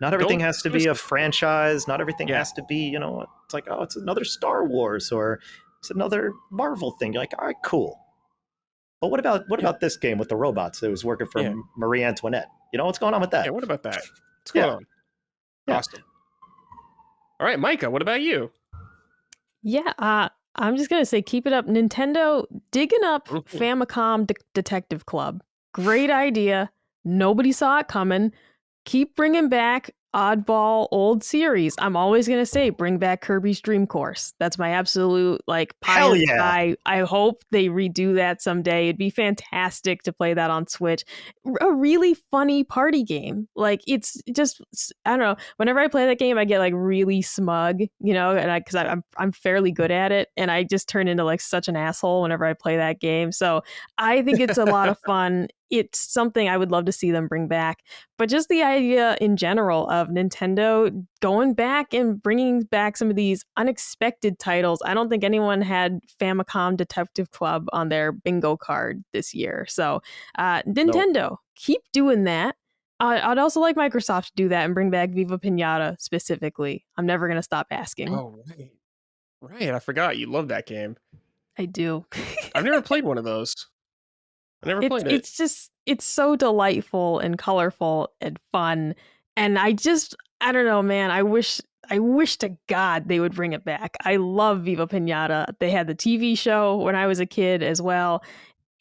Not everything has to be a franchise. Not everything has to be, it's like, oh, it's another Star Wars or it's another Marvel thing. You're like, all right, cool. But what about this game with the robots that was working for Marie Antoinette? What's going on with that? Yeah, what about that? What's going on? Awesome. All right, Micah, what about you? Yeah, I'm just going to say, keep it up. Nintendo digging up Famicom Detective Club. Great idea. Nobody saw it coming. Keep bringing back oddball old series. I'm always going to say, bring back Kirby's Dream Course. That's my absolute pie in the sky. I hope they redo that someday. It'd be fantastic to play that on Switch. A really funny party game. It's just, I don't know. Whenever I play that game, I get really smug, and because I'm fairly good at it, and I just turn into such an asshole whenever I play that game. So I think it's a lot of fun. It's something I would love to see them bring back. But just the idea in general of Nintendo going back and bringing back some of these unexpected titles. I don't think anyone had Famicom Detective Club on their bingo card this year. So Nintendo, keep doing that. I'd also like Microsoft to do that and bring back Viva Pinata specifically. I'm never going to stop asking. Oh, right. I forgot. You love that game. I do. I've never played one of those. I never played it. It's so delightful and colorful and fun. And I don't know, man. I wish to God they would bring it back. I love Viva Pinata. They had the TV show when I was a kid as well.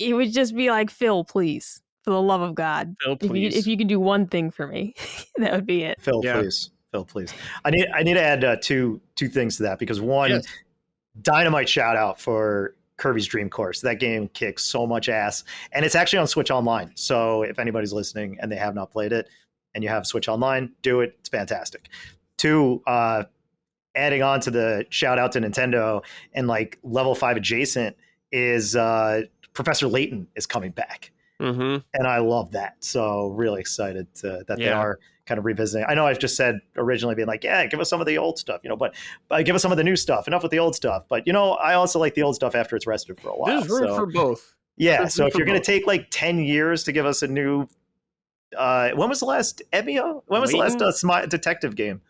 It would just be like, Phil, please, for the love of God, Phil, please. If you could do one thing for me, that would be it. Phil, please. Phil, please. I need to add two things to that, because one, dynamite shout out for Kirby's Dream Course. That game kicks so much ass, and it's actually on Switch Online. So if anybody's listening and they have not played it and you have Switch Online, do it. It's fantastic. Two, adding on to the shout out to Nintendo and Level 5 adjacent is Professor Layton is coming back. And I love that. So really excited that they are kind of revisiting. I know I've just said originally being give us some of the old stuff, but give us some of the new stuff. Enough with the old stuff. But, I also like the old stuff after it's rested for a while. There's room for both. Yeah. So if you're going to take 10 years to give us a new, when was the last Emio? When was the last detective game?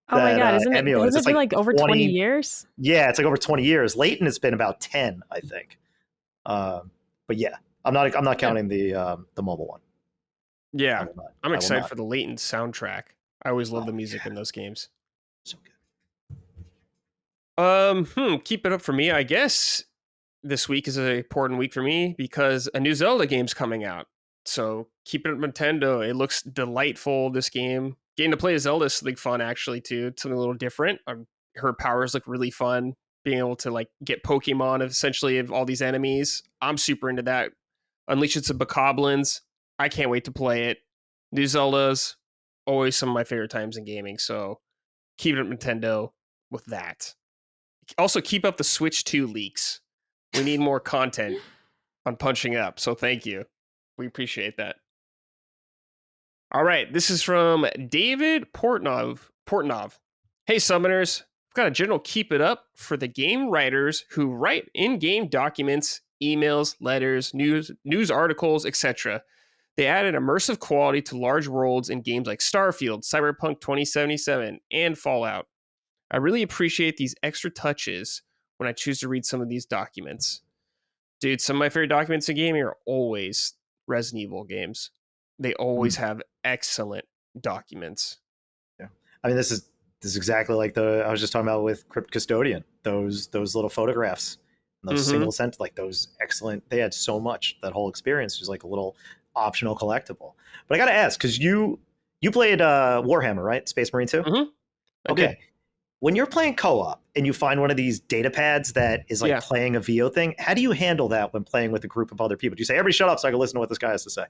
Oh my God. Hasn't it been over 20 years? Yeah. It's over 20 years. Layton has been about 10, I think. But yeah, I'm not counting the mobile one. Yeah, I'm excited for the Layton soundtrack. I always love the music in those games. So good. Keep it up for me. I guess this week is an important week for me because a new Zelda game's coming out. So keep it up, Nintendo. It looks delightful, this game. Getting to play as Zelda is something fun, actually, too. It's something a little different. Her powers look really fun. Being able to get Pokemon essentially of all these enemies. I'm super into that. Unleashing some Bokoblins. I can't wait to play it. New Zelda's always some of my favorite times in gaming, so keep it up, Nintendo, with that. Also, keep up the Switch 2 leaks. We need more content on Punching Up, so thank you. We appreciate that. All right, this is from David Portnov. Hey, Summoners. I've got a general keep it up for the game writers who write in-game documents, emails, letters, news articles, etc. They added immersive quality to large worlds in games like Starfield, Cyberpunk 2077, and Fallout. I really appreciate these extra touches when I choose to read some of these documents. Dude, some of my favorite documents in gaming are always Resident Evil games. They always have excellent documents. Yeah. I mean, this is This is exactly like I was just talking about with Crypt Custodian. Those little photographs, those single sent, like those excellent. They had so much. That whole experience was like a little optional collectible. But I got to ask, because you played Warhammer, right? Space Marine 2? Okay. When you're playing co-op and you find one of these data pads that is like playing a VO thing, how do you handle that when playing with a group of other people? Do you say, everybody shut up so I can listen to what this guy has to say?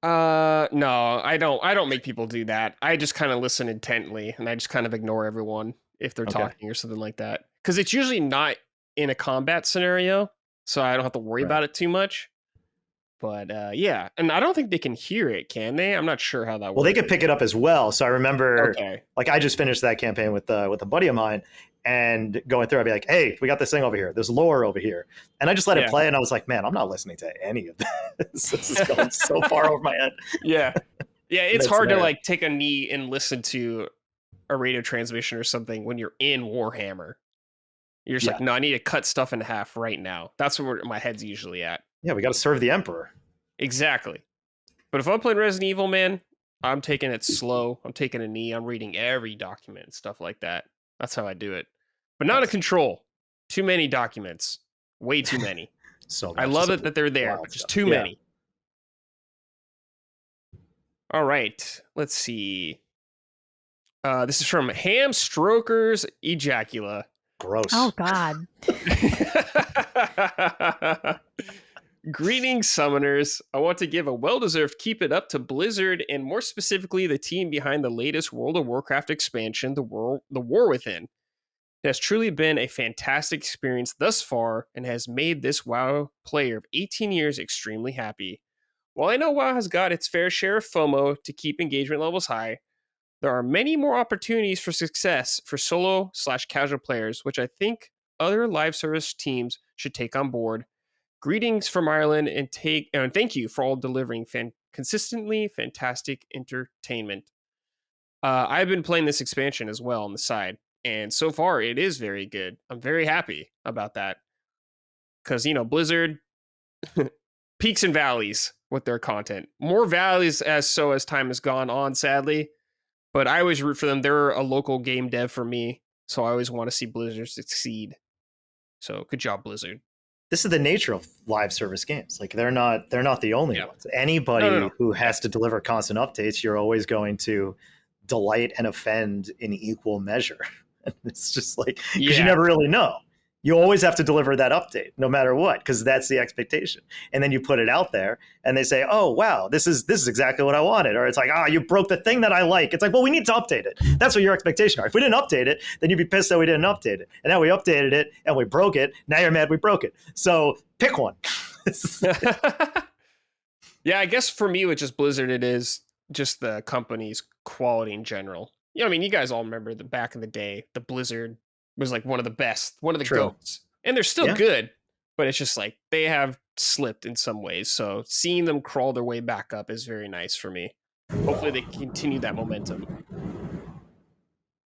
No, I don't make people do that. I just kind of listen intently, and I just kind of ignore everyone if they're talking or something like that. Because it's usually not in a combat scenario, so I don't have to worry about it too much. But yeah, and I don't think they can hear it, can they? I'm not sure how that works. Well, they could pick it up as well. So I remember, like, I just finished that campaign with a buddy of mine, and going through, I'd be like, hey, we got this thing over here. There's lore over here. And I just let it play, and I was like, man, I'm not listening to any of this. This is going so far over my head. Yeah, it's hard to, like, take a knee and listen to a radio transmission or something when you're in Warhammer. You're just like, no, I need to cut stuff in half right now. That's where my head's usually at. Yeah, we got to serve the Emperor. Exactly. But if I'm playing Resident Evil, man, I'm taking it slow. I'm taking a knee. I'm reading every document and stuff like that. That's how I do it. But not a Control. Too many documents. Way too many. I love it that they're there, but just too many. All right. Let's see. This is from Ham Strokers Ejacula. Gross. Oh, God. Greetings, summoners. I want to give a well-deserved keep it up to Blizzard, and more specifically the team behind the latest World of Warcraft expansion, The War Within. It has truly been a fantastic experience thus far, and has made this WoW player of 18 years extremely happy. While I know WoW has got its fair share of FOMO to keep engagement levels high, there are many more opportunities for success for solo/casual players, which I think other live service teams should take on board. Greetings from Ireland, and thank you for all delivering consistently fantastic entertainment. I've been playing this expansion as well on the side, and so far it is very good. I'm very happy about that. Because, Blizzard, peaks and valleys with their content. More valleys as time has gone on, sadly. But I always root for them. They're a local game dev for me, so I always want to see Blizzard succeed. So good job, Blizzard. This is the nature of live service games. Like, they're not the only ones. Anybody who has to deliver constant updates, you're always going to delight and offend in equal measure. It's just like, because you never really know. You always have to deliver that update no matter what, because that's the expectation. And then you put it out there and they say, oh, wow, this is exactly what I wanted. Or it's like, you broke the thing that I like. It's like, well, we need to update it. That's what your expectations are. If we didn't update it, then you'd be pissed that we didn't update it. And now we updated it and we broke it. Now you're mad we broke it. So pick one. Yeah, I guess for me with just Blizzard, it is just the company's quality in general. I mean, you guys all remember back in the day, the Blizzard was like one of the best, one of the GOATs. And they're still good, but it's just like they have slipped in some ways. So seeing them crawl their way back up is very nice for me. Hopefully they continue that momentum.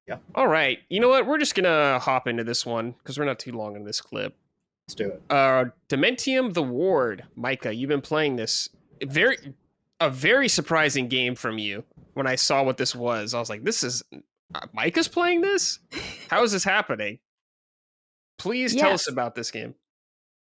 Yeah. All right. You know what? We're just going to hop into this one because we're not too long in this clip. Let's do it. Dementium the Ward. Micah, you've been playing this. A very surprising game from you. When I saw what this was, I was like, this is... Micah's playing this? How is this happening? Please tell us about this game.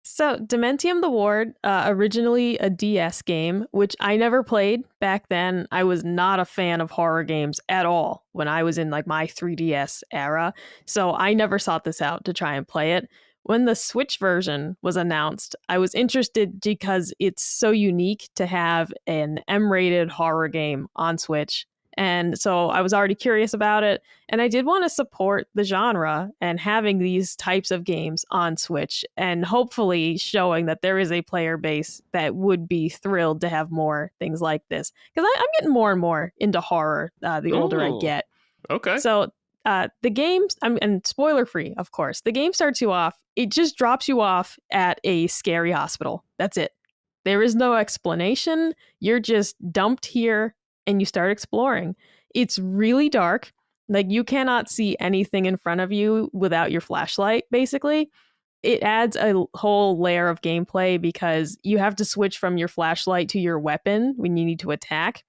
So, Dementium the Ward, originally a DS game, which I never played back then. I was not a fan of horror games at all when I was in like my 3DS era. So I never sought this out to try and play it. When the Switch version was announced, I was interested because it's so unique to have an M-rated horror game on Switch. And so I was already curious about it. And I did want to support the genre and having these types of games on Switch and hopefully showing that there is a player base that would be thrilled to have more things like this. Because I'm getting more and more into horror the older I get. Okay. So the game, and spoiler free, of course, the game starts you off. It just drops you off at a scary hospital. That's it. There is no explanation. You're just dumped here. And you start exploring. It's really dark. Like, you cannot see anything in front of you without your flashlight, basically. It adds a whole layer of gameplay because you have to switch from your flashlight to your weapon when you need to attack.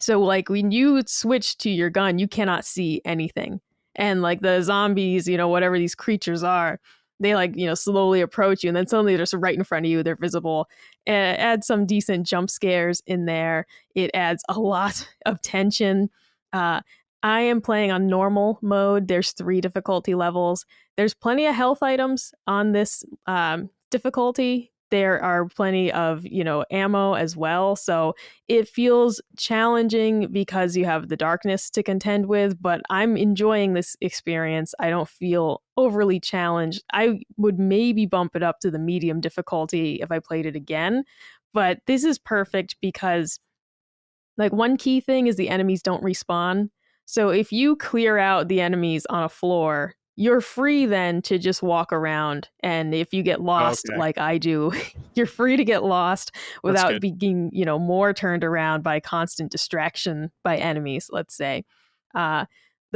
So like when you switch to your gun, you cannot see anything. And like the zombies, whatever these creatures are, they like, slowly approach you and then suddenly they're just right in front of you. They're visible. Add some decent jump scares in there. It adds a lot of tension. I am playing on normal mode. There's 3 difficulty levels. There's plenty of health items on this difficulty. There are plenty of, ammo as well. So it feels challenging because you have the darkness to contend with, but I'm enjoying this experience. I don't feel overly challenged. I would maybe bump it up to the medium difficulty if I played it again. But this is perfect because like one key thing is the enemies don't respawn. So if you clear out the enemies on a floor, you're free then to just walk around. And if you get lost like I do, you're free to get lost without being, more turned around by constant distraction by enemies, let's say. The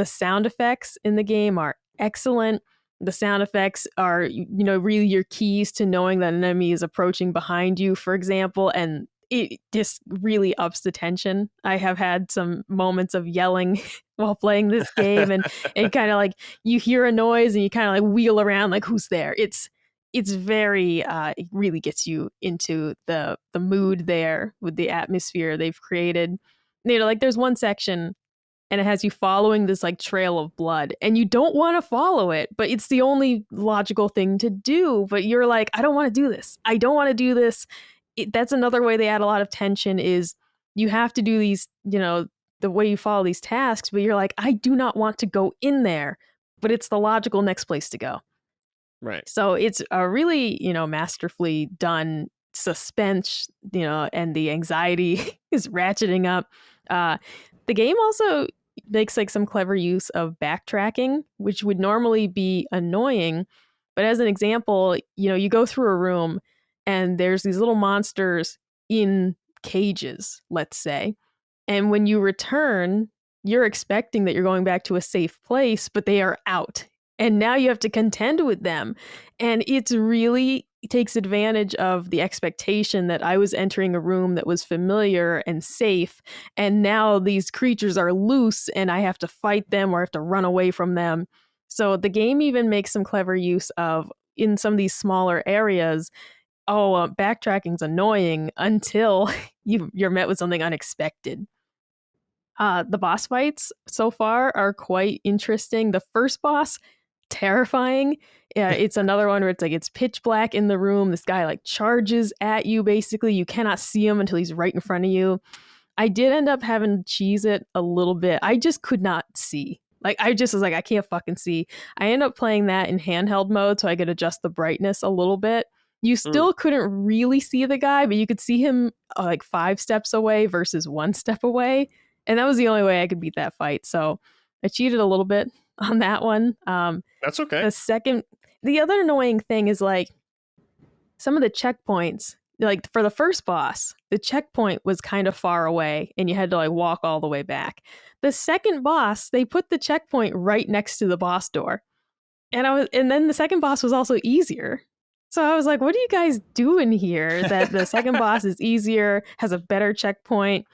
sound effects in the game are excellent. The sound effects are, really your keys to knowing that an enemy is approaching behind you, for example, and it just really ups the tension. I have had some moments of yelling while playing this game and kind of like you hear a noise and you kind of like wheel around like who's there. It's very it really gets you into the mood there with the atmosphere they've created. Like there's one section and it has you following this like trail of blood and you don't want to follow it, but it's the only logical thing to do. But you're like, I don't want to do this. I don't want to do this. That's another way they add a lot of tension is you have to do these, the way you follow these tasks, but you're like, I do not want to go in there, but it's the logical next place to go. Right. So it's a really, masterfully done suspense, and the anxiety is ratcheting up. The game also makes like some clever use of backtracking, which would normally be annoying. But as an example, you go through a room and there's these little monsters in cages, let's say. And when you return, you're expecting that you're going back to a safe place, but they are out. And now you have to contend with them. And it takes advantage of the expectation that I was entering a room that was familiar and safe. And now these creatures are loose and I have to fight them or I have to run away from them. So the game even makes some clever use of, in some of these smaller areas, backtracking's annoying until you're met with something unexpected. The boss fights so far are quite interesting. The first boss, terrifying. Yeah, it's another one where it's pitch black in the room. This guy like charges at you basically. You cannot see him until he's right in front of you. I did end up having to cheese it a little bit. I just could not see. Like I just was like, I can't fucking see. I end up playing that in handheld mode so I could adjust the brightness a little bit. You still couldn't really see the guy, but you could see him like 5 steps away versus 1 step away. And that was the only way I could beat that fight. So I cheated a little bit on that one. That's okay. The other annoying thing is like some of the checkpoints, like for the first boss, the checkpoint was kind of far away and you had to like walk all the way back. The second boss, they put the checkpoint right next to the boss door. And then the second boss was also easier. So I was like, what are you guys doing here? That the second boss is easier, has a better checkpoint.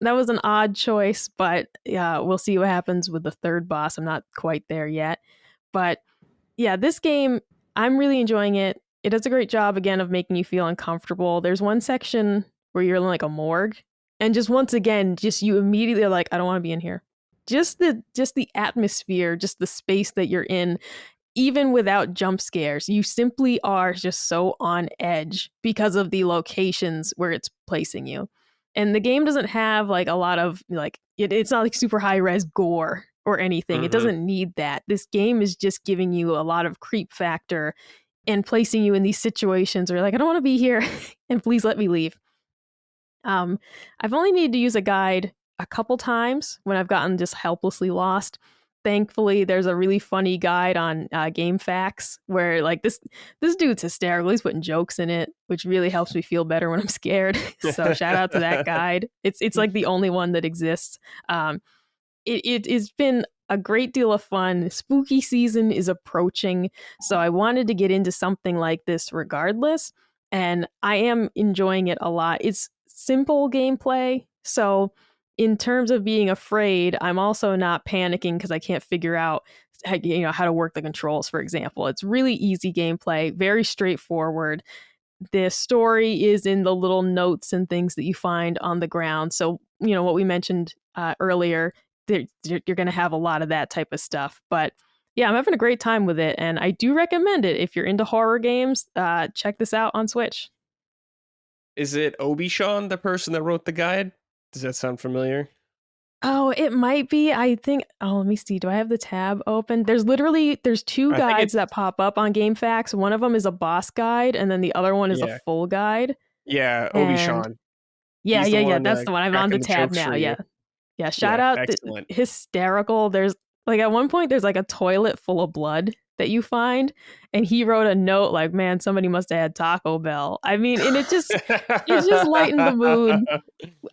That was an odd choice, but yeah, we'll see what happens with the third boss. I'm not quite there yet. But yeah, this game, I'm really enjoying it. It does a great job, again, of making you feel uncomfortable. There's one section where you're in like a morgue. And just once again, just you immediately are like, I don't want to be in here. Just the atmosphere, just the space that you're in, even without jump scares, you simply are just so on edge because of the locations where it's placing you. And the game doesn't have like a lot of like, it's not like super high res gore or anything. Mm-hmm. It doesn't need that. This game is just giving you a lot of creep factor and placing you in these situations where you're like, I don't want to be here and please let me leave. I've only needed to use a guide a couple times when I've gotten just helplessly lost. Thankfully, there's a really funny guide on Game Facts where like this dude's hysterical. He's putting jokes in it, which really helps me feel better when I'm scared. So shout out to that guide. It's like the only one that exists. It's been a great deal of fun. Spooky season is approaching, so I wanted to get into something like this regardless, and I am enjoying it a lot. It's simple gameplay, so in terms of being afraid, I'm also not panicking because I can't figure out how to work the controls, for example. It's really easy gameplay, very straightforward. The story is in the little notes and things that you find on the ground. So, what we mentioned earlier, you're going to have a lot of that type of stuff. But yeah, I'm having a great time with it. And I do recommend it. If you're into horror games, check this out on Switch. Is it Obi-Shawn, the person that wrote the guide? Does that sound familiar? Oh, it might be. I think. Oh, let me see. Do I have the tab open? There's two guides that pop up on GameFAQs. One of them is a boss guide, and then the other one is a full guide. Yeah, Obi-Shawn. Yeah. That's the one. I'm on the tab now. Yeah. Shout out. Excellent. Hysterical. There's at one point there's a toilet full of blood that you find, and he wrote a note like, "Man, somebody must have had Taco Bell." I mean, and it just lightened the mood.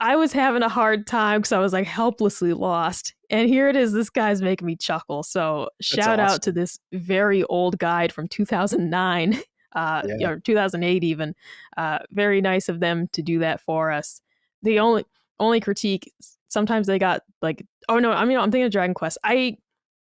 I was having a hard time because I was helplessly lost, and here it is. This guy's making me chuckle. So shout out to this very old guide from 2009, or 2008 even. Very nice of them to do that for us. The only critique, sometimes they got oh no, I'm thinking of Dragon Quest.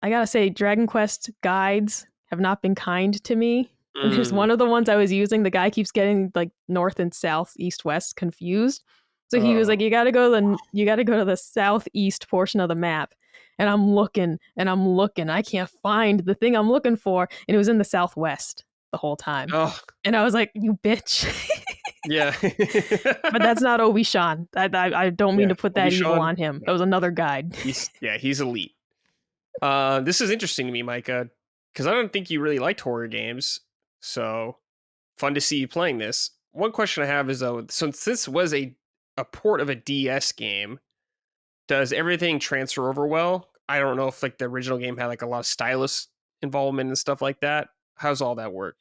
I gotta say, Dragon Quest guides have not been kind to me. And there's one of the ones I was using. The guy keeps getting north and south, east, west confused. So he was like, you gotta go to the southeast portion of the map. And I'm looking. I can't find the thing I'm looking for. And it was in the southwest the whole time. Oh. And I was like, you bitch. Yeah. But that's not Obi-Shawn. I don't mean to put that evil on him. That was another guide. He's elite. This is interesting to me, Micah, because I don't think you really liked horror games. So fun to see you playing this. One question I have is, though, since this was a port of a DS game, does everything transfer over well? I don't know if the original game had a lot of stylus involvement and stuff like that. How's all that work?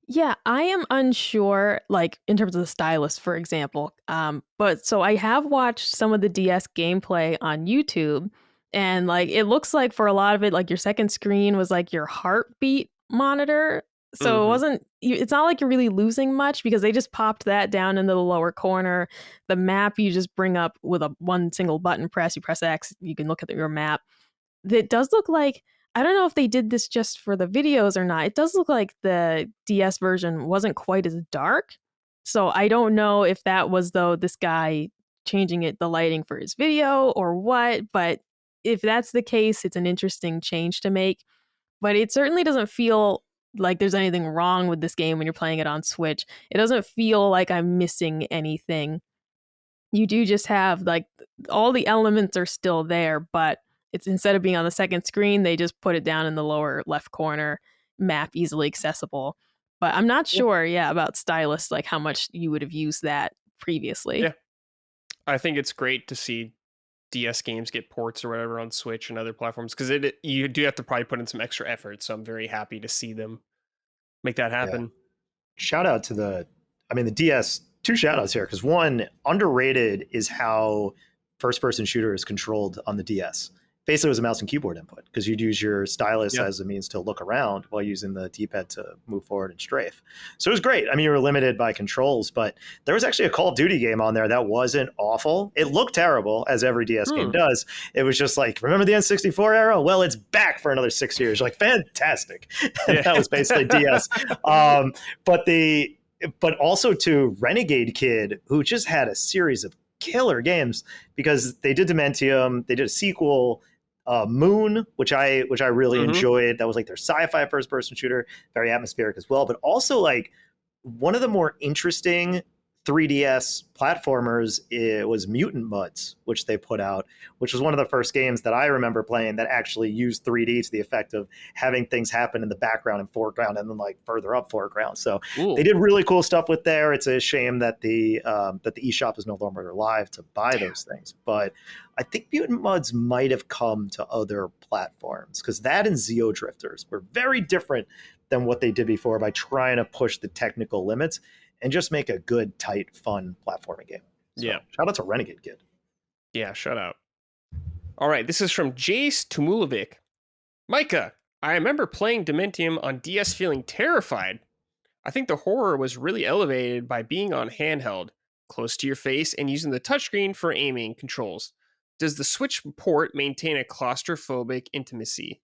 Yeah, I am unsure, in terms of the stylus, for example. But so I have watched some of the DS gameplay on YouTube, and it looks like for a lot of it, your second screen was your heartbeat monitor. So it's not like you're really losing much because they just popped that down into the lower corner. The map you just bring up with one single button press. You press X, you can look at your map. It does look like, I don't know if they did this just for the videos or not. It does look like the DS version wasn't quite as dark. So I don't know if that was, though, this guy changing the lighting for his video or what. But if that's the case, it's an interesting change to make. But it certainly doesn't feel like there's anything wrong with this game when you're playing it on Switch. It doesn't feel like I'm missing anything. You do just have all the elements are still there, but it's, instead of being on the second screen, they just put it down in the lower left corner, map easily accessible. But I'm not sure, about stylus, how much you would have used that previously. Yeah, I think it's great to see DS games get ports or whatever on Switch and other platforms, because you do have to probably put in some extra effort. So I'm very happy to see them make that happen. Yeah. Shout out to the DS. Two shout outs here, because one, underrated is how first person shooter is controlled on the DS. Basically, it was a mouse and keyboard input, because you'd use your stylus as a means to look around while using the D-pad to move forward and strafe. So it was great. You were limited by controls, but there was actually a Call of Duty game on there that wasn't awful. It looked terrible, as every DS game does. It was just remember the N64 era? Well, it's back for another 6 years. Fantastic. That was basically DS. But also to Renegade Kid, who just had a series of killer games, because they did Dementium, they did a sequel, Moon, which I really enjoyed. That was their sci-fi first-person shooter, very atmospheric as well. But also one of the more interesting 3DS platformers, it was Mutant Mudds, which they put out, which was one of the first games that I remember playing that actually used 3D to the effect of having things happen in the background and foreground, and then further up foreground. So they did really cool stuff with there. It's a shame that the eShop is no longer alive to buy those things. But I think Mutant Mudds might have come to other platforms, because that and Zeo Drifters were very different than what they did before by trying to push the technical limits and just make a good, tight, fun platforming game. So, shout out to Renegade Kid. Yeah, shout out. All right, this is from Jace Tumulovic. Micah, I remember playing Dementium on DS feeling terrified. I think the horror was really elevated by being on handheld. close to your face and using the touchscreen for aiming controls. Does the Switch port maintain a claustrophobic intimacy?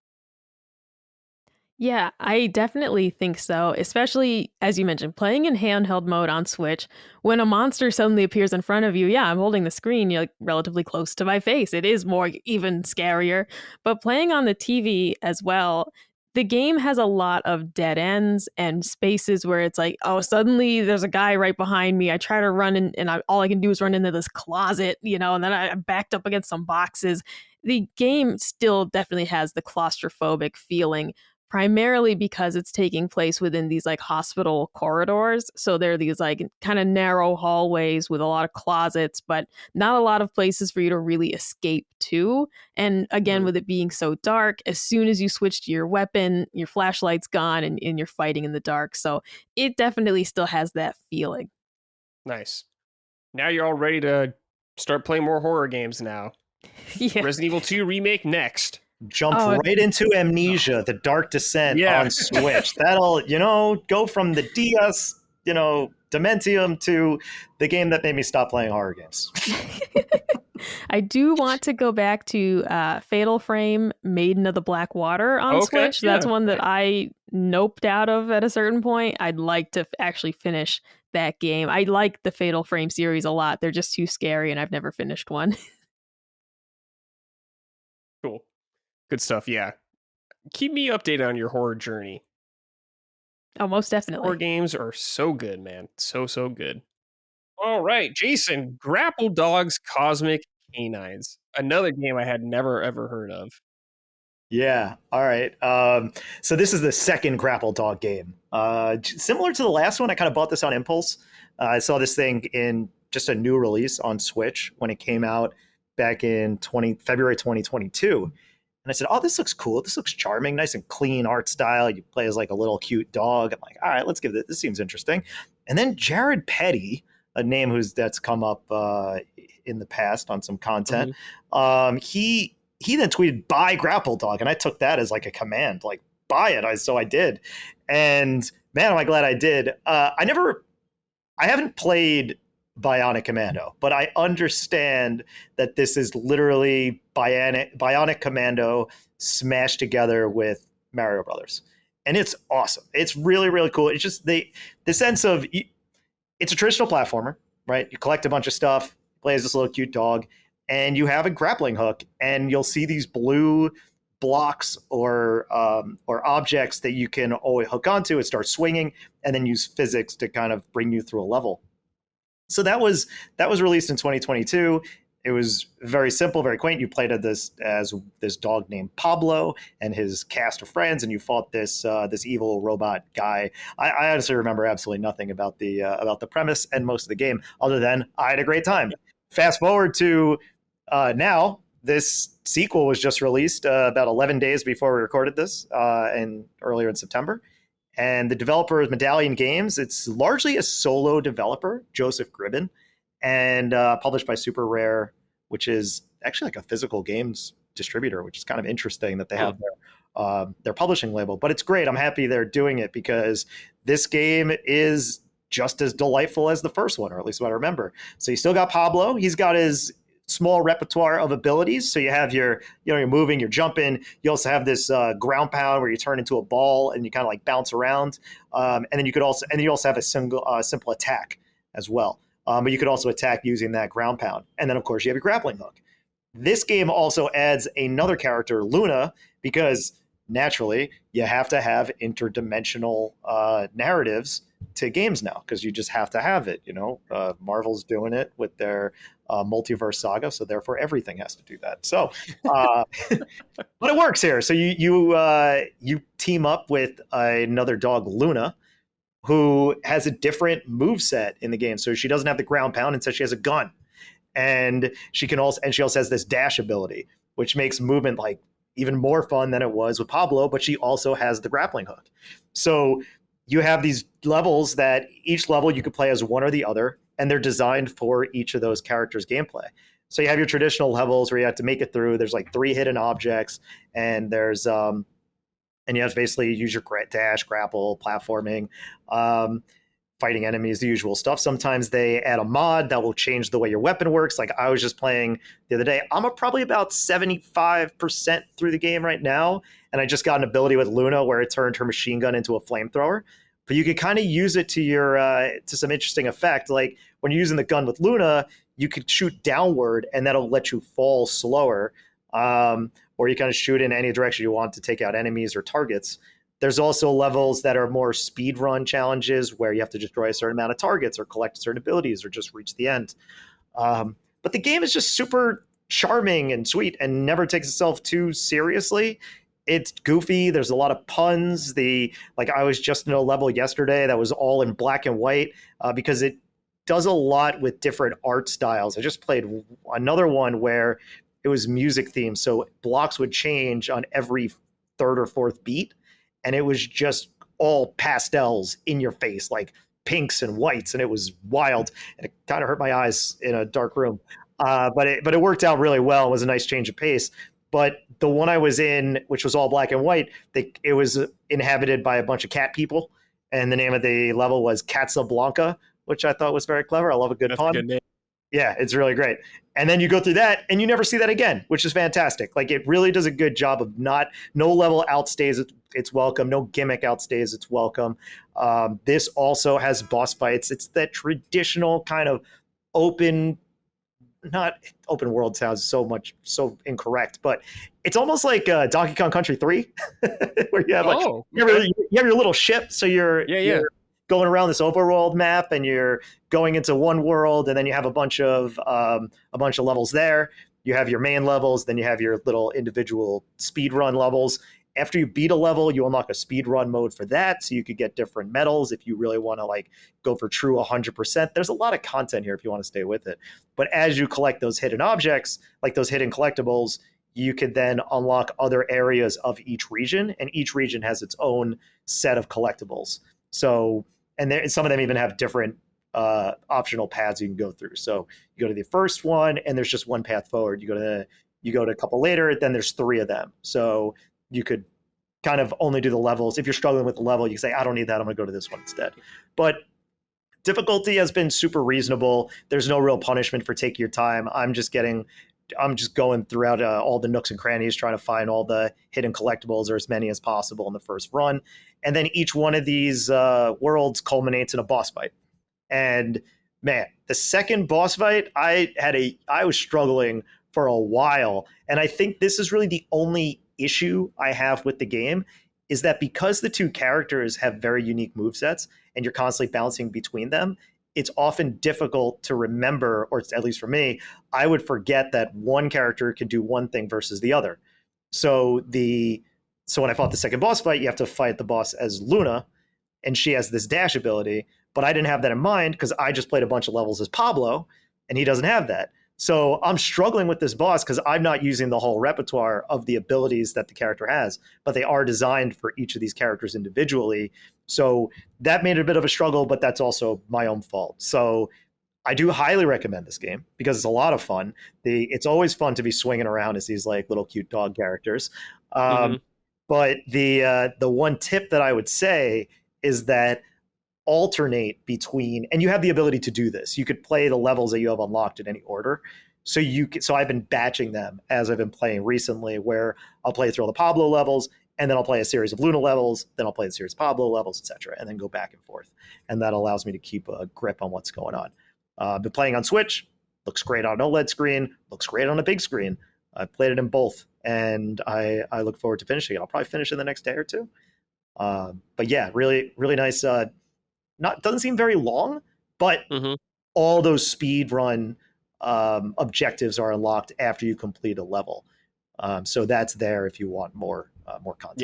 Yeah, I definitely think so, especially as you mentioned, playing in handheld mode on Switch. When a monster suddenly appears in front of you, yeah, I'm holding the screen, you're like relatively close to my face. It is more even scarier. But playing on the TV as well, the game has a lot of dead ends and spaces where it's like, oh, suddenly there's a guy right behind me. I try to run in, and all I can do is run into this closet, and then I'm backed up against some boxes. The game still definitely has the claustrophobic feeling, primarily because it's taking place within these like hospital corridors. So there are these like kind of narrow hallways with a lot of closets, but not a lot of places for you to really escape to. And again, with it being so dark, as soon as you switch to your weapon, your flashlight's gone and you're fighting in the dark. So it definitely still has that feeling. Nice. Now you're all ready to start playing more horror games now. Yeah. Resident Evil 2 Remake next. Jump right into Amnesia, The Dark Descent on Switch. That'll, go from the DS, Dementium to the game that made me stop playing horror games. I do want to go back to Fatal Frame Maiden of the Black Water on Switch. That's one that I noped out of at a certain point. I'd like to actually finish that game. I like the Fatal Frame series a lot. They're just too scary, and I've never finished one. Cool. Good stuff, yeah. Keep me updated on your horror journey. Oh, most definitely. Horror games are so good, man. So good. All right, Jason, Grapple Dogs Cosmic Canines. Another game I had never, ever heard of. Yeah, all right. So this is the second Grapple Dog game. Similar to the last one, I kind of bought this on impulse. I saw this thing in just a new release on Switch when it came out back in February 2022. And I said, oh, this looks cool. This looks charming, nice and clean art style. You play as like a little cute dog. I'm like, all right, let's give it. This seems interesting. And then Jared Petty, a name that's come up in the past on some content, he then tweeted, buy Grapple Dog. And I took that as like a command, like buy it. So I did. And man, am I glad I did. I haven't played Bionic Commando, but I understand that this is literally Bionic Commando smashed together with Mario Brothers, and it's awesome. It's really, really cool. It's just the sense of it's a traditional platformer, right? You collect a bunch of stuff, play as this little cute dog, and you have a grappling hook, and you'll see these blue blocks or objects that you can always hook onto and start swinging, and then use physics to kind of bring you through a level. So that was released in 2022. It was very simple, very quaint. You played as this dog named Pablo and his cast of friends, and you fought this evil robot guy. I honestly remember absolutely nothing about the premise and most of the game, other than I had a great time. Fast forward to now, this sequel was just released about 11 days before we recorded this, and earlier in September. And the developer is Medallion Games. It's largely a solo developer, Joseph Gribben, and published by Super Rare, which is actually like a physical games distributor, which is kind of interesting that they have their publishing label. But it's great. I'm happy they're doing it because this game is just as delightful as the first one, or at least what I remember. So you still got Pablo. He's got his small repertoire of abilities. So you have you're moving, you're jumping. You also have this ground pound where you turn into a ball and you kind of like bounce around. And then you also have a simple attack as well. But you could also attack using that ground pound. And then of course you have your grappling hook. This game also adds another character, Luna, because naturally you have to have interdimensional narratives to games now, because you just have to have it. Marvel's doing it with their multiverse saga, so therefore everything has to do that. So but it works here. So you team up with another dog, Luna, who has a different move set in the game. So she doesn't have the ground pound, instead she has a gun, and she also has this dash ability, which makes movement like even more fun than it was with Pablo. But she also has the grappling hook. So you have these levels that each level you could play as one or the other, and they're designed for each of those characters' gameplay. So you have your traditional levels where you have to make it through. There's like 3 hidden objects, and there's and you have to basically use your dash, grapple, platforming. fighting enemies, the usual stuff. Sometimes they add a mod that will change the way your weapon works. Like I was just playing the other day. I'm probably about 75% through the game right now, and I just got an ability with Luna where it turned her machine gun into a flamethrower. But you could kind of use it to your to some interesting effect. Like when you're using the gun with Luna, you could shoot downward, and that'll let you fall slower. Or you kind of shoot in any direction you want to take out enemies or targets. There's also levels that are more speed run challenges where you have to destroy a certain amount of targets or collect certain abilities or just reach the end. But the game is just super charming and sweet and never takes itself too seriously. It's goofy. There's a lot of puns. I was just in a level yesterday that was all in black and white because it does a lot with different art styles. I just played another one where it was music themed, so blocks would change on every third or fourth beat, and it was just all pastels in your face, like pinks and whites, and it was wild, and it kind of hurt my eyes in a dark room. But it worked out really well. It was a nice change of pace. But the one I was in, which was all black and white, it was inhabited by a bunch of cat people, and the name of the level was Casablanca, which I thought was very clever. I love a good pun. Good name. Yeah, it's really great. And then you go through that and you never see that again, which is fantastic. Like it really does a good job of no level outstays its welcome, no gimmick outstays its welcome. This also has boss fights. It's that traditional kind of not open world sounds so incorrect, but it's almost like Donkey Kong Country 3, where you have you have your little ship, so you're going around this overworld map, and you're going into one world, and then you have a bunch of levels there. You have your main levels, then you have your little individual speed run levels. After you beat a level, you unlock a speed run mode for that, so you could get different medals if you really want to go for true 100%. There's a lot of content here if you want to stay with it. But as you collect those hidden objects, like those hidden collectibles, you could then unlock other areas of each region, and each region has its own set of collectibles. So, and some of them even have different optional paths you can go through. So you go to the first one, and there's just one path forward. You go to a couple later, then there's 3 of them. So you could kind of only do the levels. If you're struggling with the level, you can say, I don't need that, I'm going to go to this one instead. But difficulty has been super reasonable. There's no real punishment for taking your time. I'm just going throughout all the nooks and crannies, trying to find all the hidden collectibles, or as many as possible in the first run. And then each one of these worlds culminates in a boss fight. And man, the second boss fight, I was struggling for a while. And I think this is really the only issue I have with the game, is that because the 2 characters have very unique movesets and you're constantly bouncing between them, it's often difficult to remember, or at least for me, I would forget that one character can do one thing versus the other. So when I fought the second boss fight, you have to fight the boss as Luna, and she has this dash ability, but I didn't have that in mind because I just played a bunch of levels as Pablo, and he doesn't have that. So I'm struggling with this boss because I'm not using the whole repertoire of the abilities that the character has, but they are designed for each of these characters individually. So that made it a bit of a struggle, but that's also my own fault. So I do highly recommend this game because it's a lot of fun. It's always fun to be swinging around as these little cute dog characters. But the one tip that I would say is that alternate between, and you have the ability to do this. You could play the levels that you have unlocked in any order. So I've been batching them as I've been playing recently, where I'll play through all the Pablo levels, and then I'll play a series of Luna levels, then I'll play a series of Pablo levels, etc., and then go back and forth. And that allows me to keep a grip on what's going on. Been playing on Switch, looks great on an OLED screen, looks great on a big screen. I played it in both, and I look forward to finishing it. I'll probably finish it the next day or two. But yeah, really, really nice. Doesn't seem very long, but all those speed run objectives are unlocked after you complete a level. So that's there if you want more content.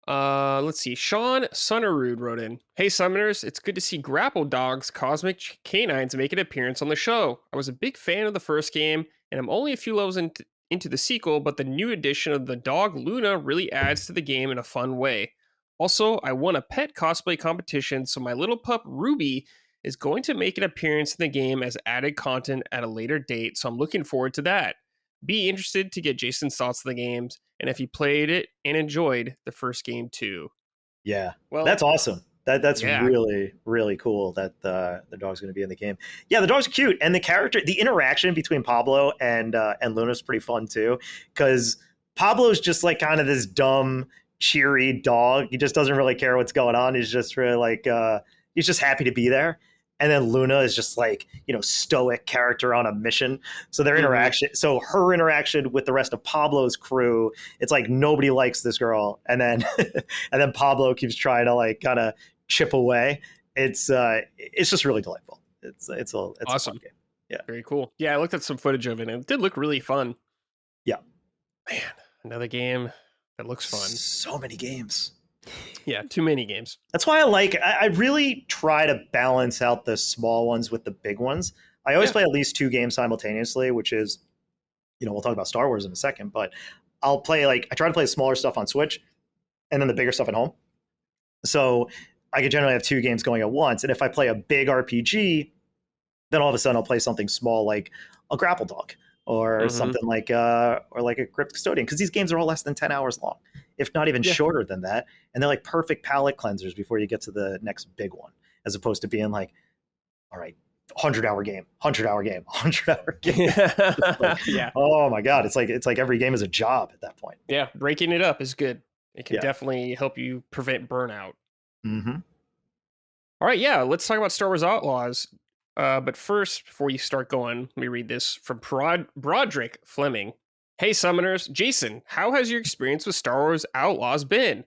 Yeah. Let's see. Sean Sunnerud wrote in, "Hey Summoners, it's good to see Grapple Dog's Cosmic Canines make an appearance on the show. I was a big fan of the first game, and I'm only a few levels into the sequel, but the new addition of the dog Luna really adds to the game in a fun way. Also, I won a pet cosplay competition, so my little pup Ruby is going to make an appearance in the game as added content at a later date, so I'm looking forward to that. Be interested to get Jason's thoughts on the games, and if he played it and enjoyed the first game too." Yeah, well, that's awesome. That's really, really cool that the dog's going to be in the game. Yeah, the dog's cute, and the interaction between Pablo and Luna's pretty fun too, because Pablo's just like kind of this dumb, cheery dog. He just doesn't really care what's going on. He's just really like he's just happy to be there. And then Luna is just like, stoic character on a mission. So their interaction, so her interaction with the rest of Pablo's crew, it's like nobody likes this girl, and then and then Pablo keeps trying to like kind of chip away. It's just really delightful. It's awesome. A fun game. Yeah, very cool. Yeah, I looked at some footage of it, and it did look really fun. Yeah, man, another game that looks fun. So many games. Yeah, too many games. That's why I really try to balance out the small ones with the big ones. I always play at least 2 games simultaneously, which is, we'll talk about Star Wars in a second, but I try to play smaller stuff on Switch and then the bigger stuff at home. So I could generally have 2 games going at once. And if I play a big RPG, then all of a sudden I'll play something small like a Grapple Dog or something like a Crypt Custodian, because these games are all less than 10 hours long, if not even shorter than that. And they're like perfect palate cleansers before you get to the next big one, as opposed to being like, all right, 100-hour game, 100-hour game, 100-hour game. Like, yeah. Oh my God. It's like every game is a job at that point. Yeah. Breaking it up is good. It can definitely help you prevent burnout. Mm-hmm. All right. Yeah. Let's talk about Star Wars Outlaws. But first, before you start going, let me read this from Broderick Fleming. Hey, Summoners. Jason, how has your experience with Star Wars Outlaws been?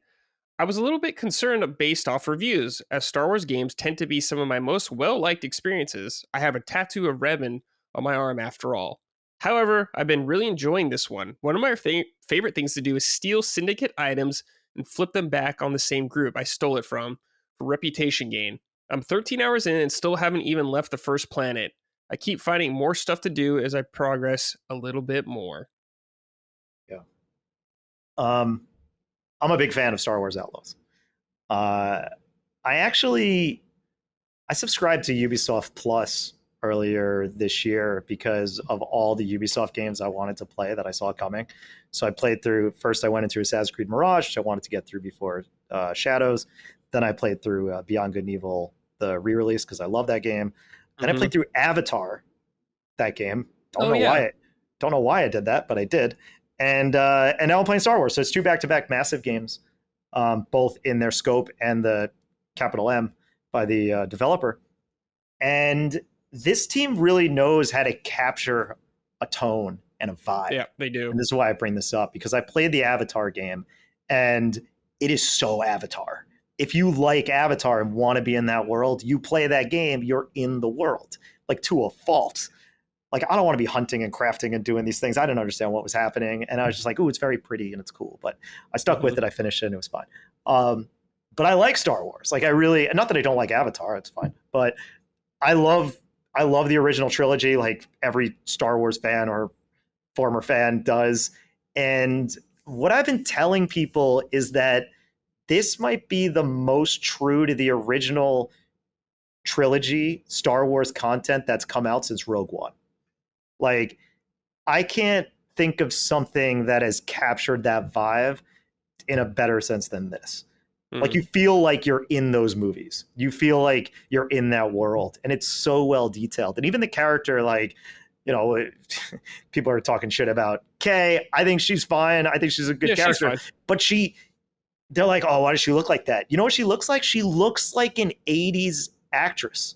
I was a little bit concerned based off reviews, as Star Wars games tend to be some of my most well-liked experiences. I have a tattoo of Revan on my arm after all. However, I've been really enjoying this one. One of my favorite things to do is steal Syndicate items and flip them back on the same group I stole it from for reputation gain. I'm 13 hours in and still haven't even left the first planet. I keep finding more stuff to do as I progress a little bit more. Yeah. I'm a big fan of Star Wars Outlaws. I subscribed to Ubisoft Plus earlier this year because of all the Ubisoft games I wanted to play that I saw coming. So I played through, first I went into Assassin's Creed Mirage, which I wanted to get through before Shadows. Then I played through Beyond Good and Evil, the re-release, because I love that game. Then I played through Avatar, that game. Don't know why I did that, but I did. And now I'm playing Star Wars. So it's 2 back-to-back massive games, both in their scope and the capital M by the developer. And this team really knows how to capture a tone and a vibe. Yeah, they do. And this is why I bring this up, because I played the Avatar game, and it is so Avatar. If you like Avatar and want to be in that world, you play that game, you're in the world, like to a fault. Like, I don't want to be hunting and crafting and doing these things. I didn't understand what was happening. And I was just like, ooh, it's very pretty and it's cool. But I stuck with it. I finished it and it was fine. But I like Star Wars. Like, not that I don't like Avatar, it's fine. But I love the original trilogy, like every Star Wars fan or former fan does. And what I've been telling people is that this might be the most true to the original trilogy Star Wars content that's come out since Rogue One. Like, I can't think of something that has captured that vibe in a better sense than this. Like, you feel like you're in those movies. You feel like you're in that world. And it's so well detailed. And even the character, like, people are talking shit about Kay. I think she's fine. I think she's a good character. But they're like, oh, why does she look like that? You know what she looks like? She looks like an 80s actress.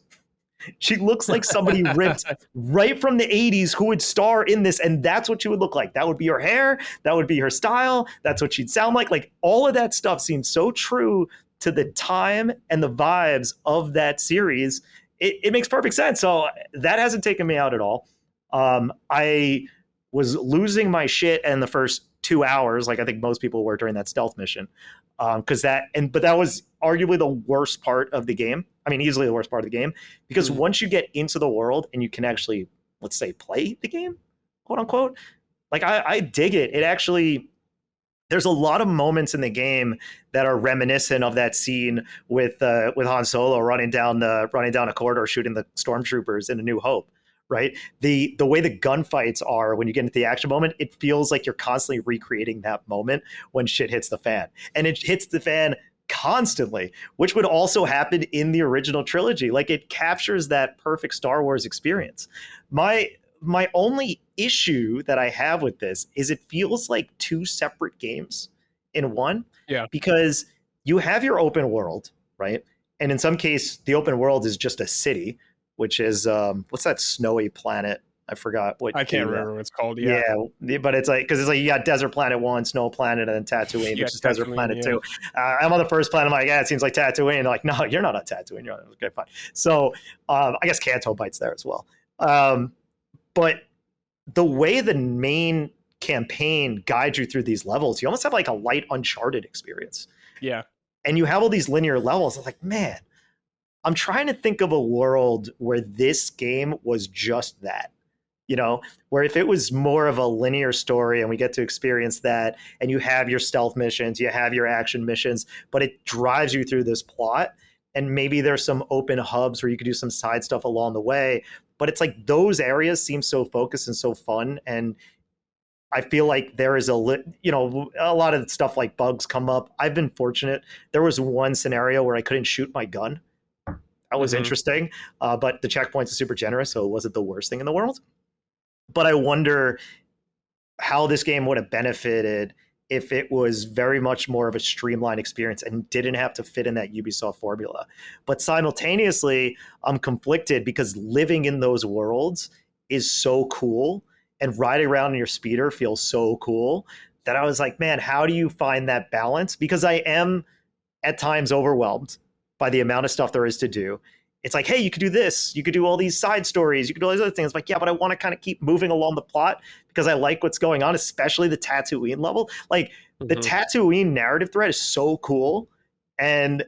She looks like somebody ripped right from the 80s who would star in this, and that's what she would look like. That would be her hair. That would be her style. That's what she'd sound like. Like, all of that stuff seems so true to the time and the vibes of that series. It makes perfect sense. So that hasn't taken me out at all. I was losing my shit in the first 2 hours, like I think most people were during that stealth mission. But that was arguably the worst part of the game. I mean, easily the worst part of the game, because once you get into the world and you can actually, let's say, play the game, quote unquote, like I dig it. It actually, there's a lot of moments in the game that are reminiscent of that scene with Han Solo running down a corridor shooting the stormtroopers in A New Hope. Right? The way the gunfights are when you get into the action moment, it feels like you're constantly recreating that moment when shit hits the fan. And it hits the fan constantly, which would also happen in the original trilogy. Like, it captures that perfect Star Wars experience. My only issue that I have with this is it feels like two separate games in one. Yeah. Because you have your open world, right? And in some case, the open world is just a city, which is what's that snowy planet? I forgot what. I can't remember what it's called. Yeah, but it's like, because it's like you got Desert Planet 1, Snow Planet, and then Tatooine, which is Desert Planet 2. I'm on the first planet. I'm like, yeah, it seems like Tatooine. They're like, no, you're not on Tatooine. You're on, okay, fine. So I guess Canto Bite's there as well. But the way the main campaign guides you through these levels, you almost have like a light Uncharted experience. Yeah. And you have all these linear levels. I'm like, man, I'm trying to think of a world where this game was just that. You know, where if it was more of a linear story and we get to experience that, and you have your stealth missions, you have your action missions, but it drives you through this plot, and maybe there's some open hubs where you could do some side stuff along the way, but it's like those areas seem so focused and so fun. And I feel like there is a lot of stuff like bugs come up. I've been fortunate. There was one scenario where I couldn't shoot my gun. That was interesting, but the checkpoints are super generous, so it wasn't the worst thing in the world. But I wonder how this game would have benefited if it was very much more of a streamlined experience and didn't have to fit in that Ubisoft formula. But simultaneously, I'm conflicted because living in those worlds is so cool, and riding around in your speeder feels so cool, that I was like, man, how do you find that balance? Because I am at times overwhelmed by the amount of stuff there is to do. It's like, hey, you could do this. You could do all these side stories. You could do all these other things. Like, yeah, but I want to kind of keep moving along the plot because I like what's going on, especially the Tatooine level. Like, the Tatooine narrative thread is so cool. And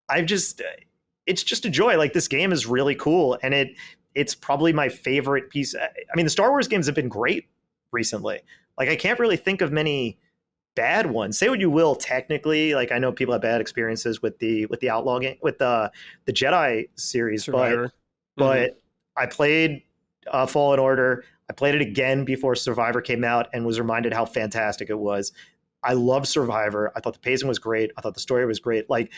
it's just a joy. Like, this game is really cool. And it's probably my favorite piece. I mean, the Star Wars games have been great recently. Like, I can't really think of many bad ones. Say what you will, technically, like, I know people have bad experiences with the Outlaw game, with the Jedi series, Survivor. but I played Fallen Order. I played it again before Survivor came out and was reminded how fantastic it was. I love Survivor. I thought the pacing was great. I thought the story was great. Like,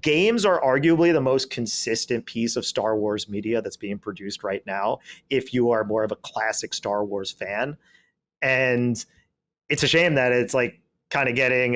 games are arguably the most consistent piece of Star Wars media that's being produced right now, if you are more of a classic Star Wars fan. And it's a shame that it's like kind of getting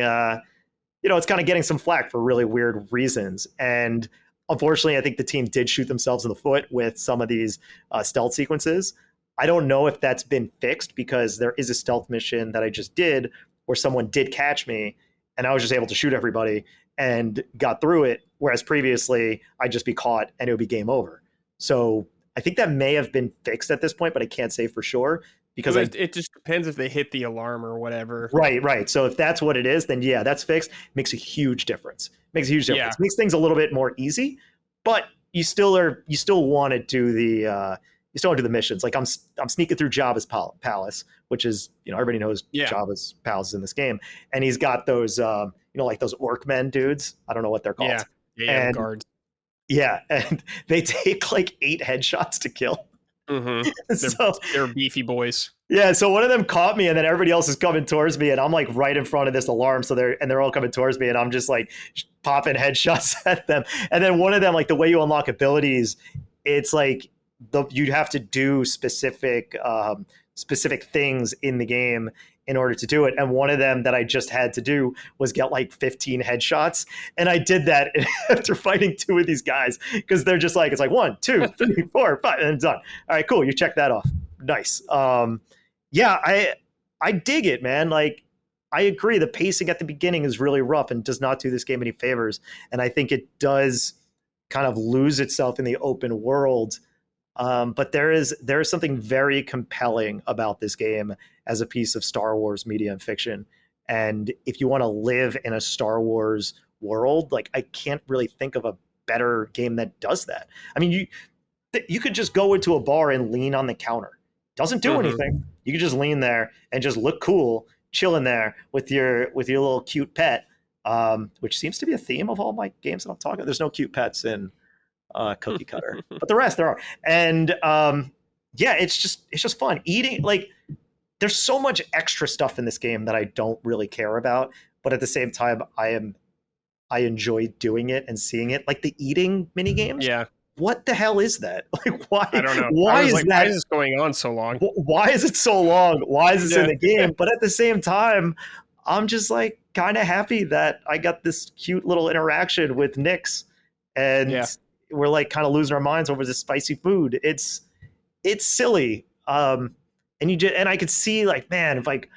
it's kind of getting some flack for really weird reasons. And unfortunately, I think the team did shoot themselves in the foot with some of these stealth sequences. I don't know if that's been fixed, because there is a stealth mission that I just did where someone did catch me and I was just able to shoot everybody and got through it, whereas previously I'd just be caught and it would be game over. So I think that may have been fixed at this point, but I can't say for sure. Because it just depends if they hit the alarm or whatever. Right. So if that's what it is, then yeah, that's fixed. Makes a huge difference. Yeah. Makes things a little bit more easy, but you still want to do the missions. Like, I'm sneaking through Jabba's palace, which is, everybody knows Jabba's palace in this game, and he's got those like those orc men dudes. I don't know what they're called. Yeah, guards. Yeah, and they take like 8 headshots to kill. They're beefy boys. Yeah, so one of them caught me, and then everybody else is coming towards me, and I'm like right in front of this alarm. So they're all coming towards me, and I'm just like popping headshots at them. And then one of them, like, the way you unlock abilities, it's like you have to do specific things in the game in order to do it. And one of them that I just had to do was get like 15 headshots. And I did that after fighting 2 of these guys, because they're just like, it's like 1, 2, 3, 4, 5, and it's done. All right, cool. You check that off. Nice. Yeah, I dig it, man. Like, I agree. The pacing at the beginning is really rough and does not do this game any favors. And I think it does kind of lose itself in the open world. But there is something very compelling about this game as a piece of Star Wars media and fiction. And if you want to live in a Star Wars world, like, I can't really think of a better game that does that. I mean, you could just go into a bar and lean on the counter. Doesn't do anything. You could just lean there and just look cool, chilling there with your little cute pet, which seems to be a theme of all my games that I'm talking about. There's no cute pets in Cookie Cutter, but the rest there are. And yeah, it's just fun eating. Like, there's so much extra stuff in this game that I don't really care about, but at the same time, I am I enjoy doing it and seeing it. Like the eating mini games. Yeah. What the hell is that? Like, why? I don't know. Why is like, that? Why is this going on so long? Why is it so long? Why is this in the game? But at the same time, I'm just like kind of happy that I got this cute little interaction with Nyx, and we're like kind of losing our minds over this spicy food. It's silly, and I could see like, man, if like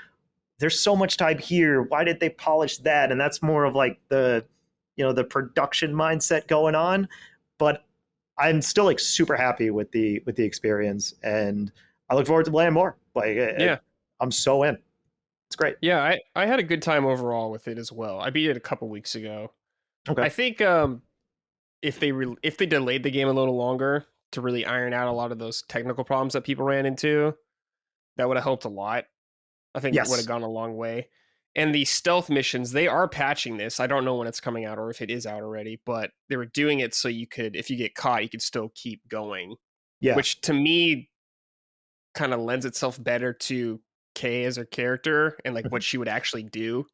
there's so much time here, why did they polish that? And that's more of like the production mindset going on, but I'm still like super happy with the experience, and I look forward to playing more. Like, I'm so in. It's great. Yeah, I had a good time overall with it as well. I beat it a couple weeks ago. Okay. I think if they delayed the game a little longer to really iron out a lot of those technical problems that people ran into, that would have helped a lot. I think it would have gone a long way. And the stealth missions, they are patching this. I don't know when it's coming out or if it is out already, but they were doing it so you could, if you get caught, you could still keep going. Yeah. Which to me kind of lends itself better to Kay as her character and like what she would actually do.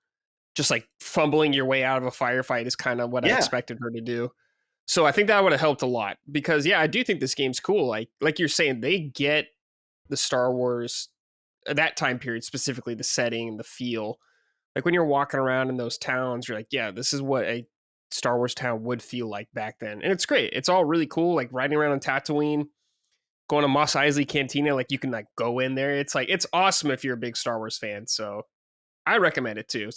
Just like fumbling your way out of a firefight is kind of what I expected her to do. So I think that would have helped a lot because I do think this game's cool. Like you're saying, they get the Star Wars, that time period, specifically the setting, the feel. Like when you're walking around in those towns, you're like, yeah, this is what a Star Wars town would feel like back then. And it's great. It's all really cool. Like riding around on Tatooine, going to Mos Eisley Cantina, like you can like go in there. It's like, it's awesome if you're a big Star Wars fan. So I recommend it too.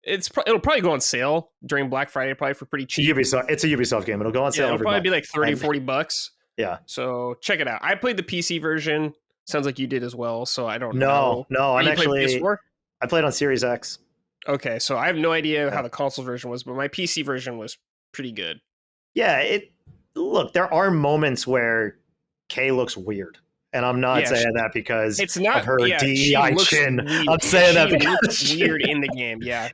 It'll probably go on sale during Black Friday, probably for pretty cheap. It's a Ubisoft game. It'll go on sale. It'll probably be like $30-$40. Yeah. So check it out. I played the PC version. Sounds like you did as well. So I don't know. No, I played on Series X. Okay, so I have no idea how the console version was, but my PC version was pretty good. Yeah, look, there are moments where Kay looks weird. And I'm not saying that because it's not of her DEI chin. I'm saying that because she looks weird in the game. Yeah,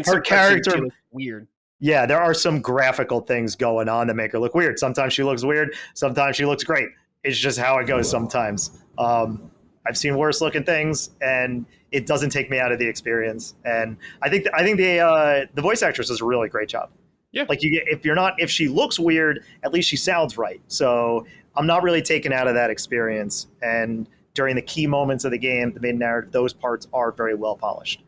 her character looks weird. Yeah, there are some graphical things going on that make her look weird. Sometimes she looks weird. Sometimes she looks great. It's just how it goes sometimes. I've seen worse looking things, and it doesn't take me out of the experience. And I think the voice actress does a really great job. Yeah, like if she looks weird, at least she sounds right. So I'm not really taken out of that experience. And during the key moments of the game, the main narrative, those parts are very well polished.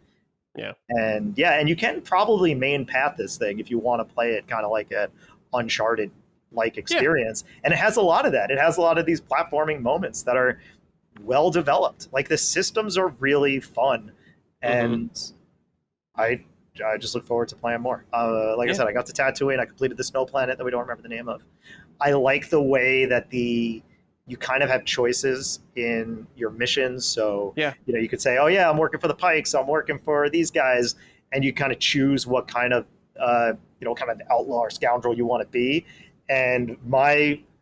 Yeah, and you can probably main path this thing if you want to play it kind of like an Uncharted like experience. And it has a lot of that. It has a lot of these platforming moments that are well developed. Like the systems are really fun, and I just look forward to playing more. I said, I got to Tatooine. I completed the snow planet that we don't remember the name of. I like the way that you kind of have choices in your missions. So you could say, oh yeah, I'm working for the Pikes. I'm working for these guys, and you kind of choose what kind of kind of outlaw or scoundrel you want to be. And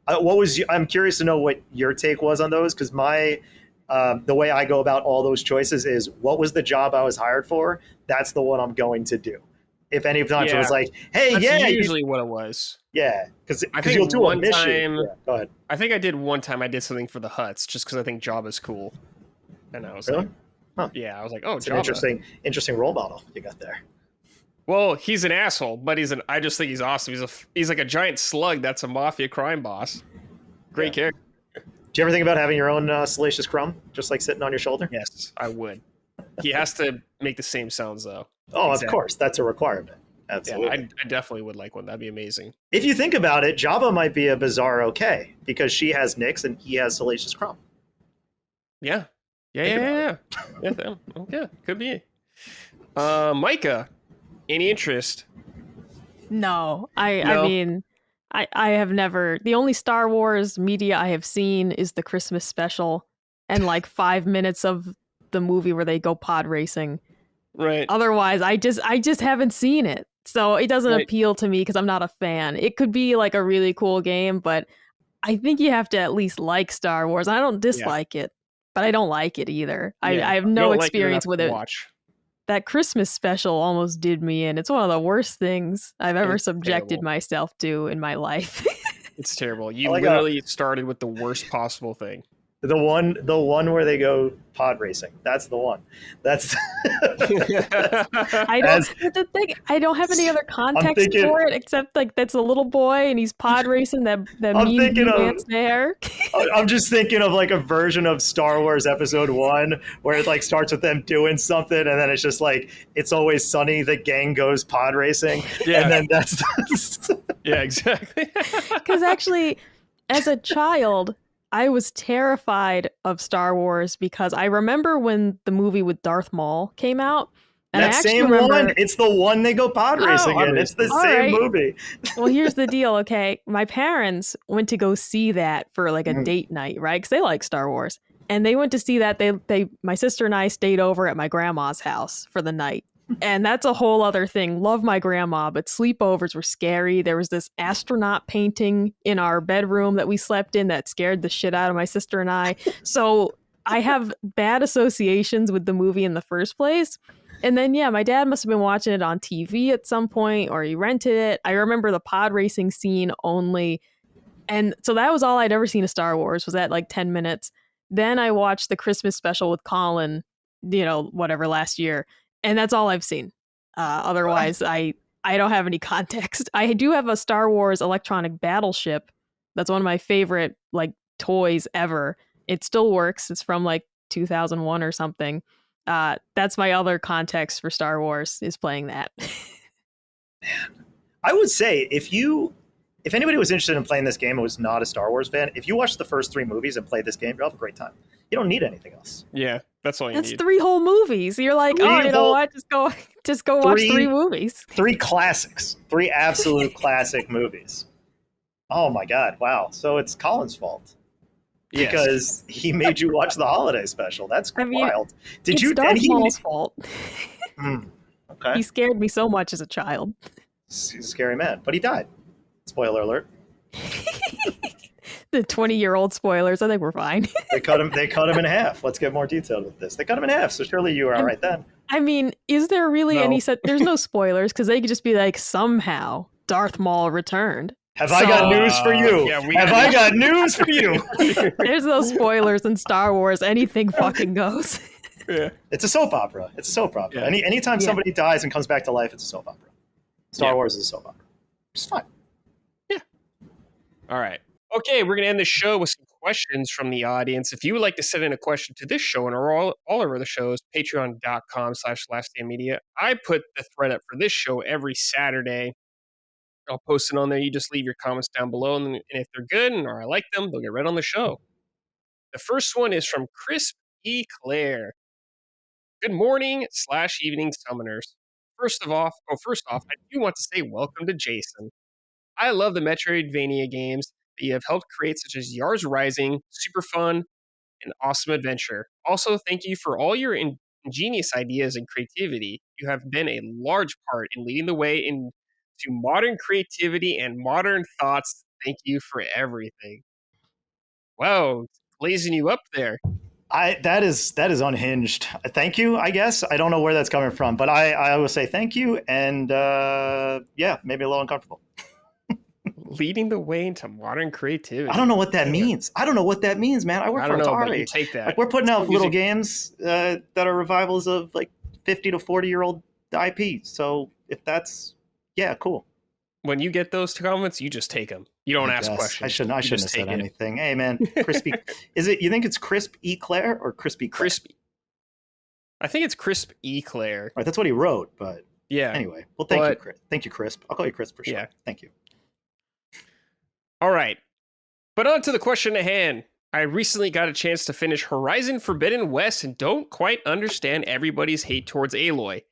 I'm curious to know what your take was on those, because the way I go about all those choices is, what was the job I was hired for? That's the one I'm going to do. If any times it was like, hey, that's usually what it was. Yeah, because you'll do a mission. Go ahead. I think I did one time. I did something for the Hutts just because I think Jabba's cool, and I was like, yeah, I was like, oh, it's Jabba. An interesting role model you got there. Well, he's an asshole, but I just think he's awesome. He's like a giant slug that's a mafia crime boss. Great character. Do you ever think about having your own Salacious Crumb, just like sitting on your shoulder? Yes, I would. He has to make the same sounds, though. Oh, exactly. Of course. That's a requirement. Absolutely. Yeah, I definitely would like one. That'd be amazing. If you think about it, Jabba might be a bizarre okay, because she has Nyx and he has Salacious Crumb. Yeah. Yeah, could be. Micah, any interest? No. I mean, I have never. The only Star Wars media I have seen is the Christmas special and like 5 minutes of the movie where they go pod racing. Right. Otherwise, I just haven't seen it. So it doesn't appeal to me because I'm not a fan. It could be like a really cool game, but I think you have to at least like Star Wars. I don't dislike it, but I don't like it either. Yeah. I have no experience with it. That Christmas special almost did me in. It's one of the worst things I've ever subjected myself to in my life. It's terrible. You literally started with the worst possible thing. The one where they go pod racing. That's the one. That's. I don't. That's the thing. I don't have any other context for it except like that's a little boy and he's pod racing that mean man's hair. I'm just thinking of like a version of Star Wars Episode 1 where it like starts with them doing something and then it's just like It's Always Sunny. The gang goes pod racing, and then that's. Yeah, exactly. Because actually, as a child, I was terrified of Star Wars because I remember when the movie with Darth Maul came out. And that same one. It's the one they go pod racing in. It's the same movie. Well, here's the deal, okay? My parents went to go see that for like a date night, right? Because they like Star Wars. And they went to see that. My sister and I stayed over at my grandma's house for the night. And that's a whole other thing. Love my grandma, but sleepovers were scary. There was this astronaut painting in our bedroom that we slept in that scared the shit out of my sister and I. So I have bad associations with the movie in the first place. And then, yeah, my dad must have been watching it on TV at some point, or he rented it. I remember the pod racing scene only. And so that was all I'd ever seen of Star Wars, was that like 10 minutes. Then I watched the Christmas special with Colin, whatever, last year. And that's all I've seen. Otherwise, I don't have any context. I do have a Star Wars electronic battleship. That's one of my favorite like toys ever. It still works. It's from like 2001 or something. That's my other context for Star Wars, is playing that. Man, I would say if anybody was interested in playing this game and was not a Star Wars fan, if you watch the first 3 movies and play this game, you'll have a great time. You don't need anything else. Yeah, that's all you need. That's 3 whole movies. You're like, you know what? Just go watch 3 movies. 3 classics. 3 absolute classic movies. Oh my God! Wow. So it's Colin's fault. Yes. Because he made you watch the holiday special. That's wild. It's Darth Maul's fault. Okay. He scared me so much as a child. He's a scary man, but he died. Spoiler alert. The 20-year-old spoilers. I think we're fine. They cut him in half. Let's get more detailed with this. They cut him in half, so surely you were all right then. I mean, is there really any such? There's no spoilers because they could just be like, somehow Darth Maul returned. Have I got news for you? I got news for you? There's no spoilers in Star Wars. Anything fucking goes. Yeah. It's a soap opera. Yeah. Anytime somebody dies and comes back to life, it's a soap opera. Star Wars is a soap opera. It's fine. Yeah. All right. Okay, we're going to end the show with some questions from the audience. If you would like to send in a question to this show and all our other shows, patreon.com/laststandmedia. I put the thread up for this show every Saturday. I'll post it on there. You just leave your comments down below, and if they're good or I like them, they'll get read on the show. The first one is from Crisp E. Claire. Good morning / evening summoners. First off, I do want to say welcome to Jason. I love the Metroidvania games that you have helped create, such as Yars Rising, super fun, and awesome adventure. Also, thank you for all your ingenious ideas and creativity. You have been a large part in leading the way into modern creativity and modern thoughts. Thank you for everything. Wow, blazing you up there. That is unhinged. Thank you, I guess. I don't know where that's coming from, but I will say thank you, and maybe a little uncomfortable. Leading the way into modern creativity. I don't know what that means. Man. I work for Atari. But you take that. Like, we're putting out little games that are revivals of like 50 to 40-year-old IP. So if that's cool. When you get those comments, you just take them. You don't ask questions. I shouldn't have said anything. Hey man, crispy. You think it's Crisp E. Claire or Crispy Claire? Crispy. I think it's Crisp E. Claire. Right, that's what he wrote, but yeah. Anyway, well, thank you, Chris. Thank you, Crisp. I'll call you Crisp for sure. Yeah. Thank you. All right. But on to the question at hand. I recently got a chance to finish Horizon Forbidden West and don't quite understand everybody's hate towards Aloy.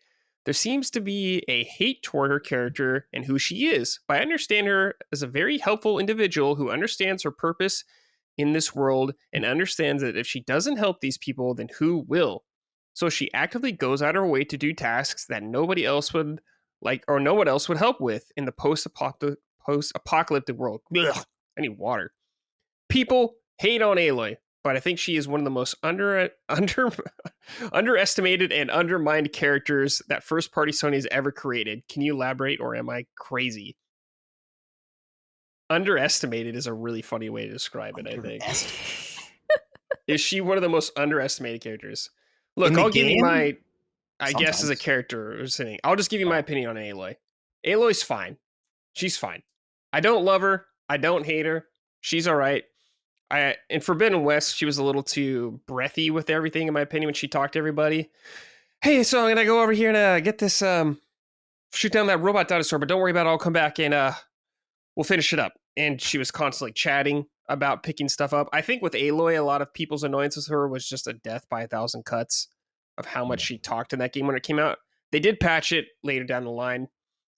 There seems to be a hate toward her character and who she is, but I understand her as a very helpful individual who understands her purpose in this world and understands that if she doesn't help these people, then who will? So she actively goes out of her way to do tasks that nobody else would like or no one else would help with in the post-apocalyptic world. Ugh, I need water. People hate on Aloy, but I think she is one of the most underestimated and undermined characters that first-party Sony has ever created. Can you elaborate, or am I crazy? Underestimated is a really funny way to describe it, I think. Is she one of the most underestimated characters? Look, In the I'll give you game? my, I guess as a Sometimes. character or something. I'll just give you my opinion on Aloy. Aloy's fine. She's fine. I don't love her. I don't hate her. She's all right. In Forbidden West, she was a little too breathy with everything, in my opinion, when she talked to everybody. Hey, so I'm gonna go over here and get this shoot down that robot dinosaur, but don't worry about it. I'll come back and we'll finish it up. And she was constantly chatting about picking stuff up. I think with Aloy, a lot of people's annoyances with her was just a death by 1,000 cuts of how much she talked in that game when it came out. They did patch it later down the line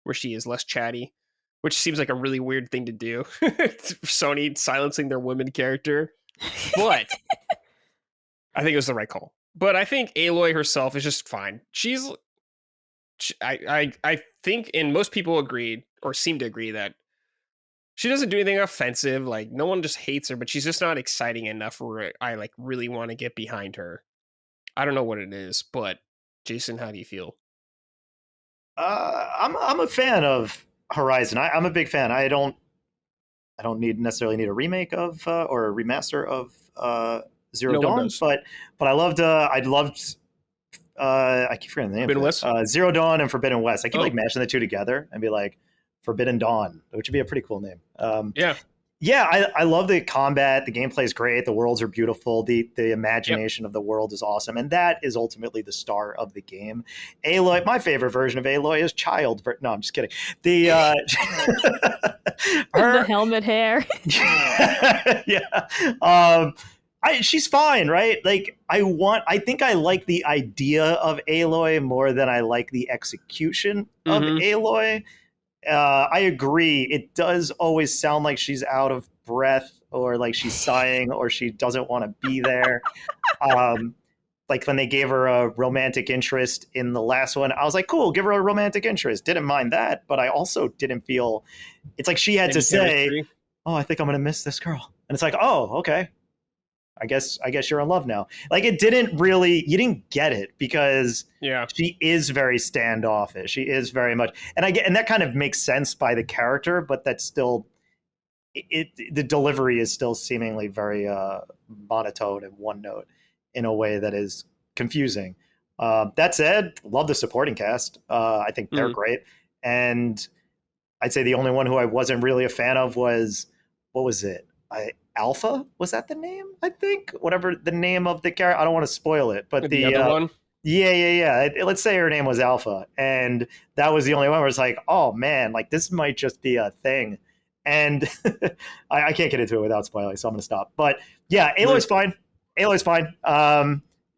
where she is less chatty, which seems like a really weird thing to do. Sony silencing their women character. But I think it was the right call. But I think Aloy herself is just fine. I think, and most people agreed or seem to agree that she doesn't do anything offensive. Like, no one just hates her, but she's just not exciting enough where I like really want to get behind her. I don't know what it is, but Jason, how do you feel? I'm a fan of Horizon. I'm a big fan. I don't necessarily need a remake of or a remaster of Zero Dawn, but I loved I keep forgetting the name. Forbidden West? Zero Dawn and Forbidden West. I keep like mashing the two together and be like Forbidden Dawn, which would be a pretty cool name. I love the combat. The gameplay is great. The worlds are beautiful. The imagination of the world is awesome, and that is ultimately the star of the game. Aloy, my favorite version of Aloy is Child. No, I'm just kidding. The the helmet hair. Yeah. She's fine, right? Like I think I like the idea of Aloy more than I like the execution of Aloy. I agree. It does always sound like she's out of breath or like she's sighing or she doesn't want to be there. Like when they gave her a romantic interest in the last one, I was like, cool, give her a romantic interest. Didn't mind that, but I also didn't feel it's like she had to say, oh, I think I'm going to miss this girl. And it's like, oh, okay. I guess you're in love now. Like you didn't get it because she is very standoffish. She is very much, and that kind of makes sense by the character, but that's still, the delivery is still seemingly very monotone and one note in a way that is confusing. That said, love the supporting cast. I think they're great. And I'd say the only one who I wasn't really a fan of was, what was it? Alpha, was that the name? I think whatever the name of the character. I don't want to spoil it, but the other one. Yeah. Let's say her name was Alpha, and that was the only one where it's like, oh man, like this might just be a thing, and I can't get into it without spoiling, so I'm gonna stop. But yeah, Aloy's fine. Aloy's fine.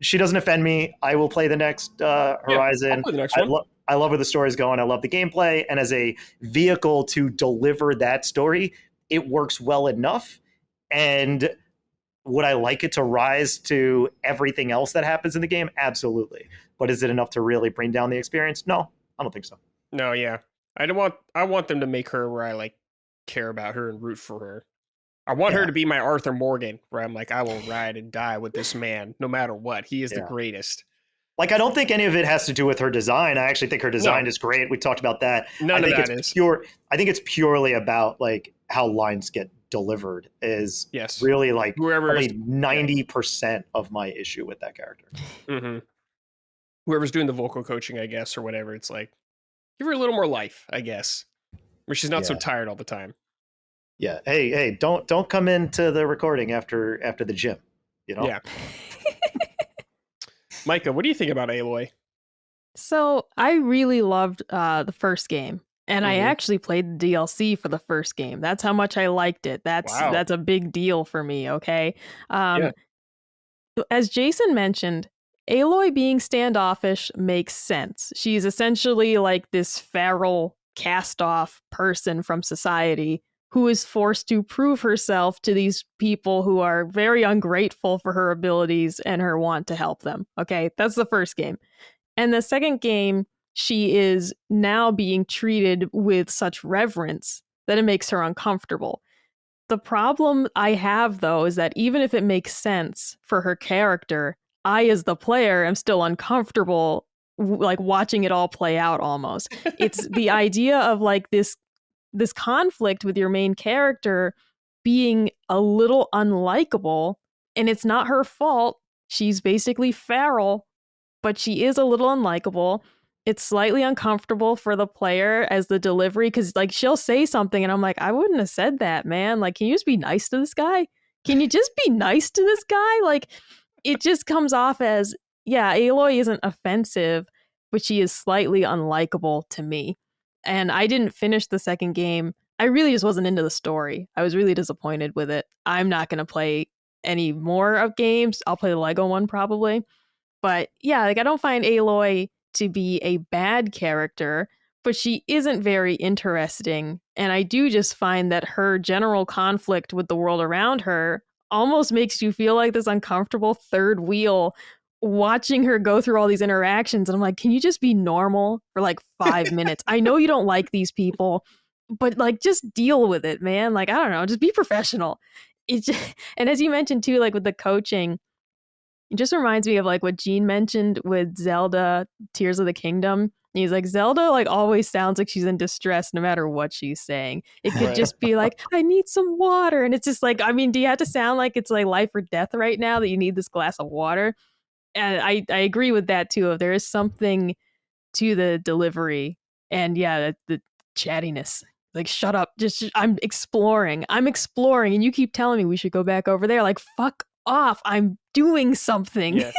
She doesn't offend me. I will play the next Horizon. I'll play the next one. I love where the story's going. I love the gameplay, and as a vehicle to deliver that story, it works well enough. And would I like it to rise to everything else that happens in the game? Absolutely. But is it enough to really bring down the experience? No, I don't think so. No, yeah. I want them to make her where I like care about her and root for her. I want her to be my Arthur Morgan, where I'm like, I will ride and die with this man, no matter what. He is the greatest. Like, I don't think any of it has to do with her design. I actually think her design is great. We talked about that. I think it's purely about like how lines get delivered is really like probably 90% of my issue with that character. Whoever's doing the vocal coaching, I guess, or whatever, it's like, give her a little more life, I guess, where she's not so tired all the time. Yeah. Hey, don't come into the recording after the gym, you know? Yeah. Micah, what do you think about Aloy? So I really loved the first game. And I actually played the DLC for the first game. That's how much I liked it. That's a big deal for me, okay? As Jason mentioned, Aloy being standoffish makes sense. She's essentially like this feral, cast-off person from society who is forced to prove herself to these people who are very ungrateful for her abilities and her want to help them. Okay, that's the first game. And the second game, she is now being treated with such reverence that it makes her uncomfortable. The problem I have, though, is that even if it makes sense for her character, I, as the player, am still uncomfortable, like watching it all play out almost. It's the idea of like this conflict with your main character being a little unlikable And it's not her fault. She's basically feral, but she is a little unlikable. It's slightly uncomfortable for the player as the delivery, because like she'll say something and I'm like, I wouldn't have said that, man. Like, can you just be nice to this guy? Can you just be nice to this guy? Like, it just comes off as, yeah, Aloy isn't offensive, but she is slightly unlikable to me. And I didn't finish the second game. I really just wasn't into the story. I was really disappointed with it. I'm not going to play any more of games. I'll play the Lego one probably. But yeah, like I don't find Aloy to be a bad character, but she isn't very interesting. And I do just find that her general conflict with the world around her almost makes you feel like this uncomfortable third wheel watching her go through all these interactions. And I'm like, can you just be normal for like 5 minutes? I know you don't like these people, but like just deal with it, man. Like, I don't know, just be professional. It just, and as you mentioned too, like with the coaching, it just reminds me of like what Gene mentioned with Zelda Tears of the Kingdom. He's like, Zelda like always sounds like she's in distress no matter what she's saying. It could just be like, I need some water. And it's just like, I mean, do you have to sound like it's like life or death right now that you need this glass of water? And I agree with that too. If there is something to the delivery and yeah, the chattiness. Like, shut up. Just I'm exploring. And you keep telling me we should go back over there. Like, fuck off. I'm doing something. Yeah.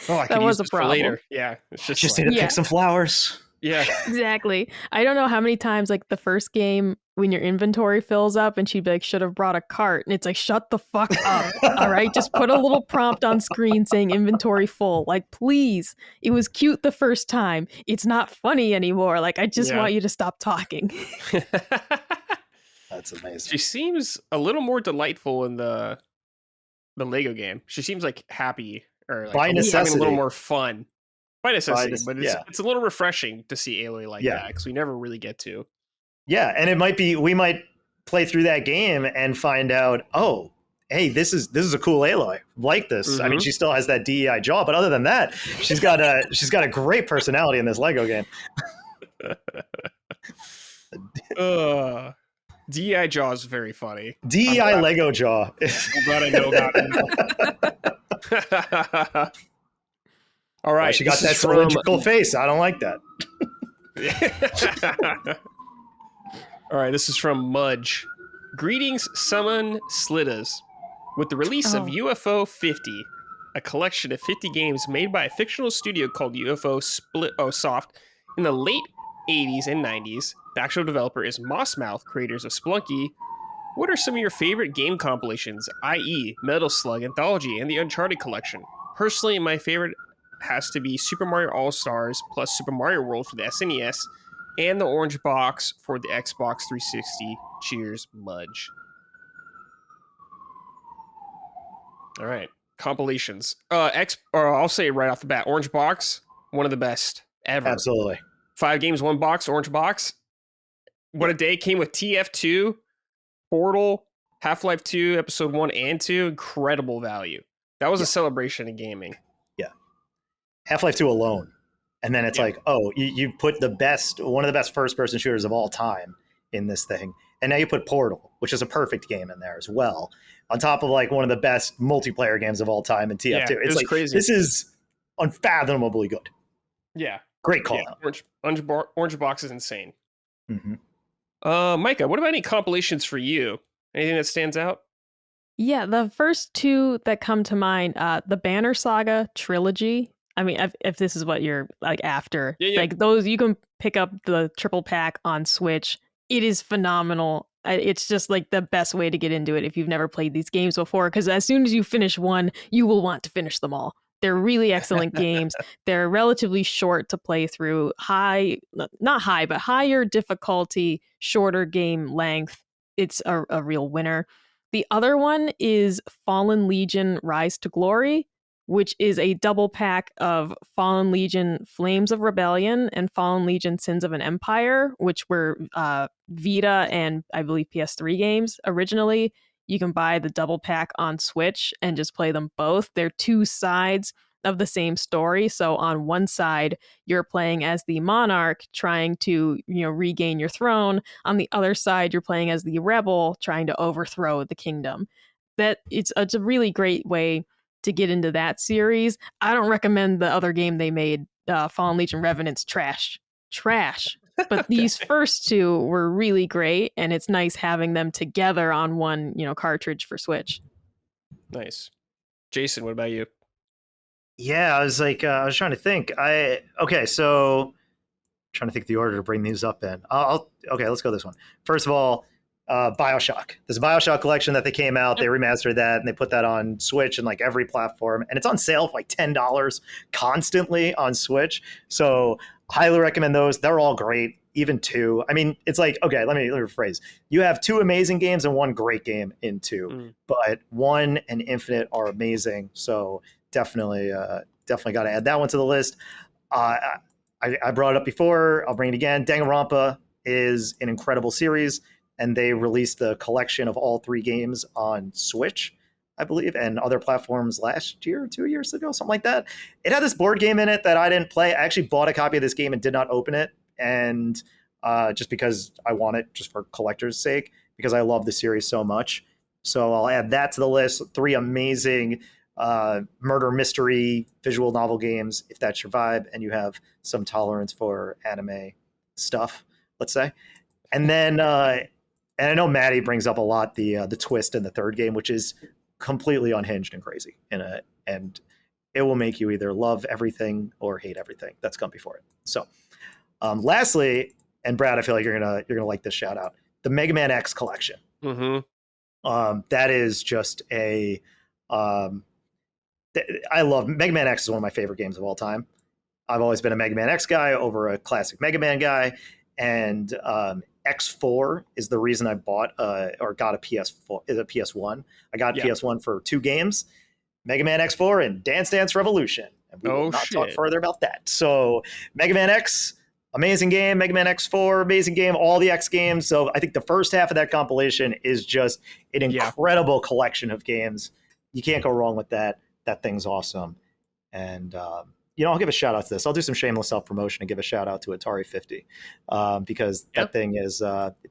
Oh, I could use this for later. Yeah. It's just need to pick some flowers. Yeah. Exactly. I don't know how many times, like the first game, when your inventory fills up and she'd be like, should have brought a cart. And it's like, shut the fuck up. All right. Just put a little prompt on screen saying inventory full. Like, please. It was cute the first time. It's not funny anymore. Like, I just want you to stop talking. That's amazing. She seems a little more delightful in the Lego game. She seems like happy or like by necessity. Having a little more fun. By necessity, but it's a little refreshing to see Aloy like that because we never really get to. Yeah, and we might play through that game and find out, oh, hey, this is a cool Aloy. Like this. Mm-hmm. I mean, she still has that DEI jaw, but other than that, she's got a great personality in this Lego game. DEI jaw is very funny. DEI Lego jaw. I'm glad I know that. All right. She got that cylindrical face. I don't like that. All right. This is from Mudge. Greetings, Summon Slittas. With the release of UFO 50, a collection of 50 games made by a fictional studio called UFO Soft in the late 80s and 90s, the actual developer is Mossmouth, creators of Splunky. What are some of your favorite game compilations, i.e. Metal Slug Anthology and the Uncharted collection? Personally, my favorite has to be Super Mario All-Stars plus Super Mario World for the SNES and the Orange Box for the Xbox 360. Cheers, Mudge. All right, compilations. I'll say it right off the bat. Orange Box, one of the best ever. Absolutely. 5 games, 1 box. Orange Box. What a day. Came with TF2, Portal, Half-Life 2, Episode 1 and 2. Incredible value. That was a celebration in gaming. Half-Life 2 alone. And then it's like, oh, you put one of the best first-person shooters of all time in this thing. And now you put Portal, which is a perfect game in there as well, on top of like one of the best multiplayer games of all time in TF2. Yeah, it's like crazy. This is unfathomably good. Yeah. Great call out. Orange Box is insane. Mm-hmm. Micah, what about any compilations for you? Anything that stands out? Yeah, the first 2 that come to mind, the Banner Saga trilogy. I mean, if this is what you're like after, like those, you can pick up the triple pack on Switch. It is phenomenal. It's just like the best way to get into it if you've never played these games before, because as soon as you finish one, you will want to finish them all. They're really excellent games. They're relatively short to play through. Not high, but higher difficulty, shorter game length. It's a real winner. The other one is Fallen Legion Rise to Glory, which is a double pack of Fallen Legion Flames of Rebellion and Fallen Legion Sins of an Empire, which were Vita and I believe PS3 games originally. You can buy the double pack on Switch and just play them both. They're 2 sides of the same story. So on one side, you're playing as the monarch trying to, regain your throne. On the other side, you're playing as the rebel trying to overthrow the kingdom. that it's a really great way to get into that series. I don't recommend the other game they made, Fallen Legion Revenant's trash. But Okay. these first two were really great, and it's nice having them together on one, cartridge for Switch. Nice. Jason, what about you? Yeah, I was trying to think. So trying to think the order to bring these up in. Okay, let's go this one. First of all, BioShock. This BioShock collection that they came out, they remastered that and they put that on Switch and like every platform, and it's on sale for like $10 constantly on Switch. So highly recommend those. They're all great. Even two. I mean, it's like, okay, let me rephrase. You have two amazing games and one great game in two, but one and Infinite are amazing. So definitely got to add that one to the list. I brought it up before. I'll bring it again. Danganronpa is an incredible series, and they released the collection of all three games on Switch, I believe, and other platforms last year, 2 years ago, something like that. It had this board game in it that I didn't play. I actually bought a copy of this game and did not open it, and just because I want it, just for collector's sake, because I love the series so much. So I'll add that to the list. Three amazing murder mystery visual novel games, if that's your vibe and you have some tolerance for anime stuff, let's say. And then and I know Maddie brings up a lot the twist in the third game, which is completely unhinged and crazy and it will make you either love everything or hate everything that's come before it. So lastly, and Brad, I feel like you're gonna like this shout out, the Mega Man X collection. That is just I love Mega Man X is one of my favorite games of all time. I've always been a Mega Man X guy over a classic Mega Man guy, and X4 is the reason I bought or got a PS4, a PS1. I got PS1 for two games, Mega Man X4 and Dance Dance Revolution. And we will not talk further about that. So Mega Man X, amazing game. Mega Man X4, amazing game. All the X games. So I think the first half of that compilation is just an incredible collection of games. You can't go wrong with that. That thing's awesome. And, I'll give a shout out to this. I'll do some shameless self-promotion and give a shout out to Atari 50 because that thing is,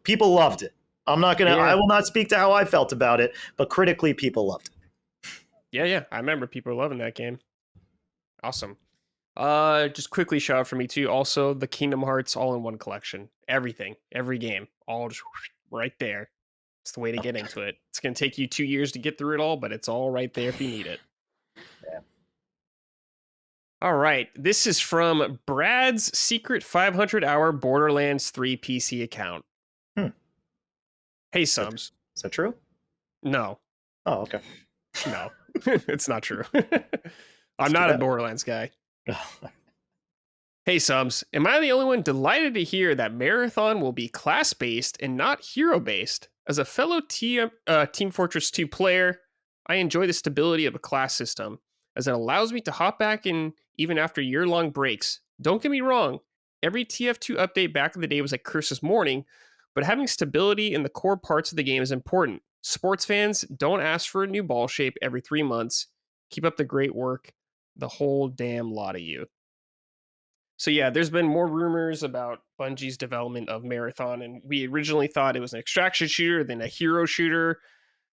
people loved it. I will not speak to how I felt about it, but critically, people loved it. Yeah. I remember people loving that game. Awesome. Just quickly shout out for me too. Also, the Kingdom Hearts all-in-one collection. Everything, every game, all just right there. It's the way to get into it. It's going to take you 2 years to get through it all, but it's all right there if you need it. Yeah. All right. This is from Brad's secret 500-hour Borderlands 3 PC account. Hey, Subs. Is that true? No. Oh, okay. No, it's not true. I'm not a Borderlands guy. Hey, Subs. Am I the only one delighted to hear that Marathon will be class-based and not hero-based? As a fellow Team Fortress 2 player, I enjoy the stability of a class system, as it allows me to hop back in even after year-long breaks. Don't get me wrong, every TF2 update back in the day was like Christmas morning, but having stability in the core parts of the game is important. Sports fans, don't ask for a new ball shape every 3 months. Keep up the great work, the whole damn lot of you. So yeah, there's been more rumors about Bungie's development of Marathon, and we originally thought it was an extraction shooter, then a hero shooter.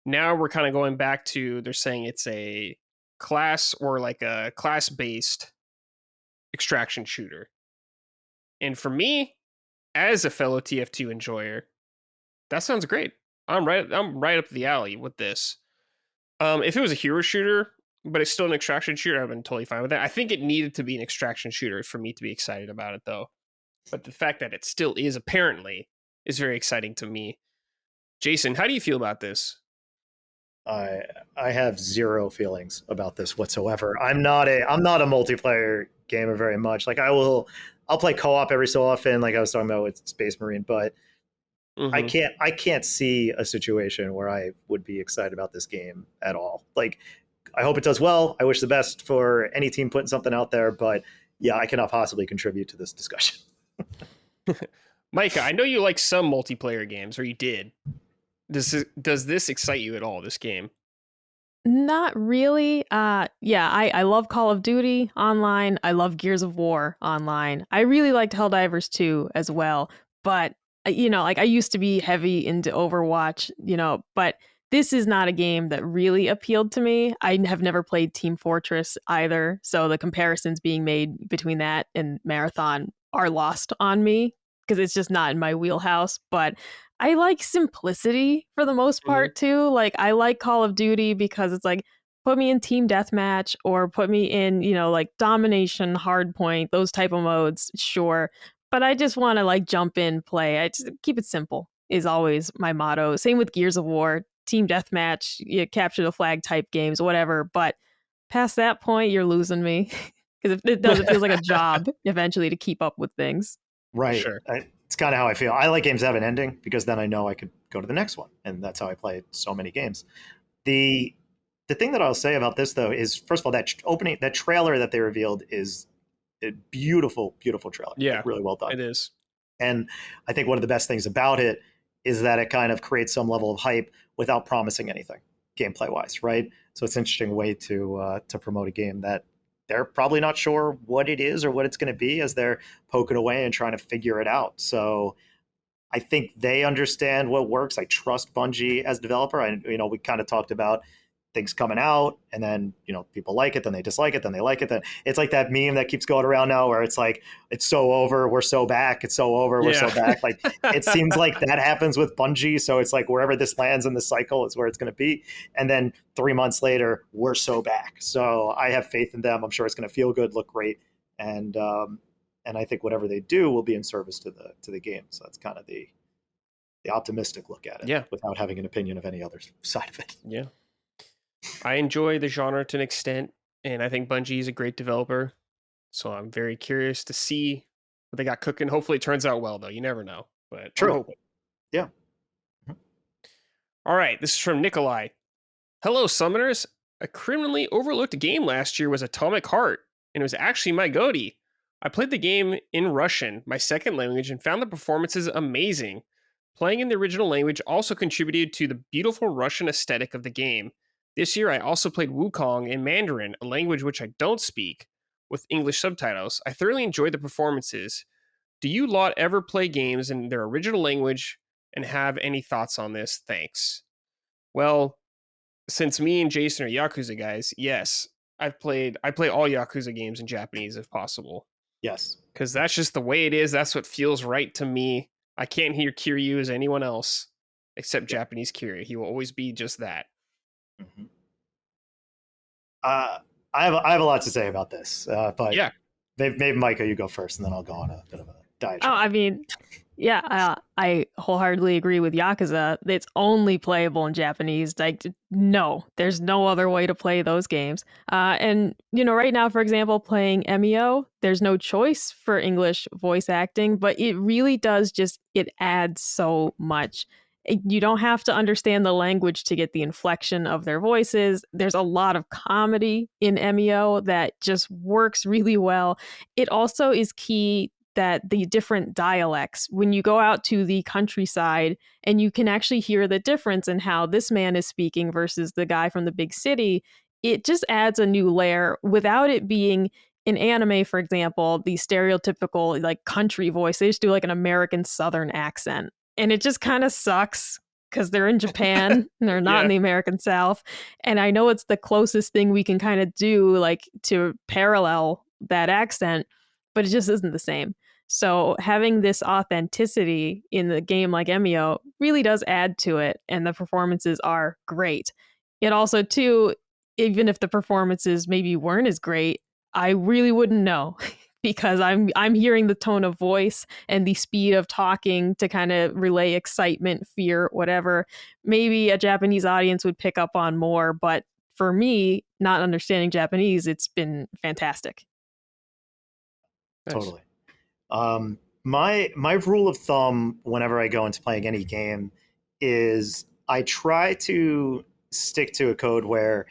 Now we're kind of going back to, they're saying it's a class or like a class-based extraction shooter. And for me, as a fellow TF2 enjoyer, that sounds great. I'm right up the alley with this. If it was a hero shooter, but it's still an extraction shooter, I've been totally fine with that. I think it needed to be an extraction shooter for me to be excited about it, though. But the fact that it still is, apparently, is very exciting to me. Jason, how do you feel about this? I have zero feelings about this whatsoever. I'm not a multiplayer gamer very much. Like I'll play co-op every so often, like I was talking about with Space Marine, but I can't see a situation where I would be excited about this game at all. Like, I hope it does well. I wish the best for any team putting something out there, but yeah, I cannot possibly contribute to this discussion. Micah, I know you like some multiplayer games, or you did. Does this excite you at all, this game? Not really. I love Call of Duty online. I love Gears of War online. I really liked Helldivers 2 as well. But, like I used to be heavy into Overwatch, but this is not a game that really appealed to me. I have never played Team Fortress either, so the comparisons being made between that and Marathon are lost on me because it's just not in my wheelhouse. But I like simplicity for the most part too. Like I like Call of Duty because it's like, put me in team deathmatch or put me in, like domination, hardpoint, those type of modes, sure. But I just want to like jump in, play. I just keep it simple is always my motto. Same with Gears of War, team deathmatch, you capture the flag type games, whatever. But past that point, you're losing me because it feels like a job eventually to keep up with things. Right. Sure. It's kind of how I feel. I like games that have an ending because then I know I could go to the next one, and that's how I play so many games. The thing that I'll say about this, though, is first of all, that trailer that they revealed is a beautiful, beautiful trailer. Yeah, like, really well done. It is. And I think one of the best things about it is that it kind of creates some level of hype without promising anything gameplay wise, right? So it's an interesting way to promote a game that they're probably not sure what it is or what it's going to be as they're poking away and trying to figure it out. So I think they understand what works. I trust Bungie as a developer. We kind of talked about things coming out and then, people like it, then they dislike it, then they like it. Then it's like that meme that keeps going around now where it's like, it's so over, we're so back. It's so over, we're so back. Like it seems like that happens with Bungie. So it's like wherever this lands in the cycle is where it's going to be. And then 3 months later, we're so back. So I have faith in them. I'm sure it's going to feel good, look great. And I think whatever they do will be in service to the game. So that's kind of the optimistic look at it, without having an opinion of any other side of it. Yeah. I enjoy the genre to an extent, and I think Bungie is a great developer. So I'm very curious to see what they got cooking. Hopefully it turns out well, though. You never know. But true. I'm hoping. Yeah. All right. This is from Nikolai. Hello, Summoners. A criminally overlooked game last year was Atomic Heart, and it was actually my GOTY. I played the game in Russian, my second language, and found the performances amazing. Playing in the original language also contributed to the beautiful Russian aesthetic of the game. This year, I also played Wukong in Mandarin, a language which I don't speak, with English subtitles. I thoroughly enjoyed the performances. Do you lot ever play games in their original language and have any thoughts on this? Thanks. Well, since me and Jason are Yakuza guys, yes, I play all Yakuza games in Japanese if possible. Yes. Because that's just the way it is. That's what feels right to me. I can't hear Kiryu as anyone else except Japanese Kiryu. He will always be just that. Mm-hmm. I have a lot to say about this, but maybe Micah, you go first, and then I'll go on a bit of a diatribe. Oh, I mean, I wholeheartely agree with Yakuza. It's only playable in Japanese. Like, no, there's no other way to play those games. And right now, for example, playing Emio, there's no choice for English voice acting, but it really does it adds so much. You don't have to understand the language to get the inflection of their voices. There's a lot of comedy in Emio that just works really well. It also is key that the different dialects, when you go out to the countryside and you can actually hear the difference in how this man is speaking versus the guy from the big city, it just adds a new layer without it being in anime, for example, the stereotypical like country voice. They just do like an American Southern accent. And it just kind of sucks because they're in Japan and they're not in the American South. And I know it's the closest thing we can kind of do like to parallel that accent, but it just isn't the same. So having this authenticity in the game like Emio really does add to it. And the performances are great. It also, too, even if the performances maybe weren't as great, I really wouldn't know. Because I'm hearing the tone of voice and the speed of talking to kind of relay excitement, fear, whatever. Maybe a Japanese audience would pick up on more, but for me, not understanding Japanese, it's been fantastic. Totally. My rule of thumb whenever I go into playing any game is I try to stick to a code where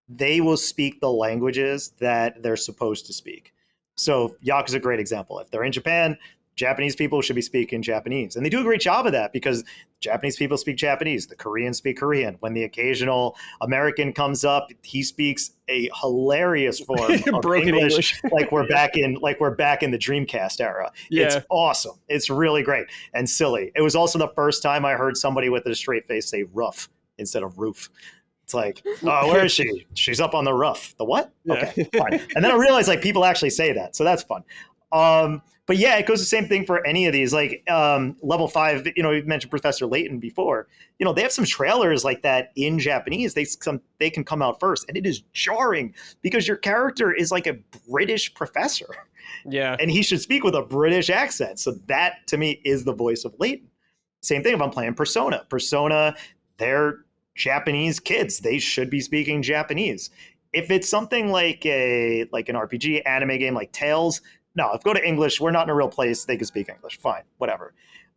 they will speak the languages that they're supposed to speak. So Yakuza is a great example. If they're in Japan, Japanese people should be speaking Japanese. And they do a great job of that because Japanese people speak Japanese. The Koreans speak Korean. When the occasional American comes up, he speaks a hilarious form of broken English. like we're back in the Dreamcast era. Yeah. It's awesome. It's really great and silly. It was also the first time I heard somebody with a straight face say rough instead of roof. It's like, oh, where is she? She's up on the roof. The what? Yeah. Okay, fine. And then I realized like people actually say that, so that's fun. But yeah, it goes the same thing for any of these. Like level 5, you mentioned Professor Layton before. They have some trailers like that in Japanese. They can come out first, and it is jarring because your character is like a British professor. Yeah. And he should speak with a British accent. So that to me is the voice of Layton. Same thing if I'm playing Persona. Persona, they're Japanese kids. They should be speaking Japanese. If it's something like an RPG anime game like Tales, no, if go to English, we're not in a real place, they can speak English. Fine, whatever.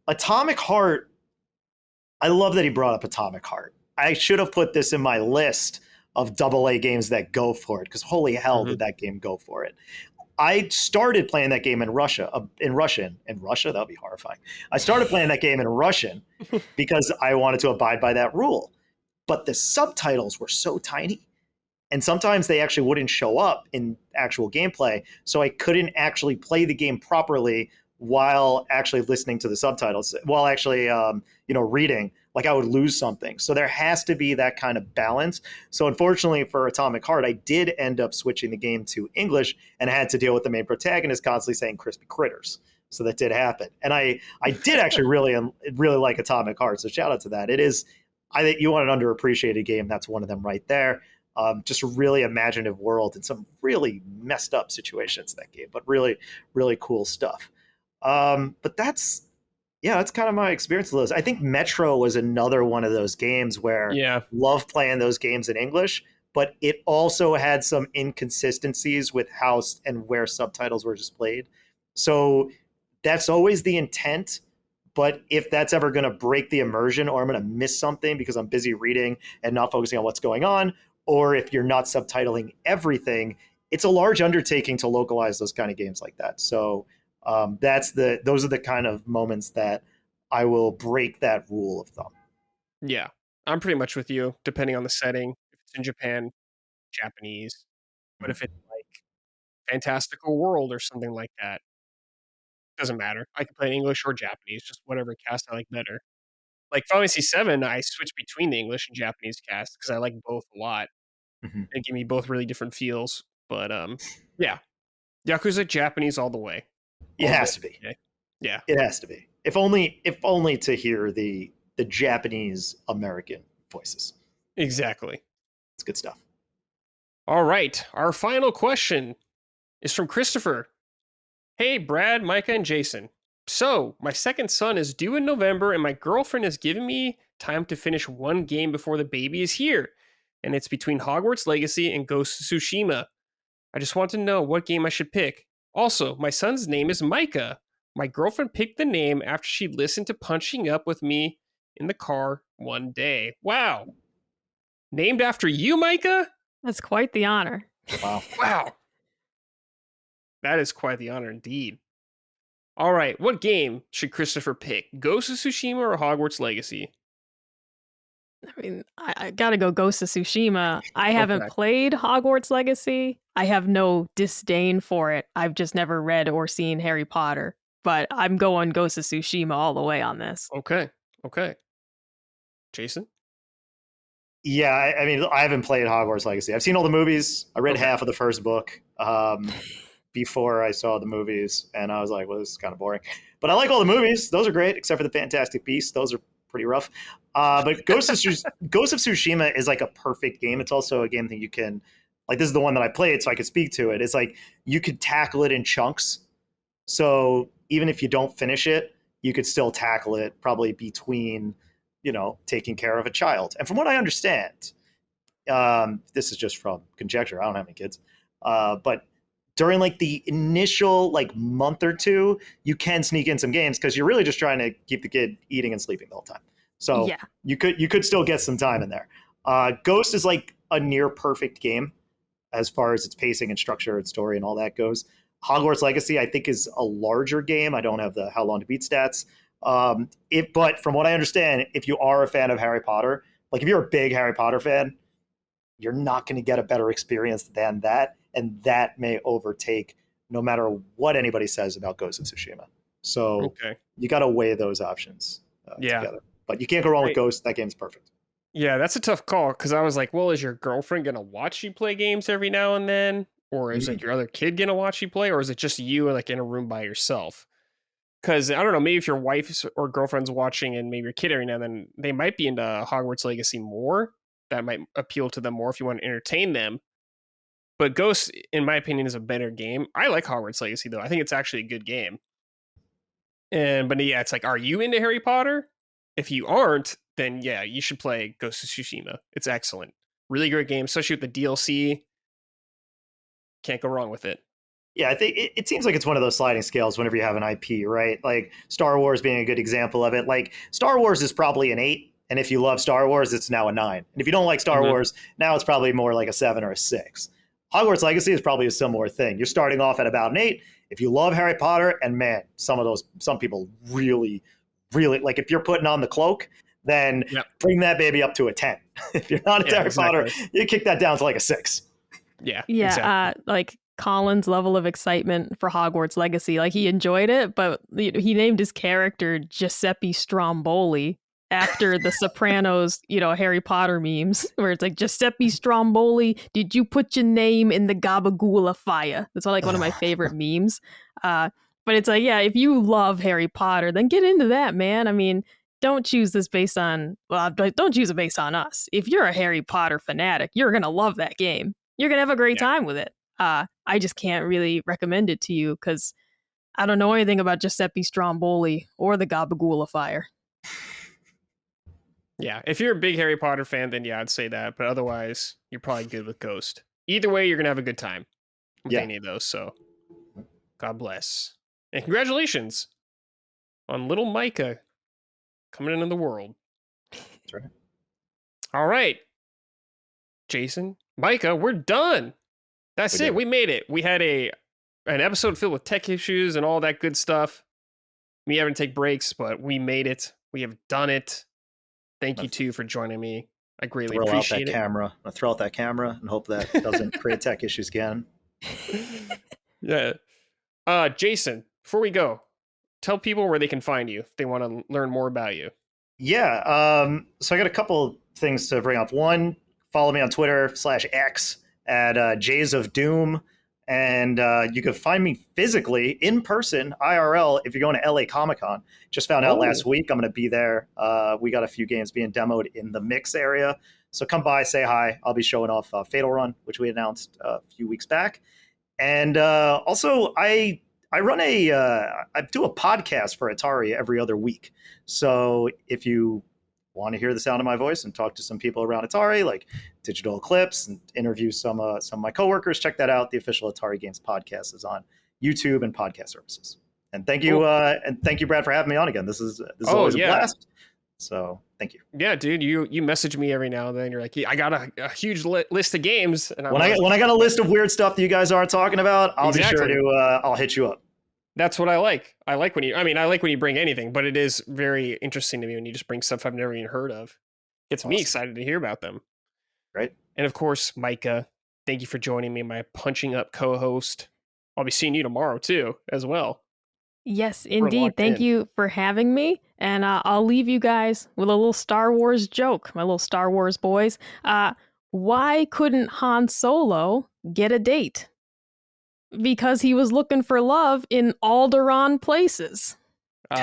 Atomic Heart, I love that he brought up Atomic Heart. I should have put this in my list of AA games that go for it, because holy hell did that game go for it. I started playing that game in Russian. In Russia, that would be horrifying. I started playing that game in Russian because I wanted to abide by that rule. But the subtitles were so tiny, and sometimes they actually wouldn't show up in actual gameplay, so I couldn't actually play the game properly while actually listening to the subtitles, while actually reading. Like I would lose something. So there has to be that kind of balance. So unfortunately for Atomic Heart, I did end up switching the game to English and had to deal with the main protagonist constantly saying crispy critters. So that did happen. And I did actually really like Atomic Heart. So shout out to that. It is, I think you want an underappreciated game. That's one of them right there. Just a really imaginative world and some really messed up situations in that game, but really, really cool stuff. But that's kind of my experience with those. I think Metro was another one of those games where love playing those games in English, but it also had some inconsistencies with how and where subtitles were displayed. So that's always the intent. But if that's ever going to break the immersion, or I'm going to miss something because I'm busy reading and not focusing on what's going on, or if you're not subtitling everything, it's a large undertaking to localize those kind of games like that. So those are the kind of moments that I will break that rule of thumb. Yeah, I'm pretty much with you, depending on the setting. If it's in Japan, Japanese. But if it's like Fantastical World or something like that, doesn't matter. I can play in English or Japanese, just whatever cast I like better. Like Final Fantasy 7, I switch between the English and Japanese cast because I like both a lot. They give me both really different feels. But yeah, Yakuza Japanese all the way. It has to be. Yeah, it has to be. If only to hear the Japanese American voices. Exactly. It's good stuff. All right, our final question is from Christopher. Hey, Brad, Micah, and Jason. So, my second son is due in November, and my girlfriend has given me time to finish one game before the baby is here. And it's between Hogwarts Legacy and Ghost of Tsushima. I just want to know what game I should pick. Also, my son's name is Micah. My girlfriend picked the name after she listened to Punching Up with me in the car one day. Wow. Named after you, Micah? That's quite the honor. Wow. That is quite the honor indeed. All right, what game should Christopher pick? Ghost of Tsushima or Hogwarts Legacy? I mean, I gotta go Ghost of Tsushima. I haven't played Hogwarts Legacy. I have no disdain for it. I've just never read or seen Harry Potter. But I'm going Ghost of Tsushima all the way on this. Okay. Jason? Yeah, I mean, I haven't played Hogwarts Legacy. I've seen all the movies. I read half of the first book before I saw the movies, and I was like, well, this is kind of boring. But I like all the movies. Those are great, except for the Fantastic Beasts. Those are pretty rough. But Ghost of Tsushima is like a perfect game. It's also a game that you can, like, this is the one that I played, so I could speak to it. It's like you could tackle it in chunks. So even if you don't finish it, you could still tackle it probably between, taking care of a child. And from what I understand, this is just from conjecture. I don't have any kids. But during like the initial like month or two, you can sneak in some games because you're really just trying to keep the kid eating and sleeping the whole time. So you could still get some time in there. Ghost is like a near perfect game as far as its pacing and structure and story and all that goes. Hogwarts Legacy, I think, is a larger game. I don't have the how long to beat stats. But from what I understand, if you are a fan of Harry Potter, like if you're a big Harry Potter fan, you're not going to get a better experience than that. And that may overtake no matter what anybody says about Ghost of Tsushima. So you got to weigh those options together. But you can't go wrong with Ghost. That game's perfect. Yeah, that's a tough call because I was like, well, is your girlfriend going to watch you play games every now and then? Or is like your other kid going to watch you play? Or is it just you like in a room by yourself? Because I don't know, maybe if your wife or girlfriend's watching and maybe your kid every now and then, they might be into Hogwarts Legacy more. That might appeal to them more if you want to entertain them. But Ghost, in my opinion, is a better game. I like Hogwarts Legacy, though. I think it's actually a good game. But yeah, it's like, are you into Harry Potter? If you aren't, then yeah, you should play Ghost of Tsushima. It's excellent. Really great game, especially with the DLC. Can't go wrong with it. Yeah, I think it seems like it's one of those sliding scales whenever you have an IP, right? Like Star Wars being a good example of it. Like Star Wars is probably an 8, and if you love Star Wars, it's now a 9. And if you don't like Star Wars, now it's probably more like a 7 or a 6. Hogwarts Legacy is probably a similar thing. You're starting off at about an 8. If you love Harry Potter, and man, some people really, really, like if you're putting on the cloak, then bring that baby up to a 10. If you're not into Harry Potter, you kick that down to like a 6. Yeah. Exactly. Like Colin's level of excitement for Hogwarts Legacy, like he enjoyed it, but he named his character Giuseppe Stromboli after the Sopranos, Harry Potter memes, where it's like, Giuseppe Stromboli, did you put your name in the Gabagool fire? That's like one of my favorite memes. But it's like, yeah, if you love Harry Potter, then get into that, man. I mean, don't choose this based on, don't choose it based on us. If you're a Harry Potter fanatic, you're going to love that game. You're going to have a great time with it. I just can't really recommend it to you because I don't know anything about Giuseppe Stromboli or the Gabagool fire. Yeah, if you're a big Harry Potter fan, then yeah, I'd say that. But otherwise, you're probably good with Ghost. Either way, you're going to have a good time with any of those. So, God bless. And congratulations on little Micah coming into the world. That's right. All right. Jason, Micah, we're done. That's it. We made it. We had an episode filled with tech issues and all that good stuff. Me having to take breaks, but we made it. We have done it. Thank you, too, for joining me. I greatly appreciate it. I'll throw out that camera and hope that doesn't create tech issues again. Yeah. Jason, before we go, tell people where they can find you if they want to learn more about you. Yeah. So I got a couple things to bring up. One, follow me on Twitter /X at Jays of Doom. And you can find me physically in person, IRL, if you're going to LA Comic-Con. Just found out last week I'm going to be there. We got a few games being demoed in the Mix area. So come by, say hi. I'll be showing off Fatal Run, which we announced a few weeks back. And also, I do a podcast for Atari every other week. So if you want to hear the sound of my voice and talk to some people around Atari, like Digital Eclipse, and interview some of my coworkers, check that out. The official Atari Games podcast is on YouTube and podcast services. And thank you, Brad, for having me on again. This is always a blast. So thank you. Yeah, dude, you message me every now and then. You're like, I got a huge list of games. And when I got a list of weird stuff that you guys aren't talking about, I'll be sure to I'll hit you up. That's what I like. I like when you bring anything, but it is very interesting to me when you just bring stuff I've never even heard of. It's me excited to hear about them. Right. And of course, Micah, thank you for joining me, my punching up co-host. I'll be seeing you tomorrow too, as well. Yes, indeed. Thank you for having me. And I'll leave you guys with a little Star Wars joke, my little Star Wars boys. Why couldn't Han Solo get a date? Because he was looking for love in Alderaan places. It's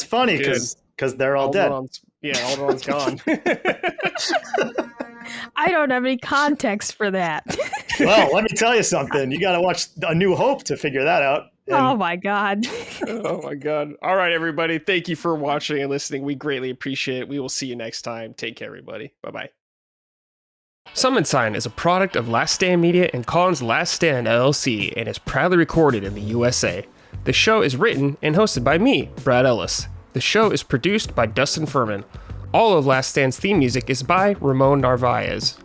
funny because they're all dead. Alderaan's gone. I don't have any context for that. Well, let me tell you something. You got to watch A New Hope to figure that out. Oh, my God. Oh, my God. All right, everybody. Thank you for watching and listening. We greatly appreciate it. We will see you next time. Take care, everybody. Bye-bye. Summon Sign is a product of Last Stand Media and Colin's Last Stand LLC and is proudly recorded in the USA. The show is written and hosted by me, Brad Ellis. The show is produced by Dustin Furman. All of Last Stand's theme music is by Ramon Narvaez.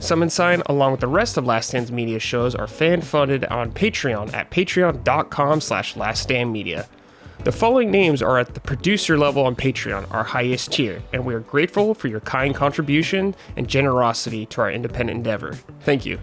Summon Sign, along with the rest of Last Stand's media shows, are fan-funded on Patreon at patreon.com/laststandmedia. The following names are at the producer level on Patreon, our highest tier, and we are grateful for your kind contribution and generosity to our independent endeavor. Thank you.